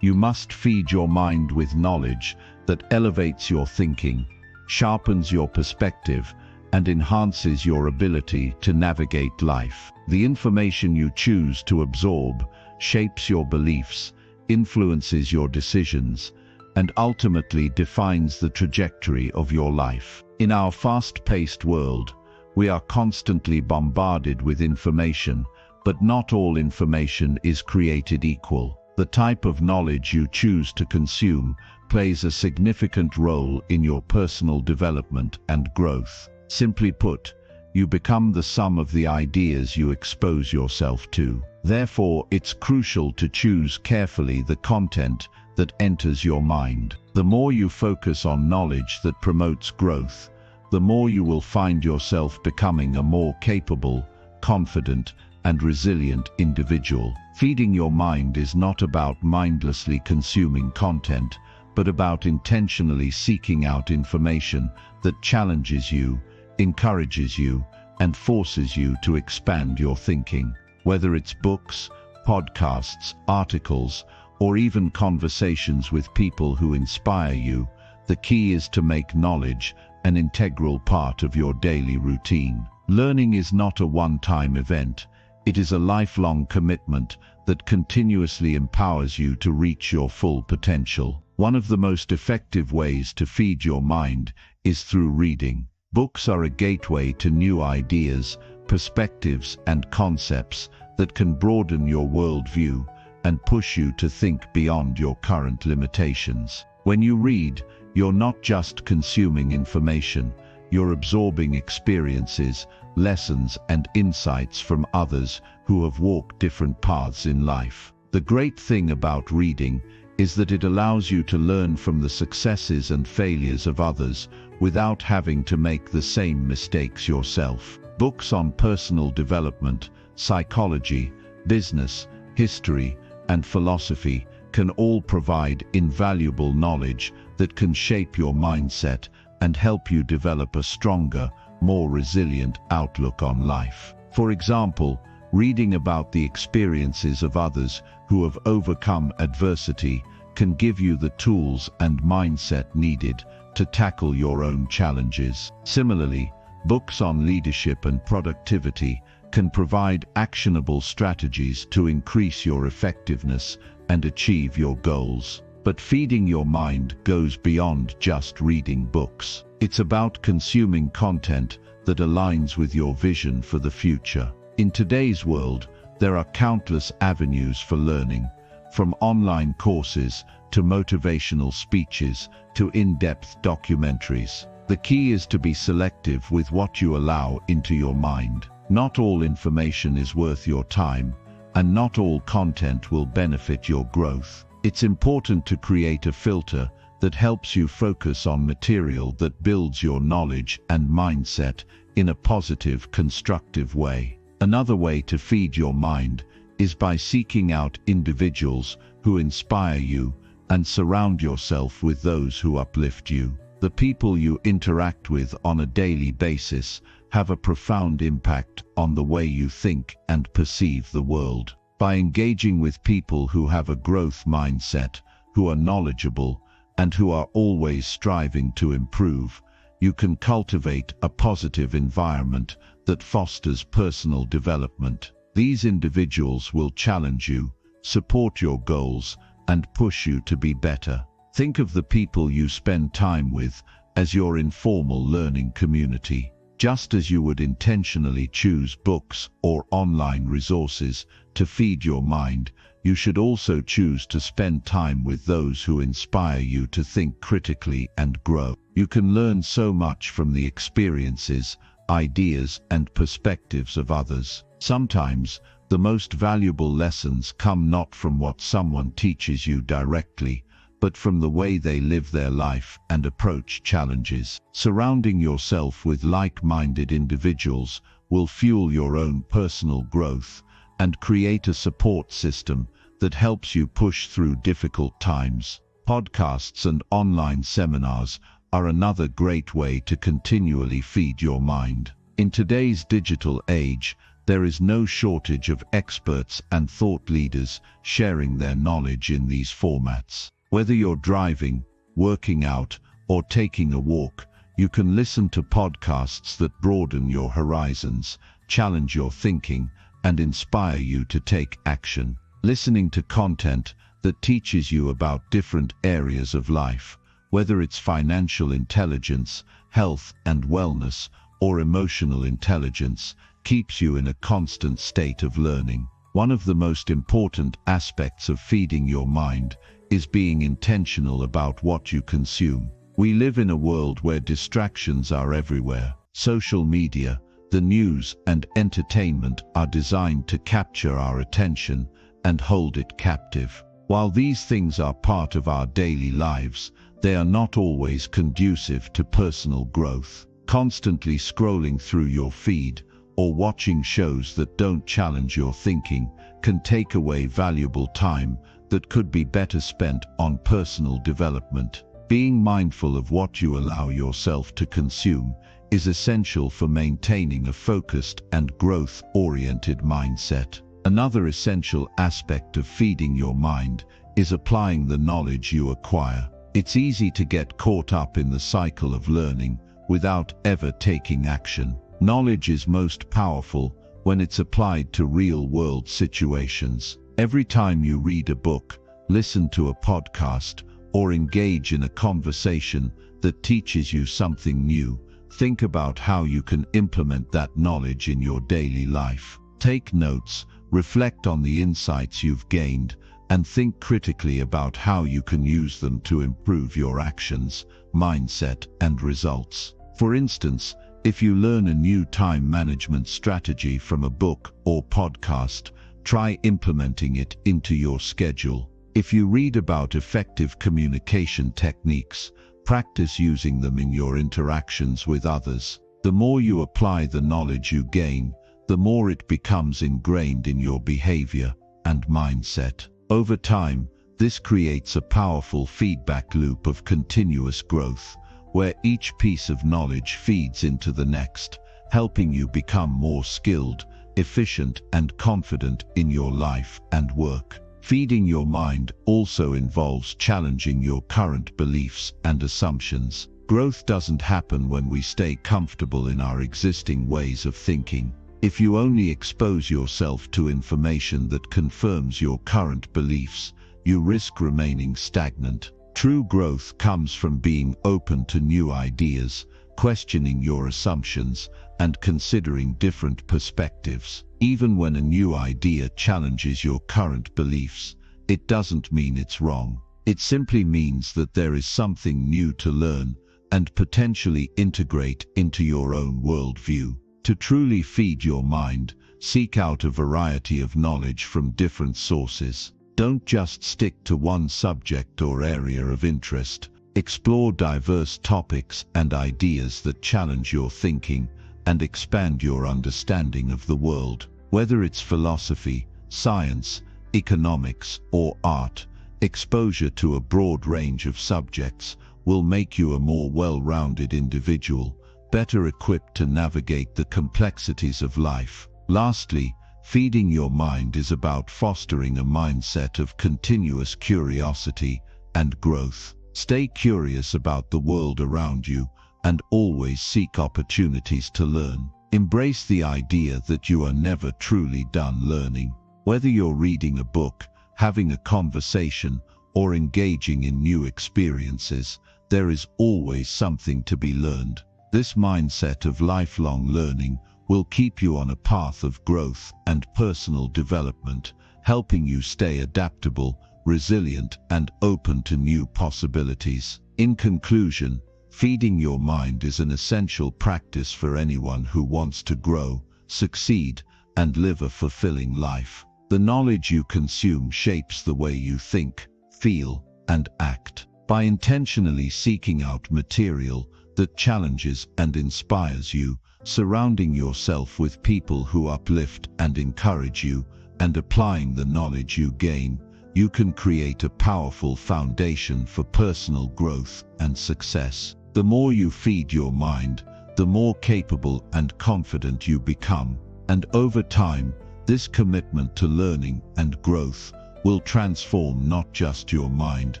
you must feed your mind with knowledge that elevates your thinking, sharpens your perspective, and enhances your ability to navigate life. The information you choose to absorb shapes your beliefs, influences your decisions, and ultimately defines the trajectory of your life. In our fast-paced world, we are constantly bombarded with information, but not all information is created equal. The type of knowledge you choose to consume plays a significant role in your personal development and growth. Simply put, you become the sum of the ideas you expose yourself to. Therefore, it's crucial to choose carefully the content that enters your mind. The more you focus on knowledge that promotes growth, the more you will find yourself becoming a more capable, confident, and resilient individual. Feeding your mind is not about mindlessly consuming content, but about intentionally seeking out information that challenges you, encourages you, and forces you to expand your thinking. Whether it's books, podcasts, articles, or even conversations with people who inspire you, the key is to make knowledge an integral part of your daily routine. Learning is not a one-time event. It is a lifelong commitment that continuously empowers you to reach your full potential. One of the most effective ways to feed your mind is through reading. Books are a gateway to new ideas, perspectives, and concepts that can broaden your worldview and push you to think beyond your current limitations. When you read, you're not just consuming information, you're absorbing experiences, lessons, and insights from others who have walked different paths in life. The great thing about reading is that it allows you to learn from the successes and failures of others without having to make the same mistakes yourself. Books on personal development, psychology, business, history, and philosophy can all provide invaluable knowledge that can shape your mindset and help you develop a stronger, more resilient outlook on life. For example, reading about the experiences of others who have overcome adversity can give you the tools and mindset needed to tackle your own challenges. Similarly, books on leadership and productivity can provide actionable strategies to increase your effectiveness and achieve your goals. But feeding your mind goes beyond just reading books. It's about consuming content that aligns with your vision for the future. In today's world, there are countless avenues for learning, from online courses to motivational speeches to in-depth documentaries. The key is to be selective with what you allow into your mind. Not all information is worth your time, and not all content will benefit your growth. It's important to create a filter that helps you focus on material that builds your knowledge and mindset in a positive, constructive way. Another way to feed your mind is by seeking out individuals who inspire you and surround yourself with those who uplift you. The people you interact with on a daily basis have a profound impact on the way you think and perceive the world. By engaging with people who have a growth mindset, who are knowledgeable, and who are always striving to improve, you can cultivate a positive environment that fosters personal development. These individuals will challenge you, support your goals, and push you to be better. Think of the people you spend time with as your informal learning community. Just as you would intentionally choose books or online resources to feed your mind, you should also choose to spend time with those who inspire you to think critically and grow. You can learn so much from the experiences, ideas, and perspectives of others. Sometimes, the most valuable lessons come not from what someone teaches you directly, but from the way they live their life and approach challenges. Surrounding yourself with like-minded individuals will fuel your own personal growth and create a support system that helps you push through difficult times. Podcasts and online seminars are another great way to continually feed your mind. In today's digital age, there is no shortage of experts and thought leaders sharing their knowledge in these formats. Whether you're driving, working out, or taking a walk, you can listen to podcasts that broaden your horizons, challenge your thinking, and inspire you to take action. Listening to content that teaches you about different areas of life, whether it's financial intelligence, health and wellness, or emotional intelligence, keeps you in a constant state of learning. One of the most important aspects of feeding your mind is being intentional about what you consume. We live in a world where distractions are everywhere. Social media, the news, and entertainment are designed to capture our attention and hold it captive. While these things are part of our daily lives, they are not always conducive to personal growth. Constantly scrolling through your feed or watching shows that don't challenge your thinking can take away valuable time that could be better spent on personal development. Being mindful of what you allow yourself to consume is essential for maintaining a focused and growth-oriented mindset. Another essential aspect of feeding your mind is applying the knowledge you acquire. It's easy to get caught up in the cycle of learning without ever taking action. Knowledge is most powerful when it's applied to real-world situations. Every time you read a book, listen to a podcast, or engage in a conversation that teaches you something new, think about how you can implement that knowledge in your daily life. Take notes, reflect on the insights you've gained, and think critically about how you can use them to improve your actions, mindset, and results. For instance, if you learn a new time management strategy from a book or podcast, try implementing it into your schedule. If you read about effective communication techniques, practice using them in your interactions with others. The more you apply the knowledge you gain, the more it becomes ingrained in your behavior and mindset. Over time, this creates a powerful feedback loop of continuous growth, where each piece of knowledge feeds into the next, helping you become more skilled efficient, and confident in your life and work. Feeding your mind also involves challenging your current beliefs and assumptions. Growth doesn't happen when we stay comfortable in our existing ways of thinking. If you only expose yourself to information that confirms your current beliefs, you risk remaining stagnant. True growth comes from being open to new ideas, questioning your assumptions, and considering different perspectives. Even when a new idea challenges your current beliefs, it doesn't mean it's wrong. It simply means that there is something new to learn and potentially integrate into your own worldview. To truly feed your mind, seek out a variety of knowledge from different sources. Don't just stick to one subject or area of interest. Explore diverse topics and ideas that challenge your thinking and expand your understanding of the world. Whether it's philosophy, science, economics, or art, exposure to a broad range of subjects will make you a more well-rounded individual, better equipped to navigate the complexities of life. Lastly, feeding your mind is about fostering a mindset of continuous curiosity and growth. Stay curious about the world around you and always seek opportunities to learn. Embrace the idea that you are never truly done learning. Whether you're reading a book, having a conversation, or engaging in new experiences, there is always something to be learned. This mindset of lifelong learning will keep you on a path of growth and personal development, helping you stay adaptable, resilient, and open to new possibilities. In conclusion, feeding your mind is an essential practice for anyone who wants to grow, succeed, and live a fulfilling life. The knowledge you consume shapes the way you think, feel, and act. By intentionally seeking out material that challenges and inspires you, surrounding yourself with people who uplift and encourage you, and applying the knowledge you gain, you can create a powerful foundation for personal growth and success. The more you feed your mind, the more capable and confident you become, and over time, this commitment to learning and growth will transform not just your mind,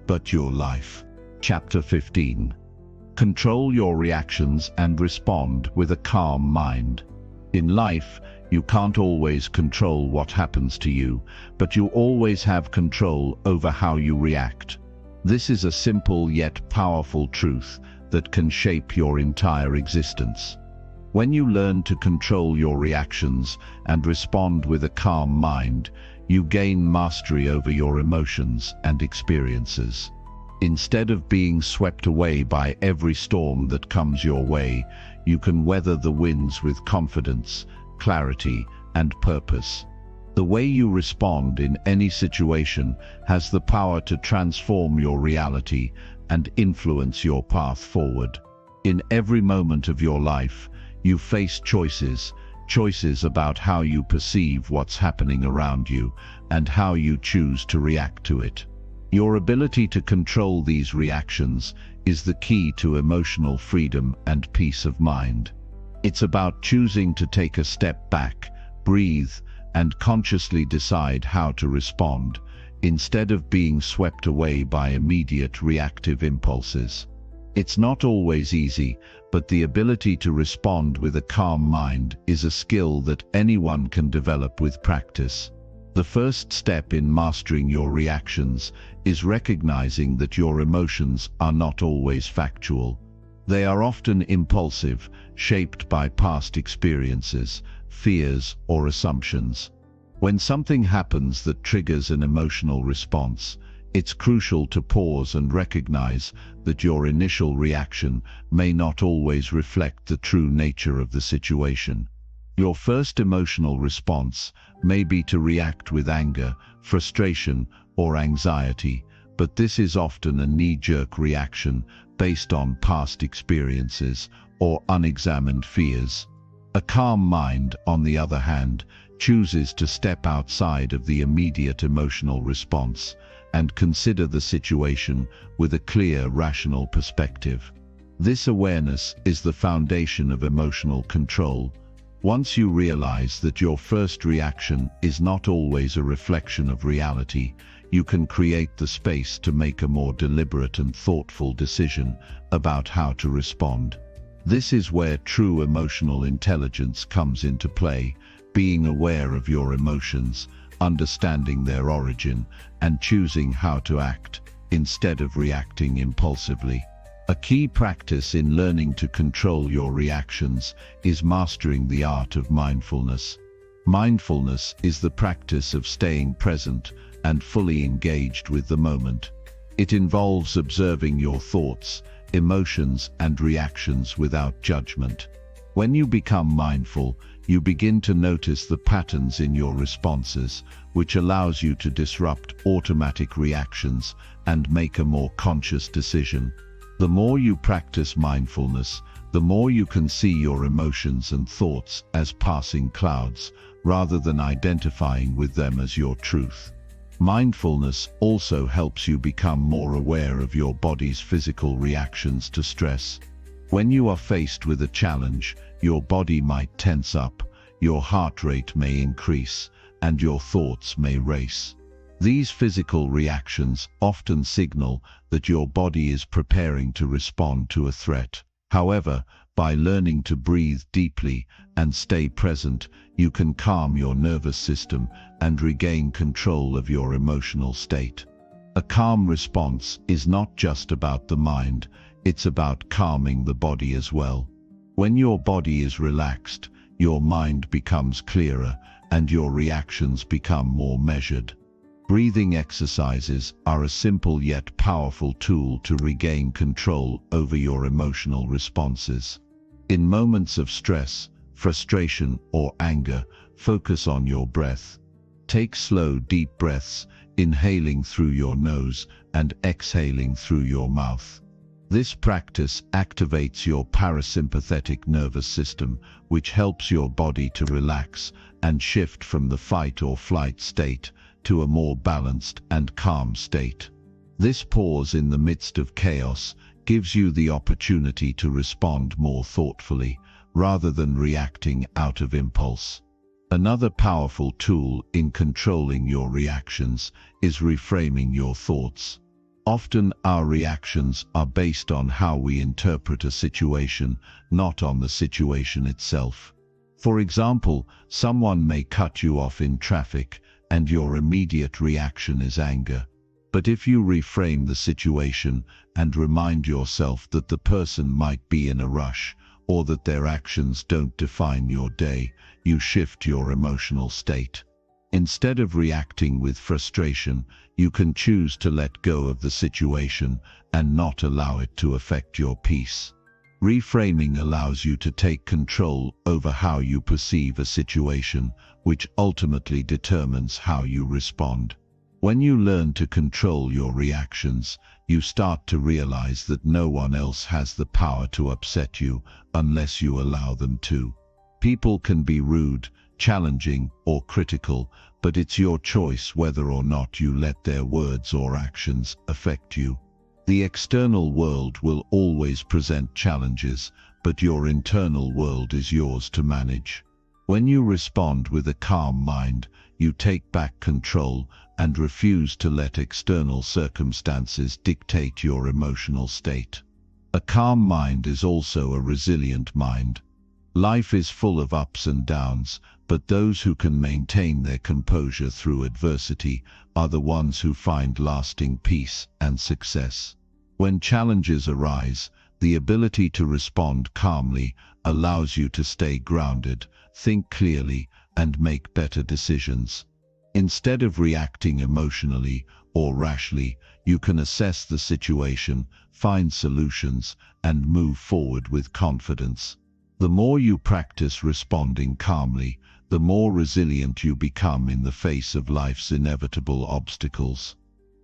but your life. Chapter 15. Control your reactions and respond with a calm mind. In life, you can't always control what happens to you, but you always have control over how you react. This is a simple yet powerful truth that can shape your entire existence. When you learn to control your reactions and respond with a calm mind, you gain mastery over your emotions and experiences. Instead of being swept away by every storm that comes your way, you can weather the winds with confidence, clarity, and purpose. The way you respond in any situation has the power to transform your reality and influence your path forward. In every moment of your life, you face choices about how you perceive what's happening around you and how you choose to react to it. Your ability to control these reactions is the key to emotional freedom and peace of mind. It's about choosing to take a step back, breathe, and consciously decide how to respond, instead of being swept away by immediate reactive impulses. It's not always easy, but the ability to respond with a calm mind is a skill that anyone can develop with practice. The first step in mastering your reactions is recognizing that your emotions are not always factual. They are often impulsive, shaped by past experiences, fears, or assumptions. When something happens that triggers an emotional response, it's crucial to pause and recognize that your initial reaction may not always reflect the true nature of the situation. Your first emotional response may be to react with anger, frustration, or anxiety, but this is often a knee-jerk reaction based on past experiences or unexamined fears. A calm mind, on the other hand, chooses to step outside of the immediate emotional response and consider the situation with a clear, rational perspective. This awareness is the foundation of emotional control, Once you realize that your first reaction is not always a reflection of reality, you can create the space to make a more deliberate and thoughtful decision about how to respond. This is where true emotional intelligence comes into play, being aware of your emotions, understanding their origin, and choosing how to act, instead of reacting impulsively. A key practice in learning to control your reactions is mastering the art of mindfulness. Mindfulness is the practice of staying present and fully engaged with the moment. It involves observing your thoughts, emotions, and reactions without judgment. When you become mindful, you begin to notice the patterns in your responses, which allows you to disrupt automatic reactions and make a more conscious decision. The more you practice mindfulness, the more you can see your emotions and thoughts as passing clouds, rather than identifying with them as your truth. Mindfulness also helps you become more aware of your body's physical reactions to stress. When you are faced with a challenge, your body might tense up, your heart rate may increase, and your thoughts may race. These physical reactions often signal that your body is preparing to respond to a threat. However, by learning to breathe deeply and stay present, you can calm your nervous system and regain control of your emotional state. A calm response is not just about the mind, it's about calming the body as well. When your body is relaxed, your mind becomes clearer and your reactions become more measured. Breathing exercises are a simple yet powerful tool to regain control over your emotional responses. In moments of stress, frustration, or anger, focus on your breath. Take slow, deep breaths, inhaling through your nose and exhaling through your mouth. This practice activates your parasympathetic nervous system, which helps your body to relax and shift from the fight or flight state to a more balanced and calm state. This pause in the midst of chaos gives you the opportunity to respond more thoughtfully, rather than reacting out of impulse. Another powerful tool in controlling your reactions is reframing your thoughts. Often our reactions are based on how we interpret a situation, not on the situation itself. For example, someone may cut you off in traffic, and your immediate reaction is anger. But if you reframe the situation and remind yourself that the person might be in a rush, or that their actions don't define your day, you shift your emotional state. Instead of reacting with frustration, you can choose to let go of the situation and not allow it to affect your peace. Reframing allows you to take control over how you perceive a situation, which ultimately determines how you respond. When you learn to control your reactions, you start to realize that no one else has the power to upset you unless you allow them to. People can be rude, challenging, or critical, but it's your choice whether or not you let their words or actions affect you. The external world will always present challenges, but your internal world is yours to manage. When you respond with a calm mind, you take back control and refuse to let external circumstances dictate your emotional state. A calm mind is also a resilient mind. Life is full of ups and downs, but those who can maintain their composure through adversity are the ones who find lasting peace and success. When challenges arise, the ability to respond calmly allows you to stay grounded, think clearly, and make better decisions. Instead of reacting emotionally or rashly, you can assess the situation, find solutions, and move forward with confidence. The more you practice responding calmly, the more resilient you become in the face of life's inevitable obstacles.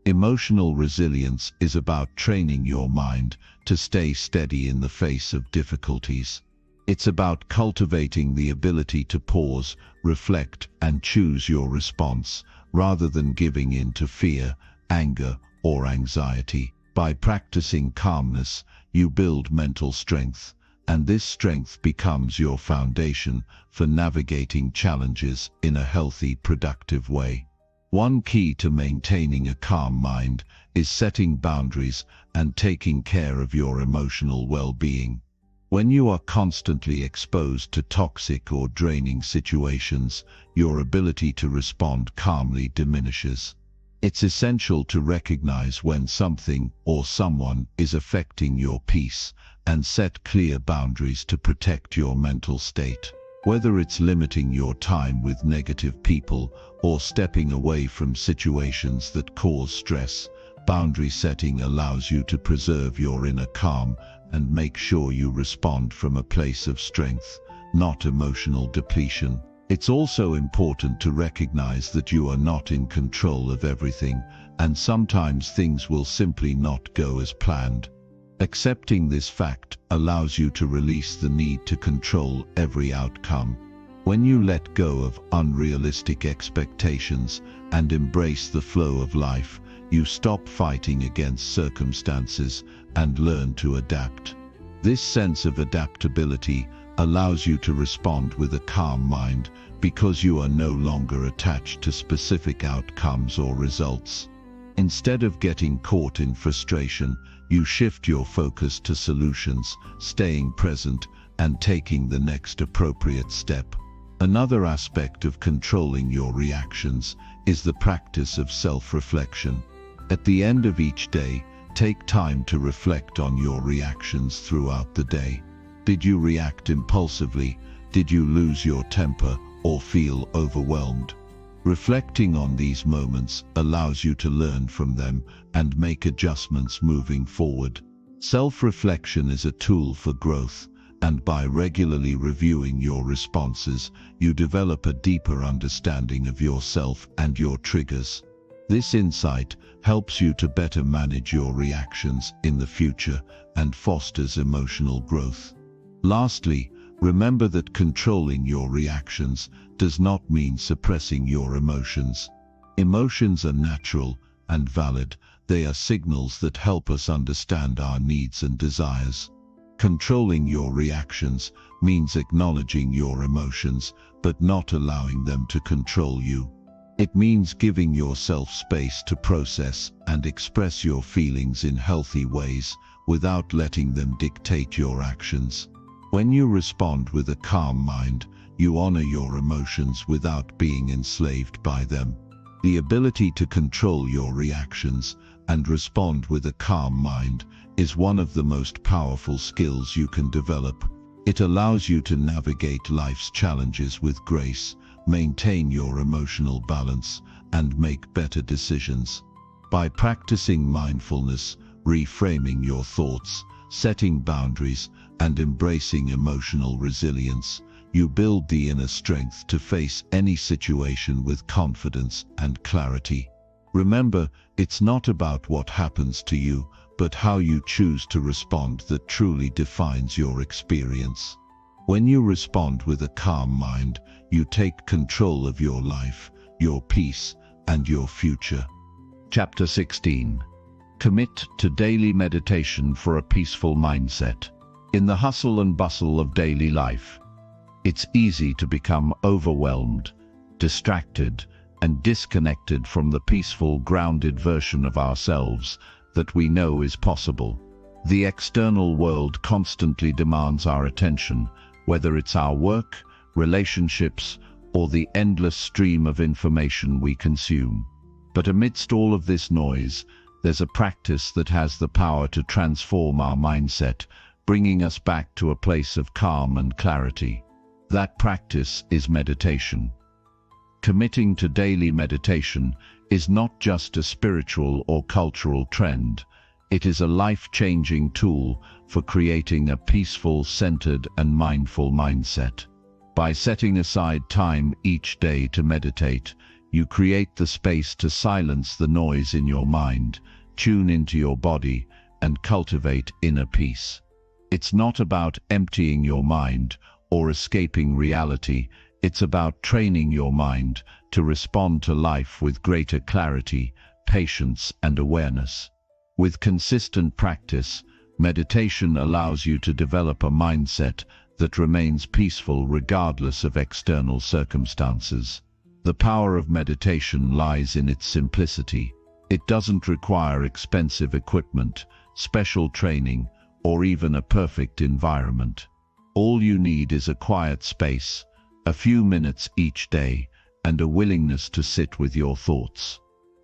Emotional resilience is about training your mind to stay steady in the face of difficulties. It's about cultivating the ability to pause, reflect, and choose your response, rather than giving in to fear, anger, or anxiety. By practicing calmness, you build mental strength, and this strength becomes your foundation for navigating challenges in a healthy, productive way. One key to maintaining a calm mind is setting boundaries and taking care of your emotional well-being. When you are constantly exposed to toxic or draining situations, your ability to respond calmly diminishes. It's essential to recognize when something or someone is affecting your peace and set clear boundaries to protect your mental state. Whether it's limiting your time with negative people or stepping away from situations that cause stress, boundary setting allows you to preserve your inner calm and make sure you respond from a place of strength, not emotional depletion. It's also important to recognize that you are not in control of everything, and sometimes things will simply not go as planned. Accepting this fact allows you to release the need to control every outcome. When you let go of unrealistic expectations and embrace the flow of life, you stop fighting against circumstances and learn to adapt. This sense of adaptability allows you to respond with a calm mind because you are no longer attached to specific outcomes or results. Instead of getting caught in frustration, you shift your focus to solutions, staying present, and taking the next appropriate step. Another aspect of controlling your reactions is the practice of self-reflection. At the end of each day, take time to reflect on your reactions throughout the day. Did you react impulsively? Did you lose your temper or feel overwhelmed? Reflecting on these moments allows you to learn from them and make adjustments moving forward. Self-reflection is a tool for growth, and by regularly reviewing your responses, you develop a deeper understanding of yourself and your triggers. This insight helps you to better manage your reactions in the future and fosters emotional growth. Lastly, remember that controlling your reactions does not mean suppressing your emotions. Emotions are natural and valid. They are signals that help us understand our needs and desires. Controlling your reactions means acknowledging your emotions, but not allowing them to control you. It means giving yourself space to process and express your feelings in healthy ways without letting them dictate your actions. When you respond with a calm mind, you honor your emotions without being enslaved by them. The ability to control your reactions and respond with a calm mind is one of the most powerful skills you can develop. It allows you to navigate life's challenges with grace, maintain your emotional balance, and make better decisions. By practicing mindfulness, reframing your thoughts, setting boundaries, and embracing emotional resilience, you build the inner strength to face any situation with confidence and clarity. Remember, it's not about what happens to you, but how you choose to respond that truly defines your experience. When you respond with a calm mind, you take control of your life, your peace, and your future. Chapter 16. Commit to daily meditation for a peaceful mindset. In the hustle and bustle of daily life, it's easy to become overwhelmed, distracted, and disconnected from the peaceful, grounded version of ourselves that we know is possible. The external world constantly demands our attention, whether it's our work, relationships, or the endless stream of information we consume. But amidst all of this noise, there's a practice that has the power to transform our mindset, bringing us back to a place of calm and clarity. That practice is meditation. Committing to daily meditation is not just a spiritual or cultural trend. It is a life-changing tool for creating a peaceful, centered, and mindful mindset. By setting aside time each day to meditate, you create the space to silence the noise in your mind, tune into your body, and cultivate inner peace. It's not about emptying your mind or escaping reality. It's about training your mind to respond to life with greater clarity, patience, and awareness. With consistent practice, Meditation allows you to develop a mindset that remains peaceful regardless of external circumstances. The power of meditation lies in its simplicity. It doesn't require expensive equipment, special training, or even a perfect environment. All you need is a quiet space, a few minutes each day, and a willingness to sit with your thoughts.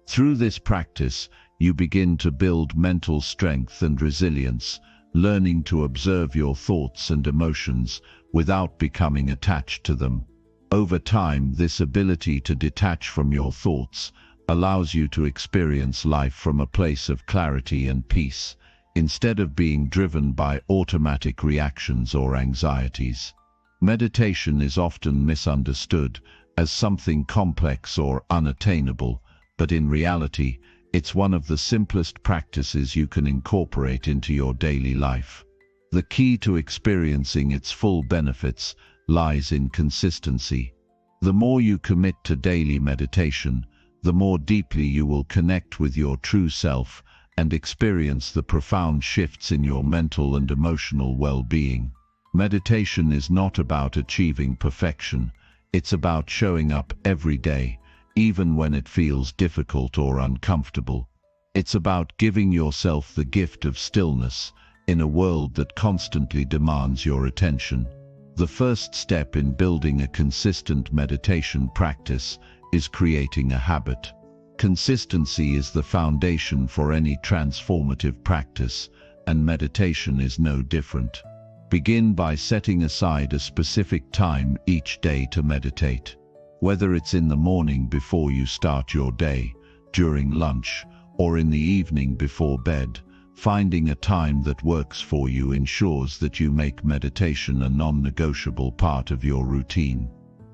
Through this practice, you begin to build mental strength and resilience, learning to observe your thoughts and emotions without becoming attached to them. Over time, this ability to detach from your thoughts allows you to experience life from a place of clarity and peace, instead of being driven by automatic reactions or anxieties. Meditation is often misunderstood as something complex or unattainable, but in reality, it's one of the simplest practices you can incorporate into your daily life. The key to experiencing its full benefits lies in consistency. The more you commit to daily meditation, the more deeply you will connect with your true self and experience the profound shifts in your mental and emotional well-being. Meditation is not about achieving perfection. It's about showing up every day, even when it feels difficult or uncomfortable. It's about giving yourself the gift of stillness in a world that constantly demands your attention. The first step in building a consistent meditation practice is creating a habit. Consistency is the foundation for any transformative practice, and meditation is no different. Begin by setting aside a specific time each day to meditate. Whether it's in the morning before you start your day, during lunch, or in the evening before bed, finding a time that works for you ensures that you make meditation a non-negotiable part of your routine.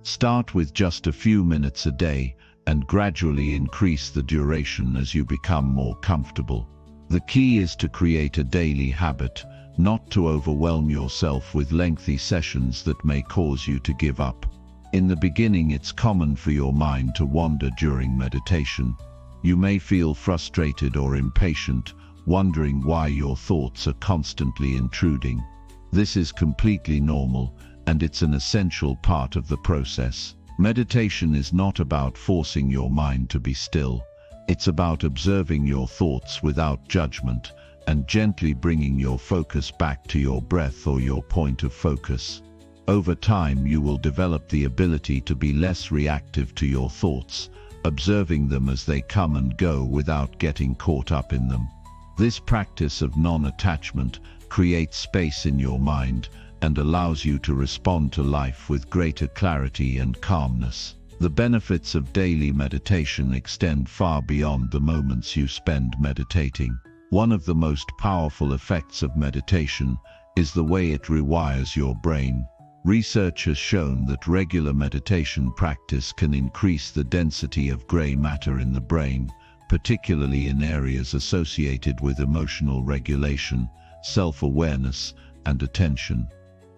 Start with just a few minutes a day and gradually increase the duration as you become more comfortable. The key is to create a daily habit, not to overwhelm yourself with lengthy sessions that may cause you to give up. In the beginning, it's common for your mind to wander during meditation. You may feel frustrated or impatient, wondering why your thoughts are constantly intruding. This is completely normal, and it's an essential part of the process. Meditation is not about forcing your mind to be still. It's about observing your thoughts without judgment and gently bringing your focus back to your breath or your point of focus. Over time, you will develop the ability to be less reactive to your thoughts, observing them as they come and go without getting caught up in them. This practice of non-attachment creates space in your mind and allows you to respond to life with greater clarity and calmness. The benefits of daily meditation extend far beyond the moments you spend meditating. One of the most powerful effects of meditation is the way it rewires your brain. Research has shown that regular meditation practice can increase the density of gray matter in the brain, particularly in areas associated with emotional regulation, self-awareness, and attention.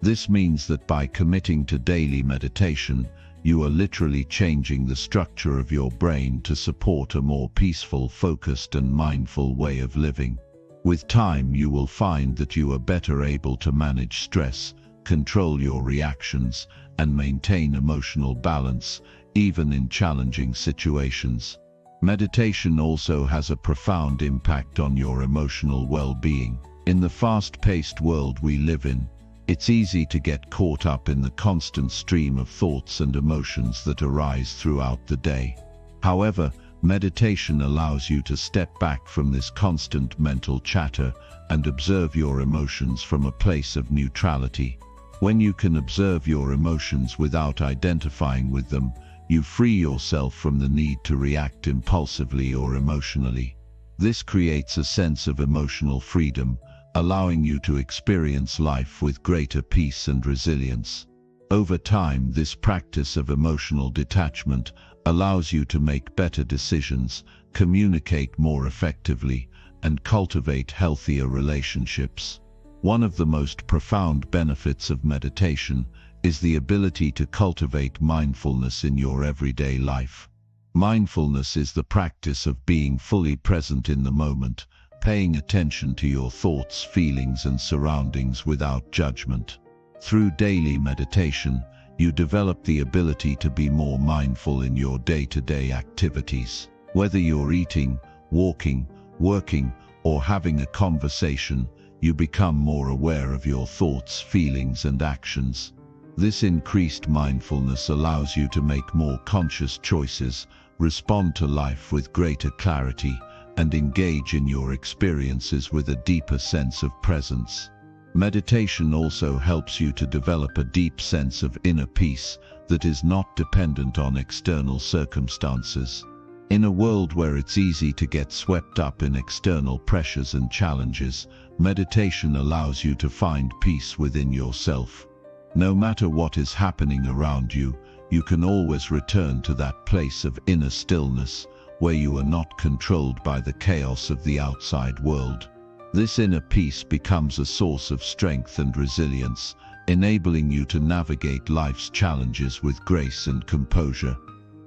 This means that by committing to daily meditation, you are literally changing the structure of your brain to support a more peaceful, focused, and mindful way of living. With time, you will find that you are better able to manage stress, control your reactions, and maintain emotional balance, even in challenging situations. Meditation also has a profound impact on your emotional well-being. In the fast-paced world we live in, it's easy to get caught up in the constant stream of thoughts and emotions that arise throughout the day. However, meditation allows you to step back from this constant mental chatter and observe your emotions from a place of neutrality. When you can observe your emotions without identifying with them, you free yourself from the need to react impulsively or emotionally. This creates a sense of emotional freedom, allowing you to experience life with greater peace and resilience. Over time, this practice of emotional detachment allows you to make better decisions, communicate more effectively, and cultivate healthier relationships. One of the most profound benefits of meditation is the ability to cultivate mindfulness in your everyday life. Mindfulness is the practice of being fully present in the moment, paying attention to your thoughts, feelings, and surroundings without judgment. Through daily meditation, you develop the ability to be more mindful in your day-to-day activities. Whether you're eating, walking, working, or having a conversation, you become more aware of your thoughts, feelings, and actions. This increased mindfulness allows you to make more conscious choices, respond to life with greater clarity, and engage in your experiences with a deeper sense of presence. Meditation also helps you to develop a deep sense of inner peace that is not dependent on external circumstances. In a world where it's easy to get swept up in external pressures and challenges, meditation allows you to find peace within yourself. No matter what is happening around you, you can always return to that place of inner stillness, where you are not controlled by the chaos of the outside world. This inner peace becomes a source of strength and resilience, enabling you to navigate life's challenges with grace and composure.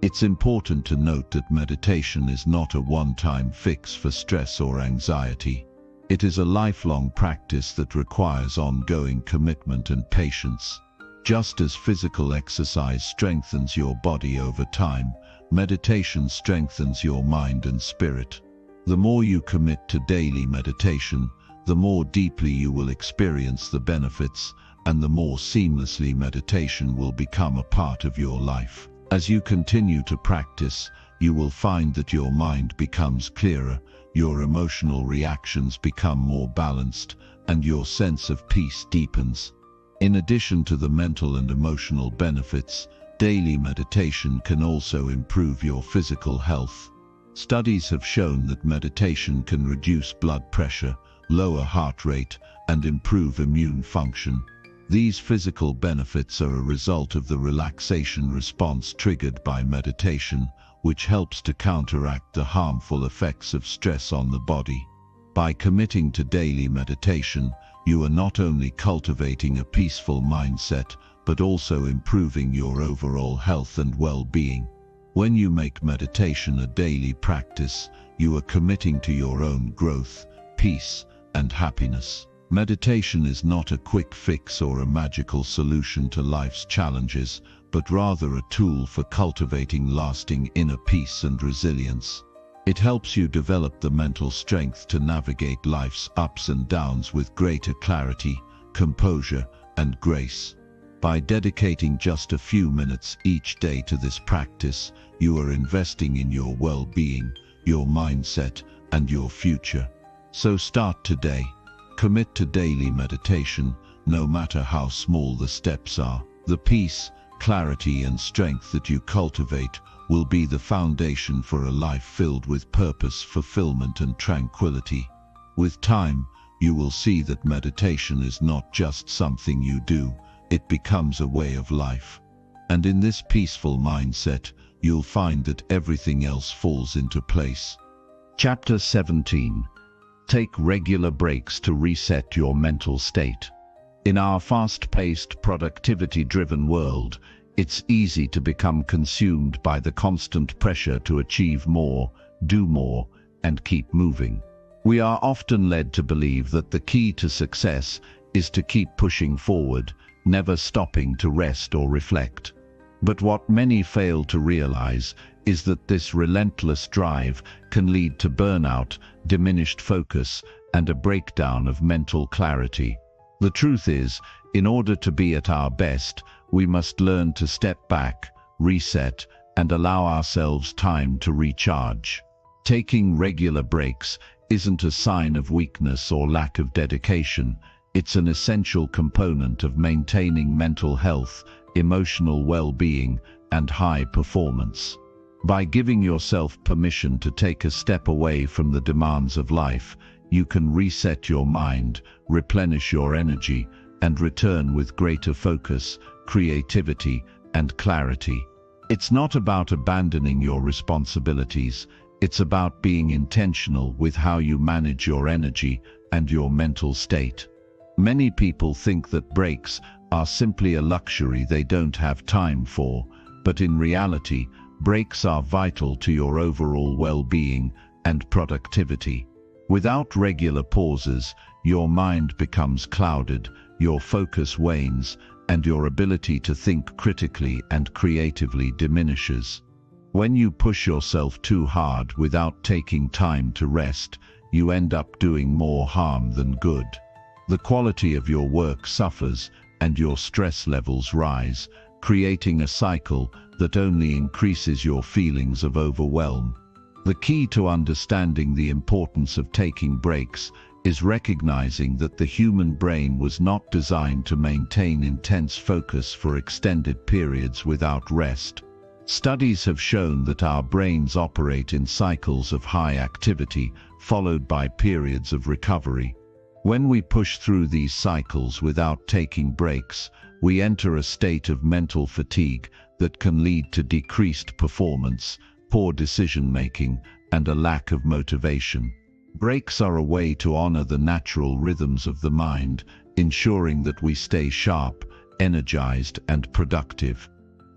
It's important to note that meditation is not a one-time fix for stress or anxiety. It is a lifelong practice that requires ongoing commitment and patience. Just as physical exercise strengthens your body over time, meditation strengthens your mind and spirit. The more you commit to daily meditation, the more deeply you will experience the benefits, and the more seamlessly meditation will become a part of your life. As you continue to practice, you will find that your mind becomes clearer, your emotional reactions become more balanced, and your sense of peace deepens. In addition to the mental and emotional benefits, daily meditation can also improve your physical health. Studies have shown that meditation can reduce blood pressure, lower heart rate, and improve immune function. These physical benefits are a result of the relaxation response triggered by meditation, which helps to counteract the harmful effects of stress on the body. By committing to daily meditation, you are not only cultivating a peaceful mindset, but also improving your overall health and well-being. When you make meditation a daily practice, you are committing to your own growth, peace, and happiness. Meditation is not a quick fix or a magical solution to life's challenges, but rather a tool for cultivating lasting inner peace and resilience. It helps you develop the mental strength to navigate life's ups and downs with greater clarity, composure, and grace. By dedicating just a few minutes each day to this practice, you are investing in your well-being, your mindset, and your future. So start today. Commit to daily meditation, no matter how small the steps are. The peace, clarity, and strength that you cultivate will be the foundation for a life filled with purpose, fulfillment, and tranquility. With time, you will see that meditation is not just something you do, it becomes a way of life. And in this peaceful mindset, you'll find that everything else falls into place. Chapter 17. Take regular breaks to reset your mental state. In our fast-paced, productivity-driven world, it's easy to become consumed by the constant pressure to achieve more, do more, and keep moving. We are often led to believe that the key to success is to keep pushing forward, never stopping to rest or reflect. But what many fail to realize is that this relentless drive can lead to burnout, diminished focus, and a breakdown of mental clarity. The truth is, in order to be at our best, we must learn to step back, reset, and allow ourselves time to recharge. Taking regular breaks isn't a sign of weakness or lack of dedication. It's an essential component of maintaining mental health, emotional well-being, and high performance. By giving yourself permission to take a step away from the demands of life, you can reset your mind, replenish your energy, and return with greater focus, creativity, and clarity. It's not about abandoning your responsibilities, it's about being intentional with how you manage your energy and your mental state. Many people think that breaks are simply a luxury they don't have time for, but in reality, breaks are vital to your overall well-being and productivity. Without regular pauses, your mind becomes clouded, your focus wanes, and your ability to think critically and creatively diminishes. When you push yourself too hard without taking time to rest, you end up doing more harm than good. The quality of your work suffers, and your stress levels rise, creating a cycle that only increases your feelings of overwhelm. The key to understanding the importance of taking breaks is recognizing that the human brain was not designed to maintain intense focus for extended periods without rest. Studies have shown that our brains operate in cycles of high activity, followed by periods of recovery. When we push through these cycles without taking breaks, we enter a state of mental fatigue that can lead to decreased performance, poor decision-making, and a lack of motivation. Breaks are a way to honor the natural rhythms of the mind, ensuring that we stay sharp, energized, and productive.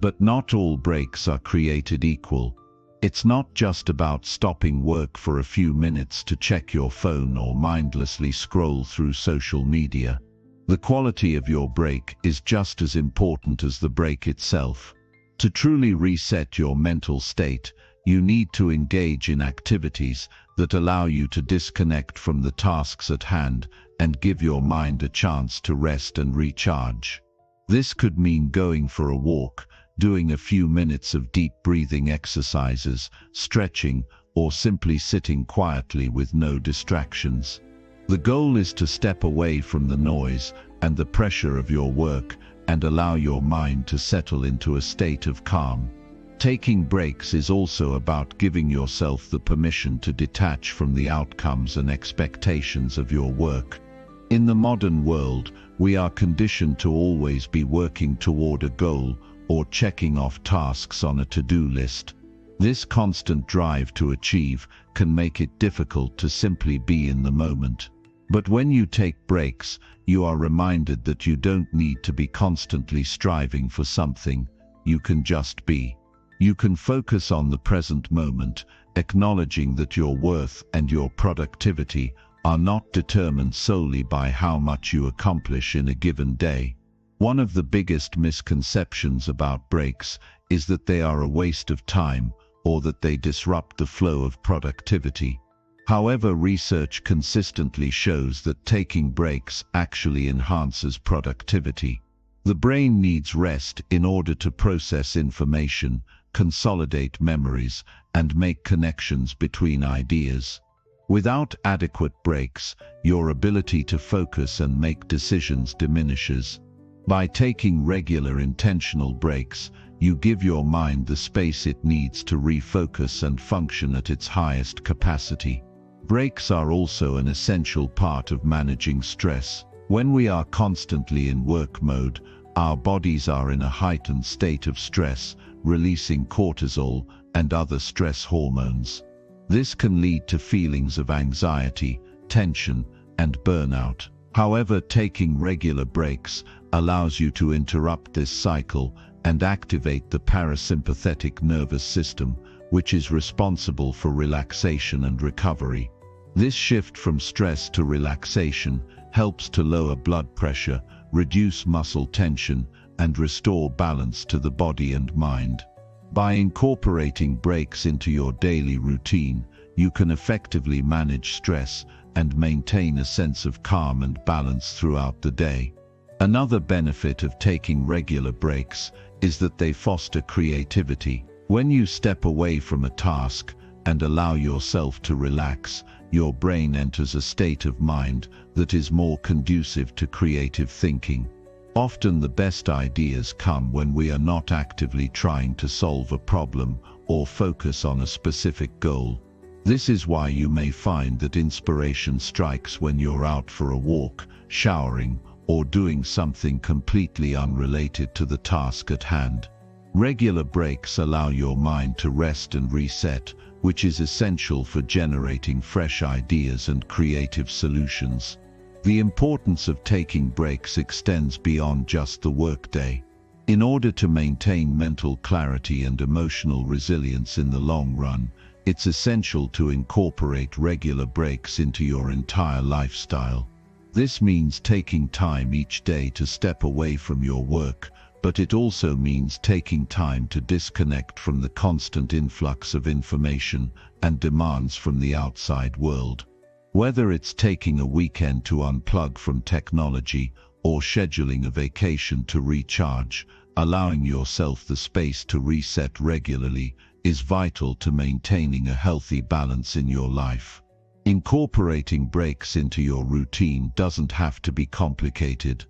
But not all breaks are created equal. It's not just about stopping work for a few minutes to check your phone or mindlessly scroll through social media. The quality of your break is just as important as the break itself. To truly reset your mental state, you need to engage in activities that allow you to disconnect from the tasks at hand and give your mind a chance to rest and recharge. This could mean going for a walk, doing a few minutes of deep breathing exercises, stretching, or simply sitting quietly with no distractions. The goal is to step away from the noise and the pressure of your work and allow your mind to settle into a state of calm. Taking breaks is also about giving yourself the permission to detach from the outcomes and expectations of your work. In the modern world, we are conditioned to always be working toward a goal or checking off tasks on a to-do list. This constant drive to achieve can make it difficult to simply be in the moment. But when you take breaks, you are reminded that you don't need to be constantly striving for something. You can just be. You can focus on the present moment, acknowledging that your worth and your productivity are not determined solely by how much you accomplish in a given day. One of the biggest misconceptions about breaks is that they are a waste of time or that they disrupt the flow of productivity. However, research consistently shows that taking breaks actually enhances productivity. The brain needs rest in order to process information, consolidate memories, and make connections between ideas. Without adequate breaks, your ability to focus and make decisions diminishes. By taking regular intentional breaks, you give your mind the space it needs to refocus and function at its highest capacity. Breaks are also an essential part of managing stress. When we are constantly in work mode, our bodies are in a heightened state of stress, releasing cortisol and other stress hormones. This can lead to feelings of anxiety, tension, and burnout. However, taking regular breaks allows you to interrupt this cycle and activate the parasympathetic nervous system, which is responsible for relaxation and recovery. This shift from stress to relaxation helps to lower blood pressure, reduce muscle tension, and restore balance to the body and mind. By incorporating breaks into your daily routine, you can effectively manage stress and maintain a sense of calm and balance throughout the day. Another benefit of taking regular breaks is that they foster creativity. When you step away from a task and allow yourself to relax, your brain enters a state of mind that is more conducive to creative thinking. Often the best ideas come when we are not actively trying to solve a problem or focus on a specific goal. This is why you may find that inspiration strikes when you're out for a walk, showering, or doing something completely unrelated to the task at hand. Regular breaks allow your mind to rest and reset, which is essential for generating fresh ideas and creative solutions. The importance of taking breaks extends beyond just the workday. In order to maintain mental clarity and emotional resilience in the long run, It's essential to incorporate regular breaks into your entire lifestyle. This means taking time each day to step away from your work, but it also means taking time to disconnect from the constant influx of information and demands from the outside world. Whether it's taking a weekend to unplug from technology or scheduling a vacation to recharge, allowing yourself the space to reset regularly is vital to maintaining a healthy balance in your life. Incorporating breaks into your routine doesn't have to be complicated.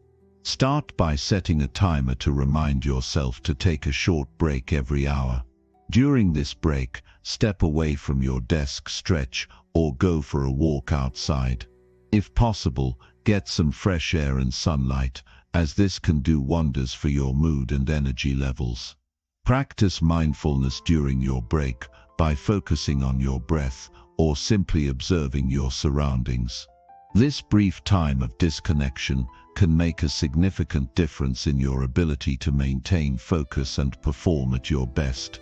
Start by setting a timer to remind yourself to take a short break every hour. During this break, step away from your desk, stretch, or go for a walk outside. If possible, get some fresh air and sunlight, as this can do wonders for your mood and energy levels. Practice mindfulness during your break by focusing on your breath or simply observing your surroundings. This brief time of disconnection can make a significant difference in your ability to maintain focus and perform at your best.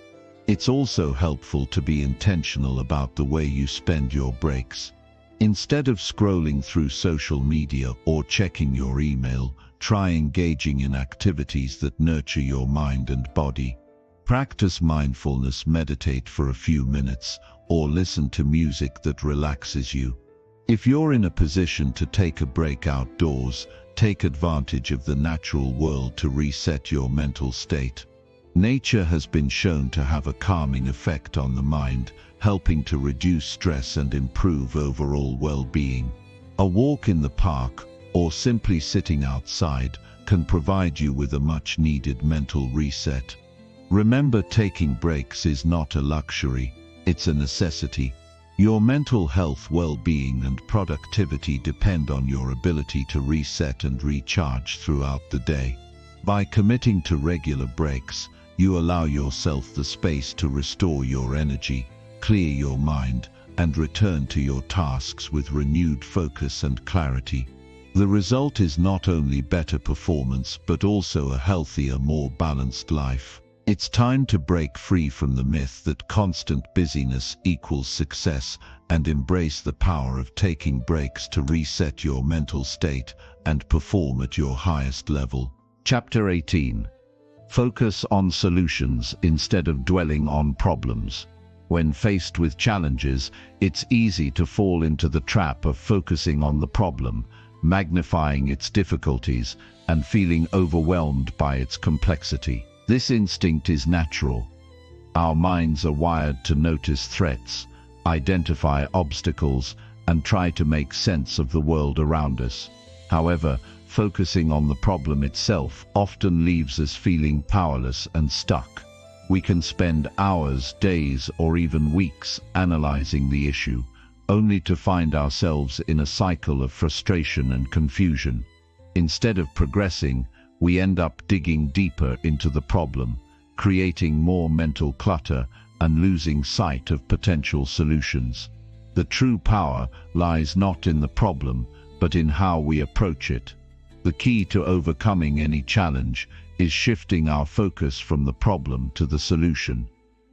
It's also helpful to be intentional about the way you spend your breaks. Instead of scrolling through social media or checking your email, try engaging in activities that nurture your mind and body. Practice mindfulness, meditate for a few minutes, or listen to music that relaxes you. If you're in a position to take a break outdoors, take advantage of the natural world to reset your mental state. Nature has been shown to have a calming effect on the mind, helping to reduce stress and improve overall well-being. A walk in the park, or simply sitting outside, can provide you with a much-needed mental reset. Remember, taking breaks is not a luxury, it's a necessity. Your mental health, well-being, and productivity depend on your ability to reset and recharge throughout the day. By committing to regular breaks, you allow yourself the space to restore your energy, clear your mind, and return to your tasks with renewed focus and clarity. The result is not only better performance but also a healthier, more balanced life. It's time to break free from the myth that constant busyness equals success and embrace the power of taking breaks to reset your mental state and perform at your highest level. Chapter 18. Focus on solutions instead of dwelling on problems. When faced with challenges, it's easy to fall into the trap of focusing on the problem, magnifying its difficulties, and feeling overwhelmed by its complexity. This instinct is natural. Our minds are wired to notice threats, identify obstacles, and try to make sense of the world around us. However, focusing on the problem itself often leaves us feeling powerless and stuck. We can spend hours, days, or even weeks analyzing the issue, only to find ourselves in a cycle of frustration and confusion. Instead of progressing, we end up digging deeper into the problem, creating more mental clutter and losing sight of potential solutions. The true power lies not in the problem, but in how we approach it. The key to overcoming any challenge is shifting our focus from the problem to the solution.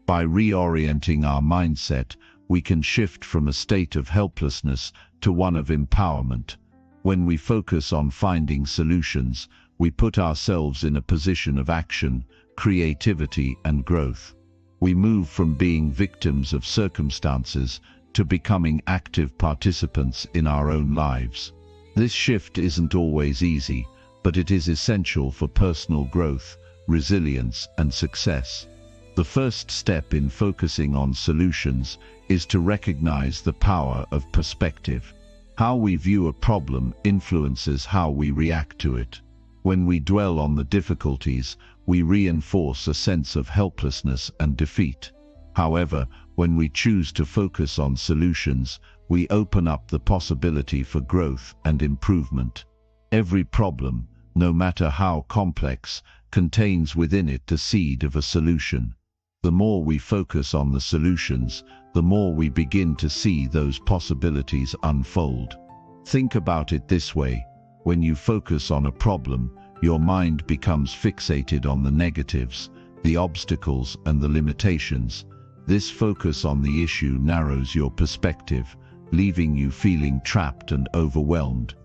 By reorienting our mindset, we can shift from a state of helplessness to one of empowerment. When we focus on finding solutions, we put ourselves in a position of action, creativity, and growth. We move from being victims of circumstances to becoming active participants in our own lives. This shift isn't always easy, but it is essential for personal growth, resilience, and success. The first step in focusing on solutions is to recognize the power of perspective. How we view a problem influences how we react to it. When we dwell on the difficulties, we reinforce a sense of helplessness and defeat. However, when we choose to focus on solutions, we open up the possibility for growth and improvement. Every problem, no matter how complex, contains within it the seed of a solution. The more we focus on the solutions, the more we begin to see those possibilities unfold. Think about it this way. When you focus on a problem, your mind becomes fixated on the negatives, the obstacles, and the limitations. This focus on the issue narrows your perspective, leaving you feeling trapped and overwhelmed.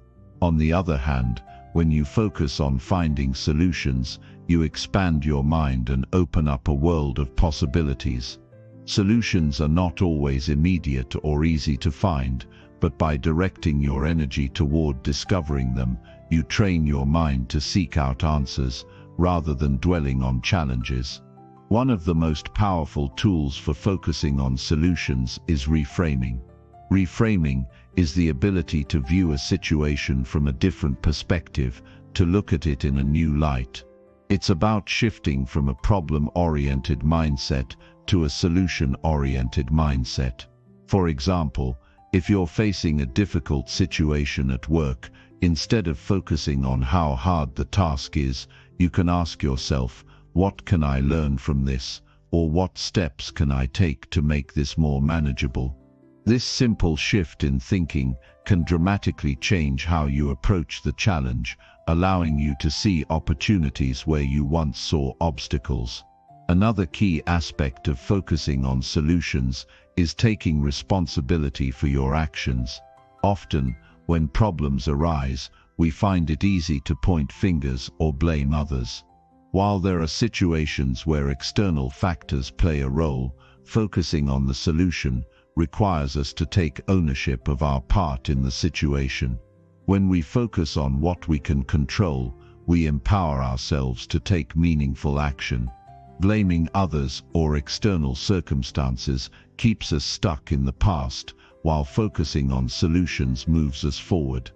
On the other hand, when you focus on finding solutions, you expand your mind and open up a world of possibilities. Solutions are not always immediate or easy to find, but by directing your energy toward discovering them, you train your mind to seek out answers, rather than dwelling on challenges. One of the most powerful tools for focusing on solutions is reframing. Reframing is the ability to view a situation from a different perspective, to look at it in a new light. It's about shifting from a problem-oriented mindset to a solution-oriented mindset. For example, if you're facing a difficult situation at work, instead of focusing on how hard the task is, you can ask yourself, what can I learn from this, or what steps can I take to make this more manageable? This simple shift in thinking can dramatically change how you approach the challenge, allowing you to see opportunities where you once saw obstacles. Another key aspect of focusing on solutions is taking responsibility for your actions. Often, when problems arise, we find it easy to point fingers or blame others. While there are situations where external factors play a role, focusing on the solution requires us to take ownership of our part in the situation. When we focus on what we can control, we empower ourselves to take meaningful action. Blaming others or external circumstances keeps us stuck in the past, while focusing on solutions moves us forward.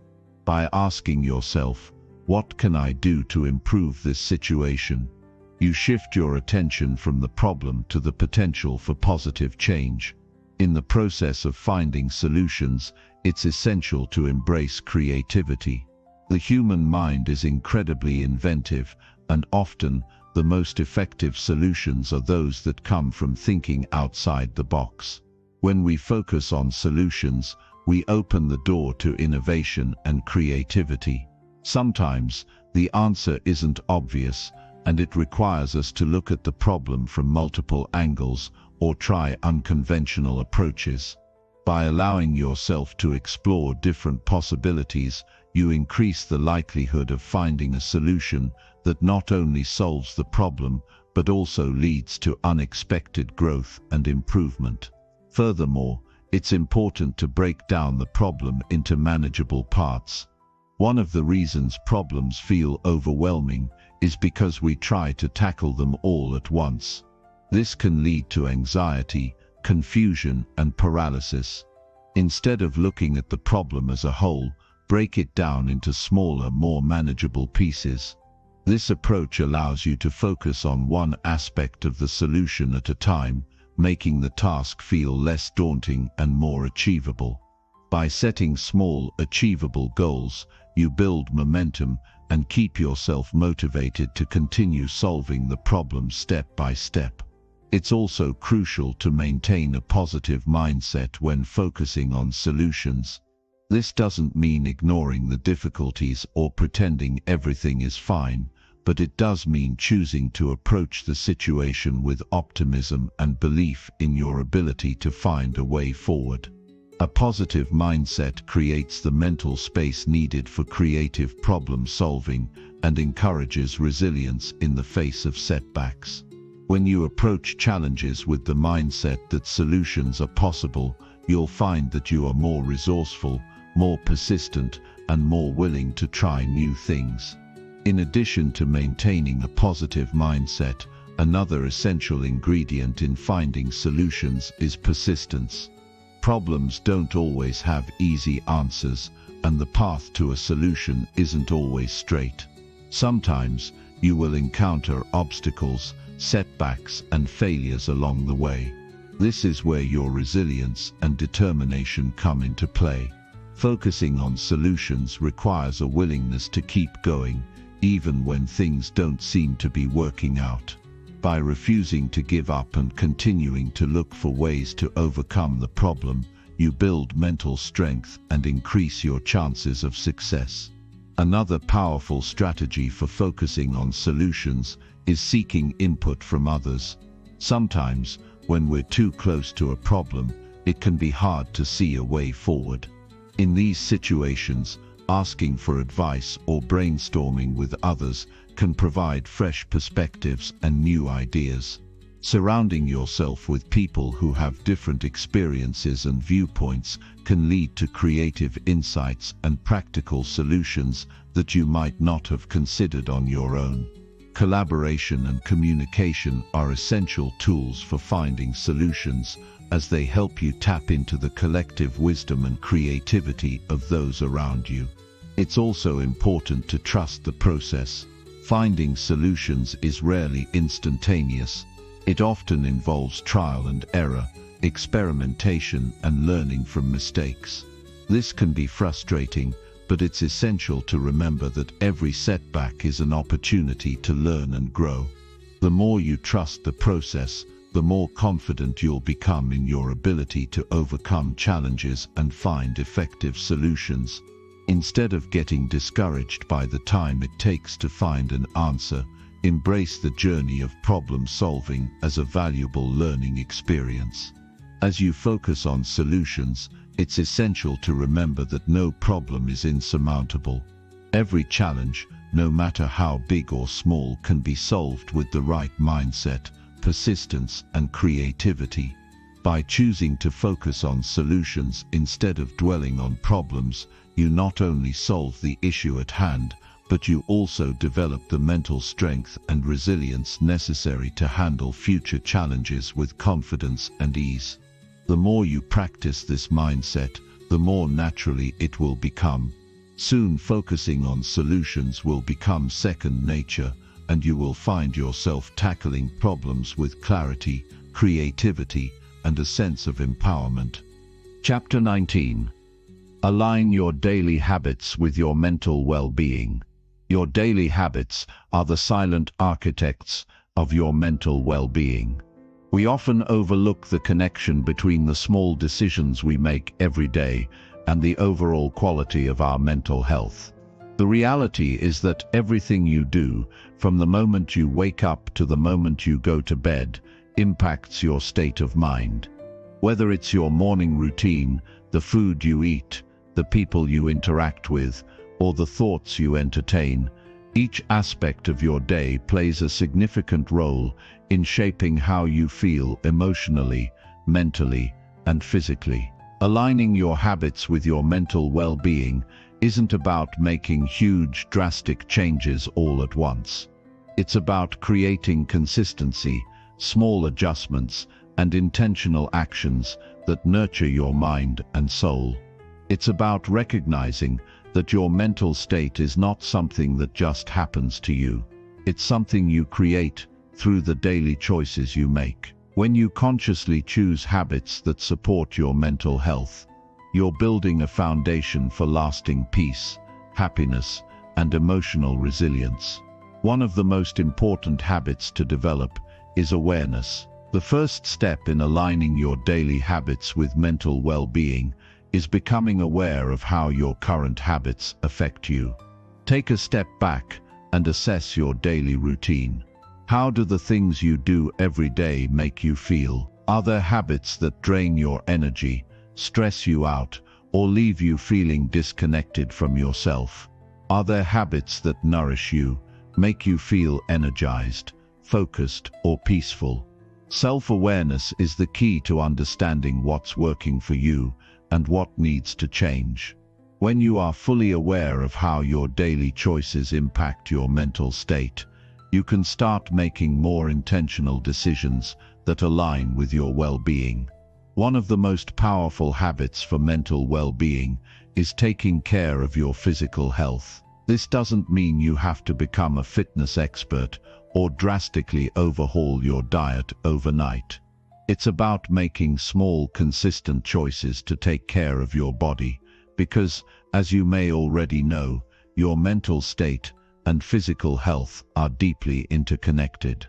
By asking yourself, what can I do to improve this situation? You shift your attention from the problem to the potential for positive change. In the process of finding solutions, it's essential to embrace creativity. The human mind is incredibly inventive, and often, the most effective solutions are those that come from thinking outside the box. When we focus on solutions, we open the door to innovation and creativity. Sometimes, the answer isn't obvious, and it requires us to look at the problem from multiple angles or try unconventional approaches. By allowing yourself to explore different possibilities, you increase the likelihood of finding a solution that not only solves the problem, but also leads to unexpected growth and improvement. Furthermore, it's important to break down the problem into manageable parts. One of the reasons problems feel overwhelming is because we try to tackle them all at once. This can lead to anxiety, confusion, and paralysis. Instead of looking at the problem as a whole, break it down into smaller, more manageable pieces. This approach allows you to focus on one aspect of the solution at a time, making the task feel less daunting and more achievable. By setting small, achievable goals, you build momentum and keep yourself motivated to continue solving the problem step by step. It's also crucial to maintain a positive mindset when focusing on solutions. This doesn't mean ignoring the difficulties or pretending everything is fine, but it does mean choosing to approach the situation with optimism and belief in your ability to find a way forward. A positive mindset creates the mental space needed for creative problem solving and encourages resilience in the face of setbacks. When you approach challenges with the mindset that solutions are possible, you'll find that you are more resourceful, more persistent, and more willing to try new things. In addition to maintaining a positive mindset, another essential ingredient in finding solutions is persistence. Problems don't always have easy answers, and the path to a solution isn't always straight. Sometimes, you will encounter obstacles, setbacks, and failures along the way. This is where your resilience and determination come into play. Focusing on solutions requires a willingness to keep going, even when things don't seem to be working out. By refusing to give up and continuing to look for ways to overcome the problem, you build mental strength and increase your chances of success. Another powerful strategy for focusing on solutions is seeking input from others. Sometimes, when we're too close to a problem, it can be hard to see a way forward. In these situations, asking for advice or brainstorming with others can provide fresh perspectives and new ideas. Surrounding yourself with people who have different experiences and viewpoints can lead to creative insights and practical solutions that you might not have considered on your own. Collaboration and communication are essential tools for finding solutions, as they help you tap into the collective wisdom and creativity of those around you. It's also important to trust the process. Finding solutions is rarely instantaneous. It often involves trial and error, experimentation, and learning from mistakes. This can be frustrating, but it's essential to remember that every setback is an opportunity to learn and grow. The more you trust the process, the more confident you'll become in your ability to overcome challenges and find effective solutions. Instead of getting discouraged by the time it takes to find an answer, embrace the journey of problem solving as a valuable learning experience. As you focus on solutions, it's essential to remember that no problem is insurmountable. Every challenge, no matter how big or small, can be solved with the right mindset, persistence, and creativity. By choosing to focus on solutions instead of dwelling on problems, you not only solve the issue at hand, but you also develop the mental strength and resilience necessary to handle future challenges with confidence and ease. The more you practice this mindset, the more naturally it will become. Soon focusing on solutions will become second nature, and you will find yourself tackling problems with clarity, creativity, and a sense of empowerment. Chapter 19. Align your daily habits with your mental well-being. Your daily habits are the silent architects of your mental well-being. We often overlook the connection between the small decisions we make every day and the overall quality of our mental health. The reality is that everything you do, from the moment you wake up to the moment you go to bed, impacts your state of mind. Whether it's your morning routine, the food you eat, the people you interact with, or the thoughts you entertain, each aspect of your day plays a significant role in shaping how you feel emotionally, mentally, and physically. Aligning your habits with your mental well-being isn't about making huge, drastic changes all at once. It's about creating consistency, small adjustments, and intentional actions that nurture your mind and soul. It's about recognizing that your mental state is not something that just happens to you. It's something you create through the daily choices you make. When you consciously choose habits that support your mental health, you're building a foundation for lasting peace, happiness, and emotional resilience. One of the most important habits to develop is awareness. The first step in aligning your daily habits with mental well-being is becoming aware of how your current habits affect you. Take a step back and assess your daily routine. How do the things you do every day make you feel? Are there habits that drain your energy, stress you out, or leave you feeling disconnected from yourself? Are there habits that nourish you, make you feel energized, focused, or peaceful? Self-awareness is the key to understanding what's working for you and what needs to change. When you are fully aware of how your daily choices impact your mental state, you can start making more intentional decisions that align with your well-being. One of the most powerful habits for mental well-being is taking care of your physical health. This doesn't mean you have to become a fitness expert or drastically overhaul your diet overnight. It's about making small, consistent choices to take care of your body, because, as you may already know, your mental state and physical health are deeply interconnected.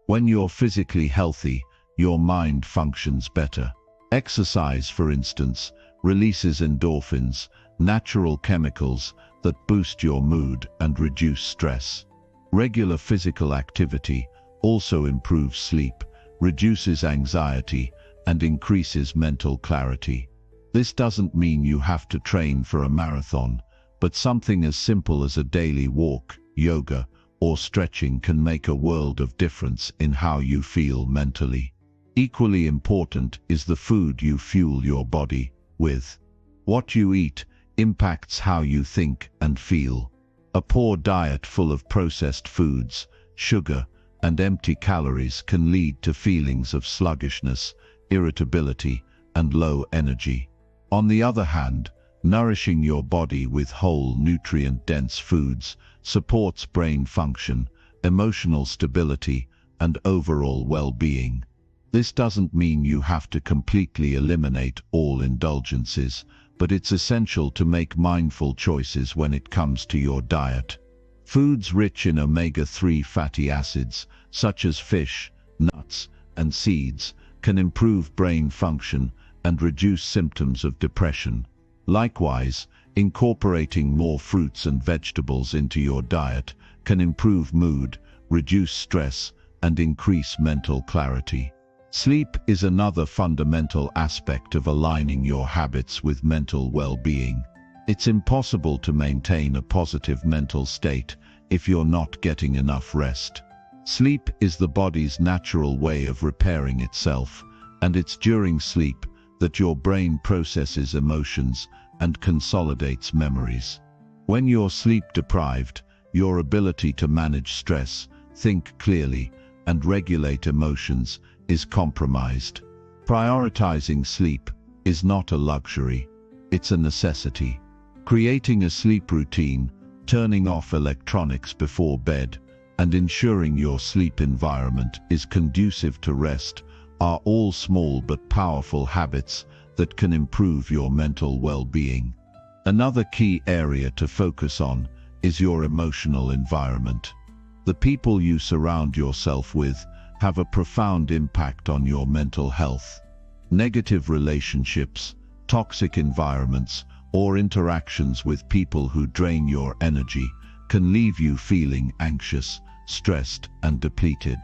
When you're physically healthy, your mind functions better. Exercise, for instance, releases endorphins, natural chemicals that boost your mood and reduce stress. Regular physical activity also improves sleep, reduces anxiety, and increases mental clarity. This doesn't mean you have to train for a marathon, but something as simple as a daily walk, yoga, or stretching can make a world of difference in how you feel mentally. Equally important is the food you fuel your body with. What you eat impacts how you think and feel. A poor diet full of processed foods, sugar, and empty calories can lead to feelings of sluggishness, irritability, and low energy. On the other hand, nourishing your body with whole, nutrient-dense foods supports brain function, emotional stability, and overall well-being. This doesn't mean you have to completely eliminate all indulgences, but it's essential to make mindful choices when it comes to your diet. Foods rich in omega-3 fatty acids, such as fish, nuts, and seeds, can improve brain function and reduce symptoms of depression. Likewise, incorporating more fruits and vegetables into your diet can improve mood, reduce stress, and increase mental clarity. Sleep is another fundamental aspect of aligning your habits with mental well-being. It's impossible to maintain a positive mental state if you're not getting enough rest. Sleep is the body's natural way of repairing itself, and it's during sleep that your brain processes emotions and consolidates memories. When you're sleep-deprived, your ability to manage stress, think clearly, and regulate emotions is compromised. Prioritizing sleep is not a luxury, it's a necessity. Creating a sleep routine, turning off electronics before bed, and ensuring your sleep environment is conducive to rest are all small but powerful habits that can improve your mental well-being. Another key area to focus on is your emotional environment. The people you surround yourself with have a profound impact on your mental health. Negative relationships, toxic environments, or interactions with people who drain your energy can leave you feeling anxious, stressed, and depleted.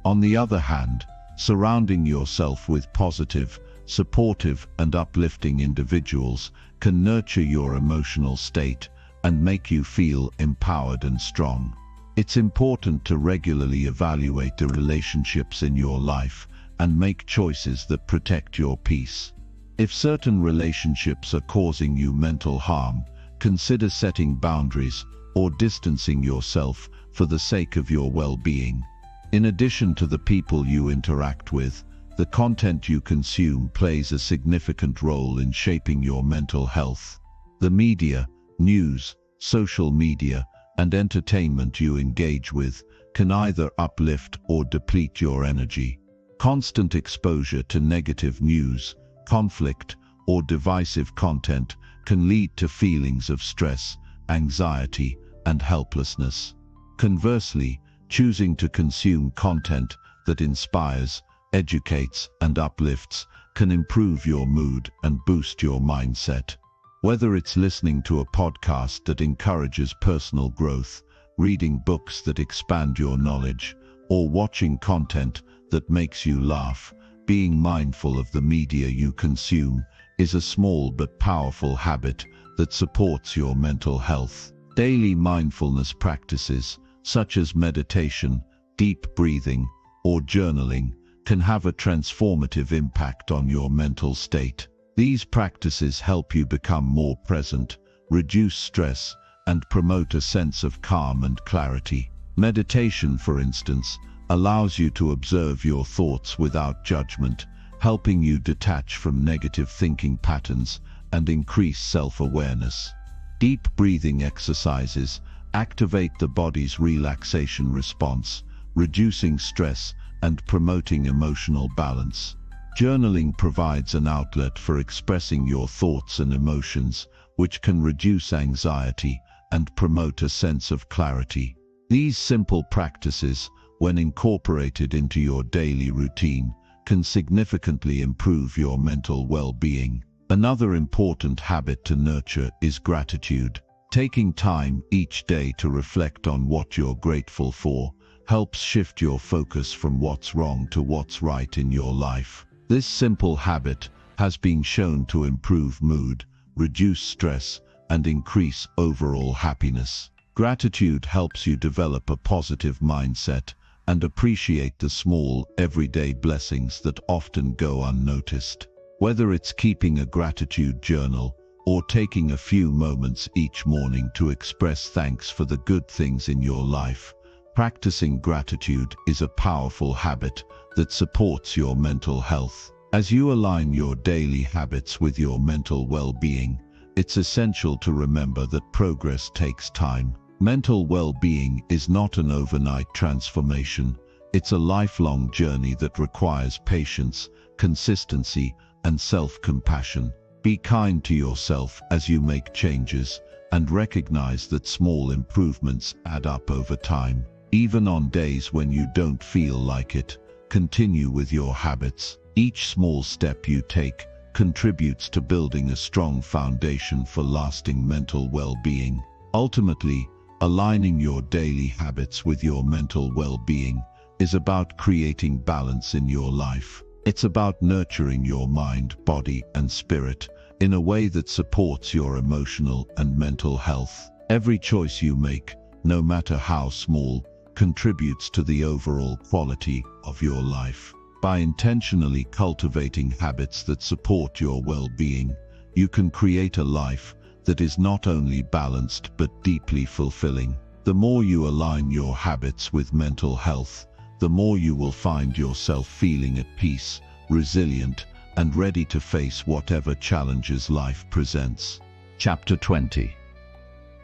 On the other hand, surrounding yourself with positive, supportive, and uplifting individuals can nurture your emotional state and make you feel empowered and strong. It's important to regularly evaluate the relationships in your life and make choices that protect your peace. If certain relationships are causing you mental harm, consider setting boundaries or distancing yourself for the sake of your well-being. In addition to the people you interact with, the content you consume plays a significant role in shaping your mental health. The media, news, social media, and entertainment you engage with can either uplift or deplete your energy. Constant exposure to negative news, conflict, or divisive content can lead to feelings of stress, anxiety, and helplessness. Conversely, choosing to consume content that inspires, educates, and uplifts can improve your mood and boost your mindset. Whether it's listening to a podcast that encourages personal growth, reading books that expand your knowledge, or watching content that makes you laugh, being mindful of the media you consume is a small but powerful habit that supports your mental health. Daily mindfulness practices, such as meditation, deep breathing, or journaling, can have a transformative impact on your mental state. These practices help you become more present, reduce stress, and promote a sense of calm and clarity. Meditation, for instance, allows you to observe your thoughts without judgment, helping you detach from negative thinking patterns and increase self-awareness. Deep breathing exercises activate the body's relaxation response, reducing stress and promoting emotional balance. Journaling provides an outlet for expressing your thoughts and emotions, which can reduce anxiety and promote a sense of clarity. These simple practices, when incorporated into your daily routine, can significantly improve your mental well-being. Another important habit to nurture is gratitude. Taking time each day to reflect on what you're grateful for helps shift your focus from what's wrong to what's right in your life. This simple habit has been shown to improve mood, reduce stress, and increase overall happiness. Gratitude helps you develop a positive mindset and appreciate the small, everyday blessings that often go unnoticed. Whether it's keeping a gratitude journal or taking a few moments each morning to express thanks for the good things in your life, practicing gratitude is a powerful habit that supports your mental health. As you align your daily habits with your mental well-being, it's essential to remember that progress takes time. Mental well-being is not an overnight transformation. It's a lifelong journey that requires patience, consistency, and self-compassion. Be kind to yourself as you make changes, and recognize that small improvements add up over time. Even on days when you don't feel like it, continue with your habits. Each small step you take contributes to building a strong foundation for lasting mental well-being. Ultimately, aligning your daily habits with your mental well-being is about creating balance in your life. It's about nurturing your mind, body, and spirit in a way that supports your emotional and mental health. Every choice you make, no matter how small, contributes to the overall quality of your life. By intentionally cultivating habits that support your well-being, you can create a life that is not only balanced but deeply fulfilling. The more you align your habits with mental health, the more you will find yourself feeling at peace, resilient, and ready to face whatever challenges life presents. Chapter 20.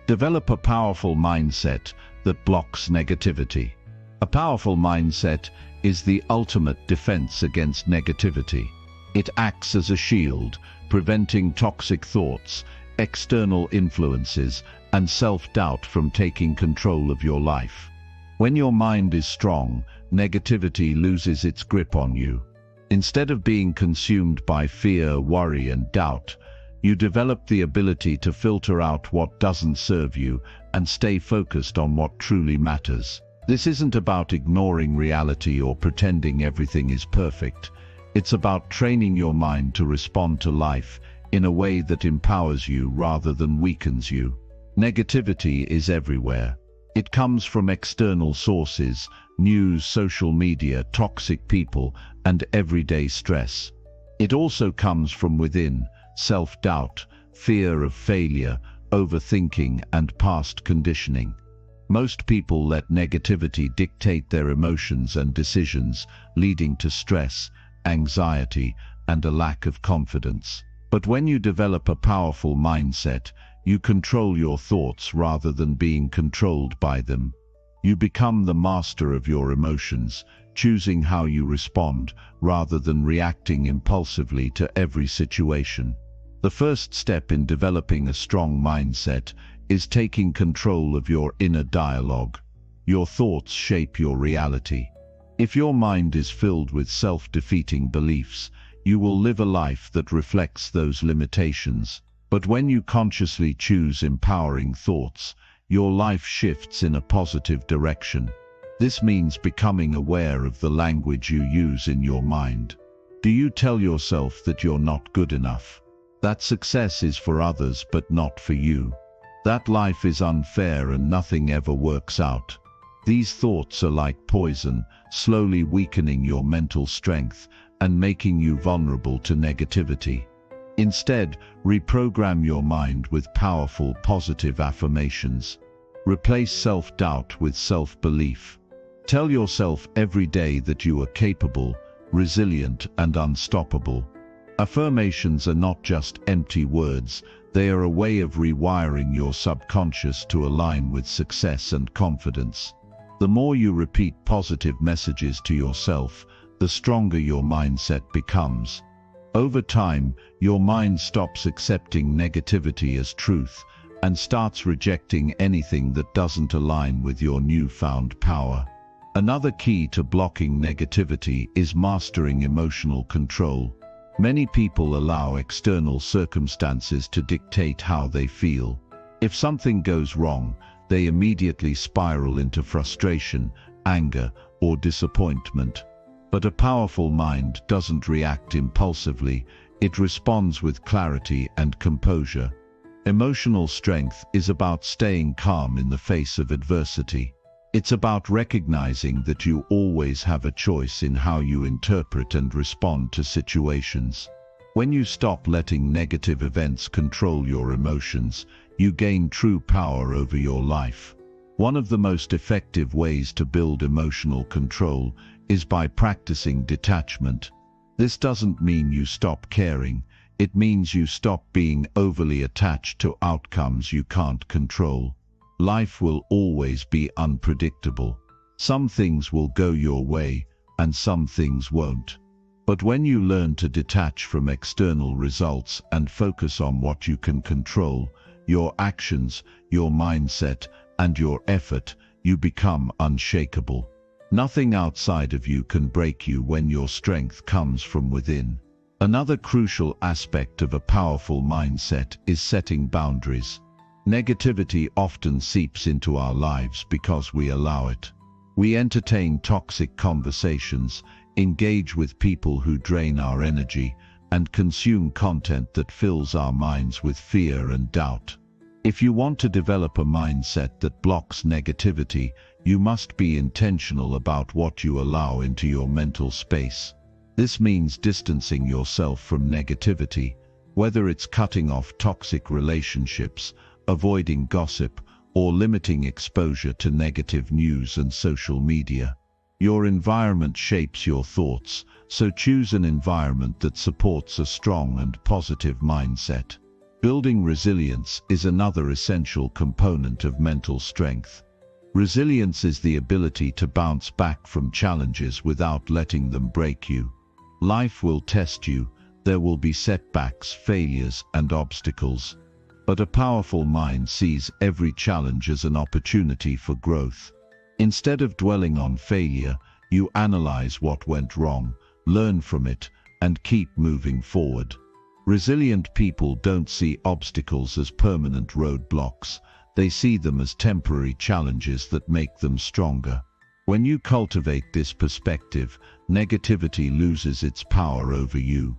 Develop a powerful mindset that blocks negativity. A powerful mindset is the ultimate defense against negativity. It acts as a shield, preventing toxic thoughts, external influences, and self-doubt from taking control of your life. When your mind is strong, negativity loses its grip on you. Instead of being consumed by fear, worry, and doubt, you develop the ability to filter out what doesn't serve you and stay focused on what truly matters. This isn't about ignoring reality or pretending everything is perfect. It's about training your mind to respond to life in a way that empowers you rather than weakens you. Negativity is everywhere. It comes from external sources, news, social media, toxic people, and everyday stress. It also comes from within, self-doubt, fear of failure, overthinking, and past conditioning. Most people let negativity dictate their emotions and decisions, leading to stress, anxiety, and a lack of confidence. But when you develop a powerful mindset, you control your thoughts rather than being controlled by them. You become the master of your emotions, choosing how you respond rather than reacting impulsively to every situation. The first step in developing a strong mindset is taking control of your inner dialogue. Your thoughts shape your reality. If your mind is filled with self-defeating beliefs, you will live a life that reflects those limitations. But when you consciously choose empowering thoughts, your life shifts in a positive direction. This means becoming aware of the language you use in your mind. Do you tell yourself that you're not good enough? That success is for others but not for you? That life is unfair and nothing ever works out? These thoughts are like poison, slowly weakening your mental strength and making you vulnerable to negativity. Instead, reprogram your mind with powerful, positive affirmations. Replace self-doubt with self-belief. Tell yourself every day that you are capable, resilient, and unstoppable. Affirmations are not just empty words, they are a way of rewiring your subconscious to align with success and confidence. The more you repeat positive messages to yourself, the stronger your mindset becomes. Over time, your mind stops accepting negativity as truth and starts rejecting anything that doesn't align with your newfound power. Another key to blocking negativity is mastering emotional control. Many people allow external circumstances to dictate how they feel. If something goes wrong, they immediately spiral into frustration, anger, or disappointment. But a powerful mind doesn't react impulsively, it responds with clarity and composure. Emotional strength is about staying calm in the face of adversity. It's about recognizing that you always have a choice in how you interpret and respond to situations. When you stop letting negative events control your emotions, you gain true power over your life. One of the most effective ways to build emotional control is by practicing detachment. This doesn't mean you stop caring, it means you stop being overly attached to outcomes you can't control. Life will always be unpredictable. Some things will go your way, and some things won't. But when you learn to detach from external results and focus on what you can control, your actions, your mindset, and your effort, you become unshakable. Nothing outside of you can break you when your strength comes from within. Another crucial aspect of a powerful mindset is setting boundaries. Negativity often seeps into our lives because we allow it. We entertain toxic conversations, engage with people who drain our energy, and consume content that fills our minds with fear and doubt. If you want to develop a mindset that blocks negativity, you must be intentional about what you allow into your mental space. This means distancing yourself from negativity, whether it's cutting off toxic relationships, avoiding gossip, or limiting exposure to negative news and social media. Your environment shapes your thoughts, so choose an environment that supports a strong and positive mindset. Building resilience is another essential component of mental strength. Resilience is the ability to bounce back from challenges without letting them break you. Life will test you, there will be setbacks, failures, and obstacles. But a powerful mind sees every challenge as an opportunity for growth. Instead of dwelling on failure, you analyze what went wrong, learn from it, and keep moving forward. Resilient people don't see obstacles as permanent roadblocks, they see them as temporary challenges that make them stronger. When you cultivate this perspective, negativity loses its power over you.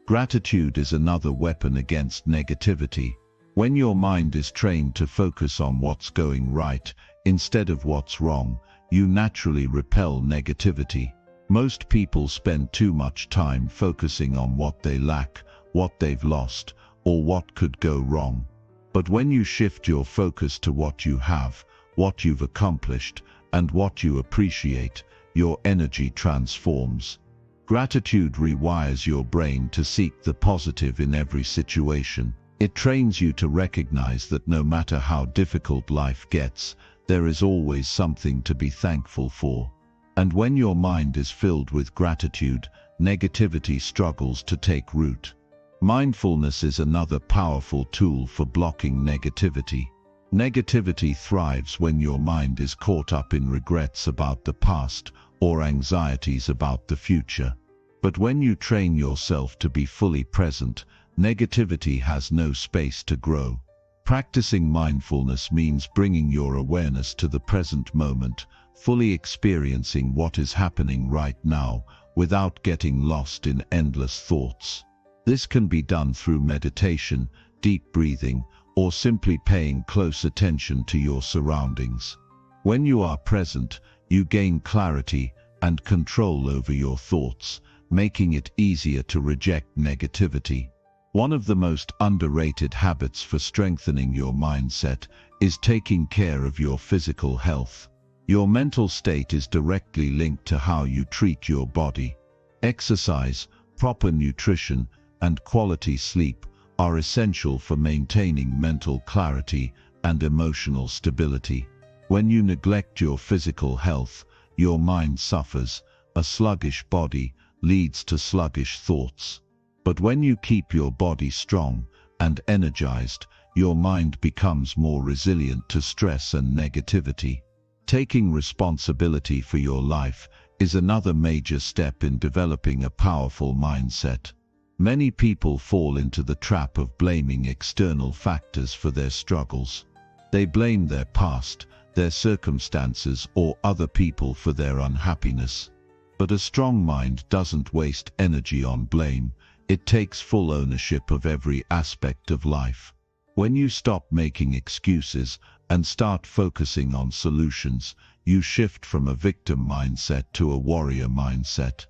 Gratitude is another weapon against negativity. When your mind is trained to focus on what's going right, instead of what's wrong, you naturally repel negativity. Most people spend too much time focusing on what they lack, what they've lost, or what could go wrong. But when you shift your focus to what you have, what you've accomplished, and what you appreciate, your energy transforms. Gratitude rewires your brain to seek the positive in every situation. It trains you to recognize that no matter how difficult life gets, there is always something to be thankful for. And when your mind is filled with gratitude, negativity struggles to take root. Mindfulness is another powerful tool for blocking negativity. Negativity thrives when your mind is caught up in regrets about the past or anxieties about the future. But when you train yourself to be fully present, negativity has no space to grow. Practicing mindfulness means bringing your awareness to the present moment, fully experiencing what is happening right now, without getting lost in endless thoughts. This can be done through meditation, deep breathing, or simply paying close attention to your surroundings. When you are present, you gain clarity and control over your thoughts, making it easier to reject negativity. One of the most underrated habits for strengthening your mindset is taking care of your physical health. Your mental state is directly linked to how you treat your body. Exercise, proper nutrition, and quality sleep are essential for maintaining mental clarity and emotional stability. When you neglect your physical health, your mind suffers. A sluggish body leads to sluggish thoughts. But when you keep your body strong and energized, your mind becomes more resilient to stress and negativity. Taking responsibility for your life is another major step in developing a powerful mindset. Many people fall into the trap of blaming external factors for their struggles. They blame their past, their circumstances, or other people for their unhappiness. But a strong mind doesn't waste energy on blame. It takes full ownership of every aspect of life. When you stop making excuses and start focusing on solutions, you shift from a victim mindset to a warrior mindset.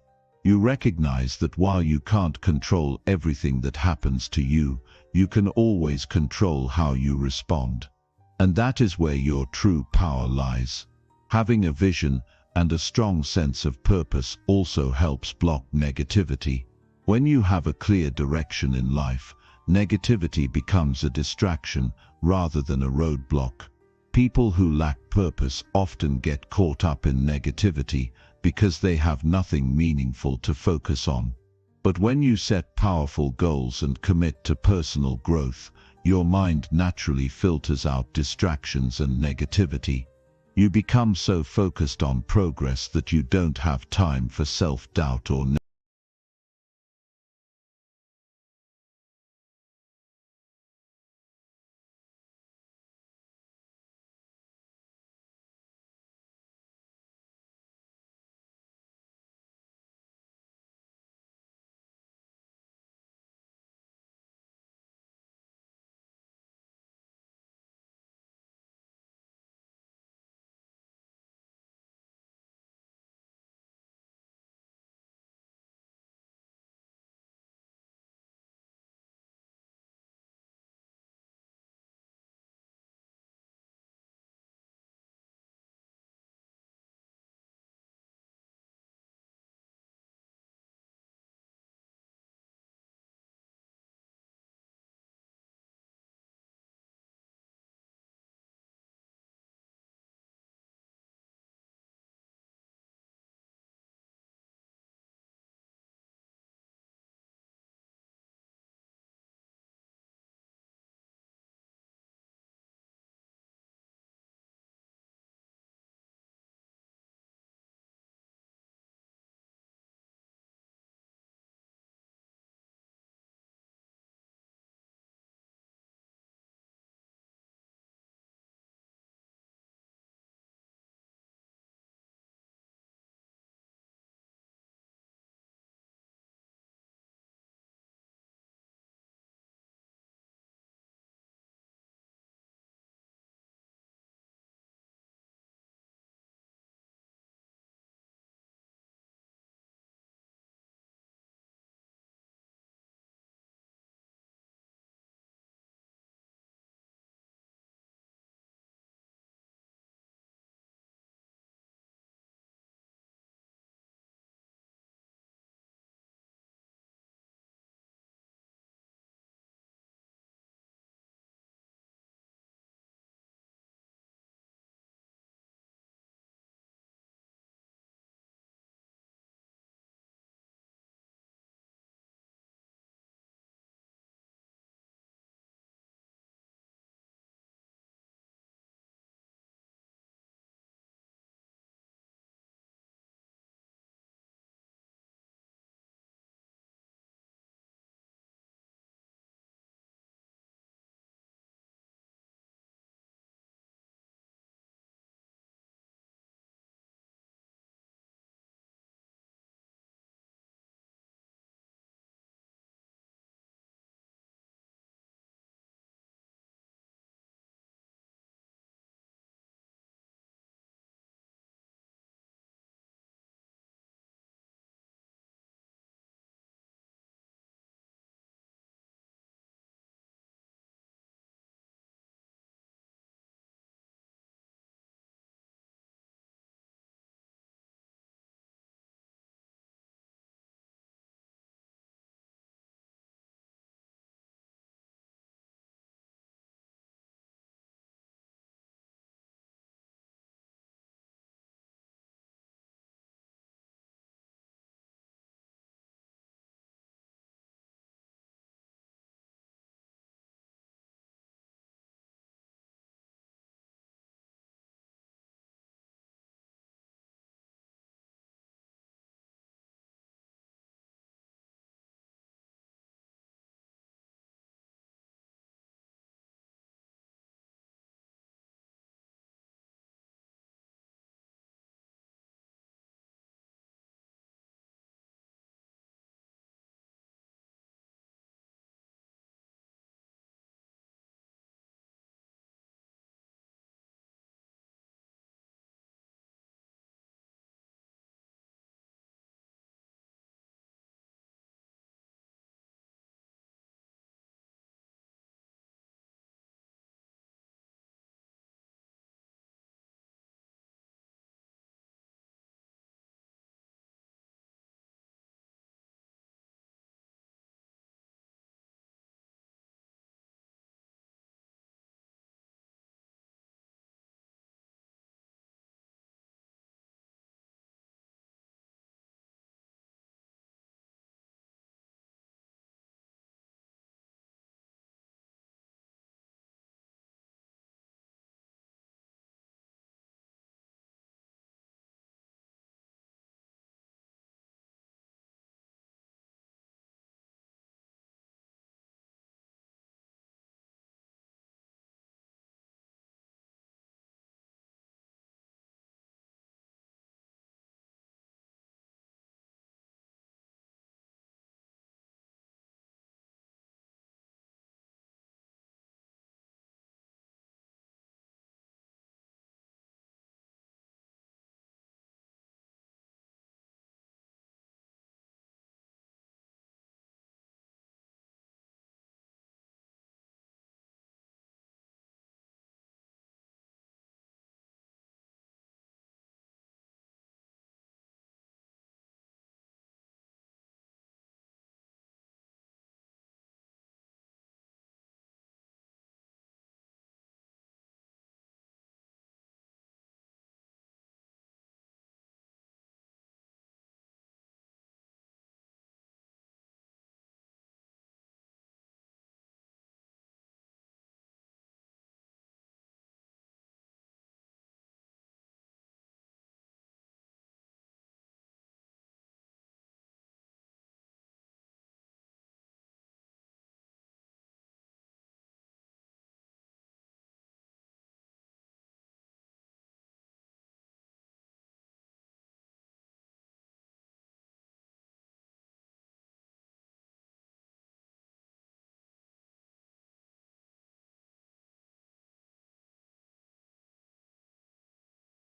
You recognize that while you can't control everything that happens to you, you can always control how you respond. And that is where your true power lies. Having a vision and a strong sense of purpose also helps block negativity. When you have a clear direction in life, negativity becomes a distraction rather than a roadblock. People who lack purpose often get caught up in negativity because they have nothing meaningful to focus on. But when you set powerful goals and commit to personal growth, your mind naturally filters out distractions and negativity. You become so focused on progress that you don't have time for self-doubt or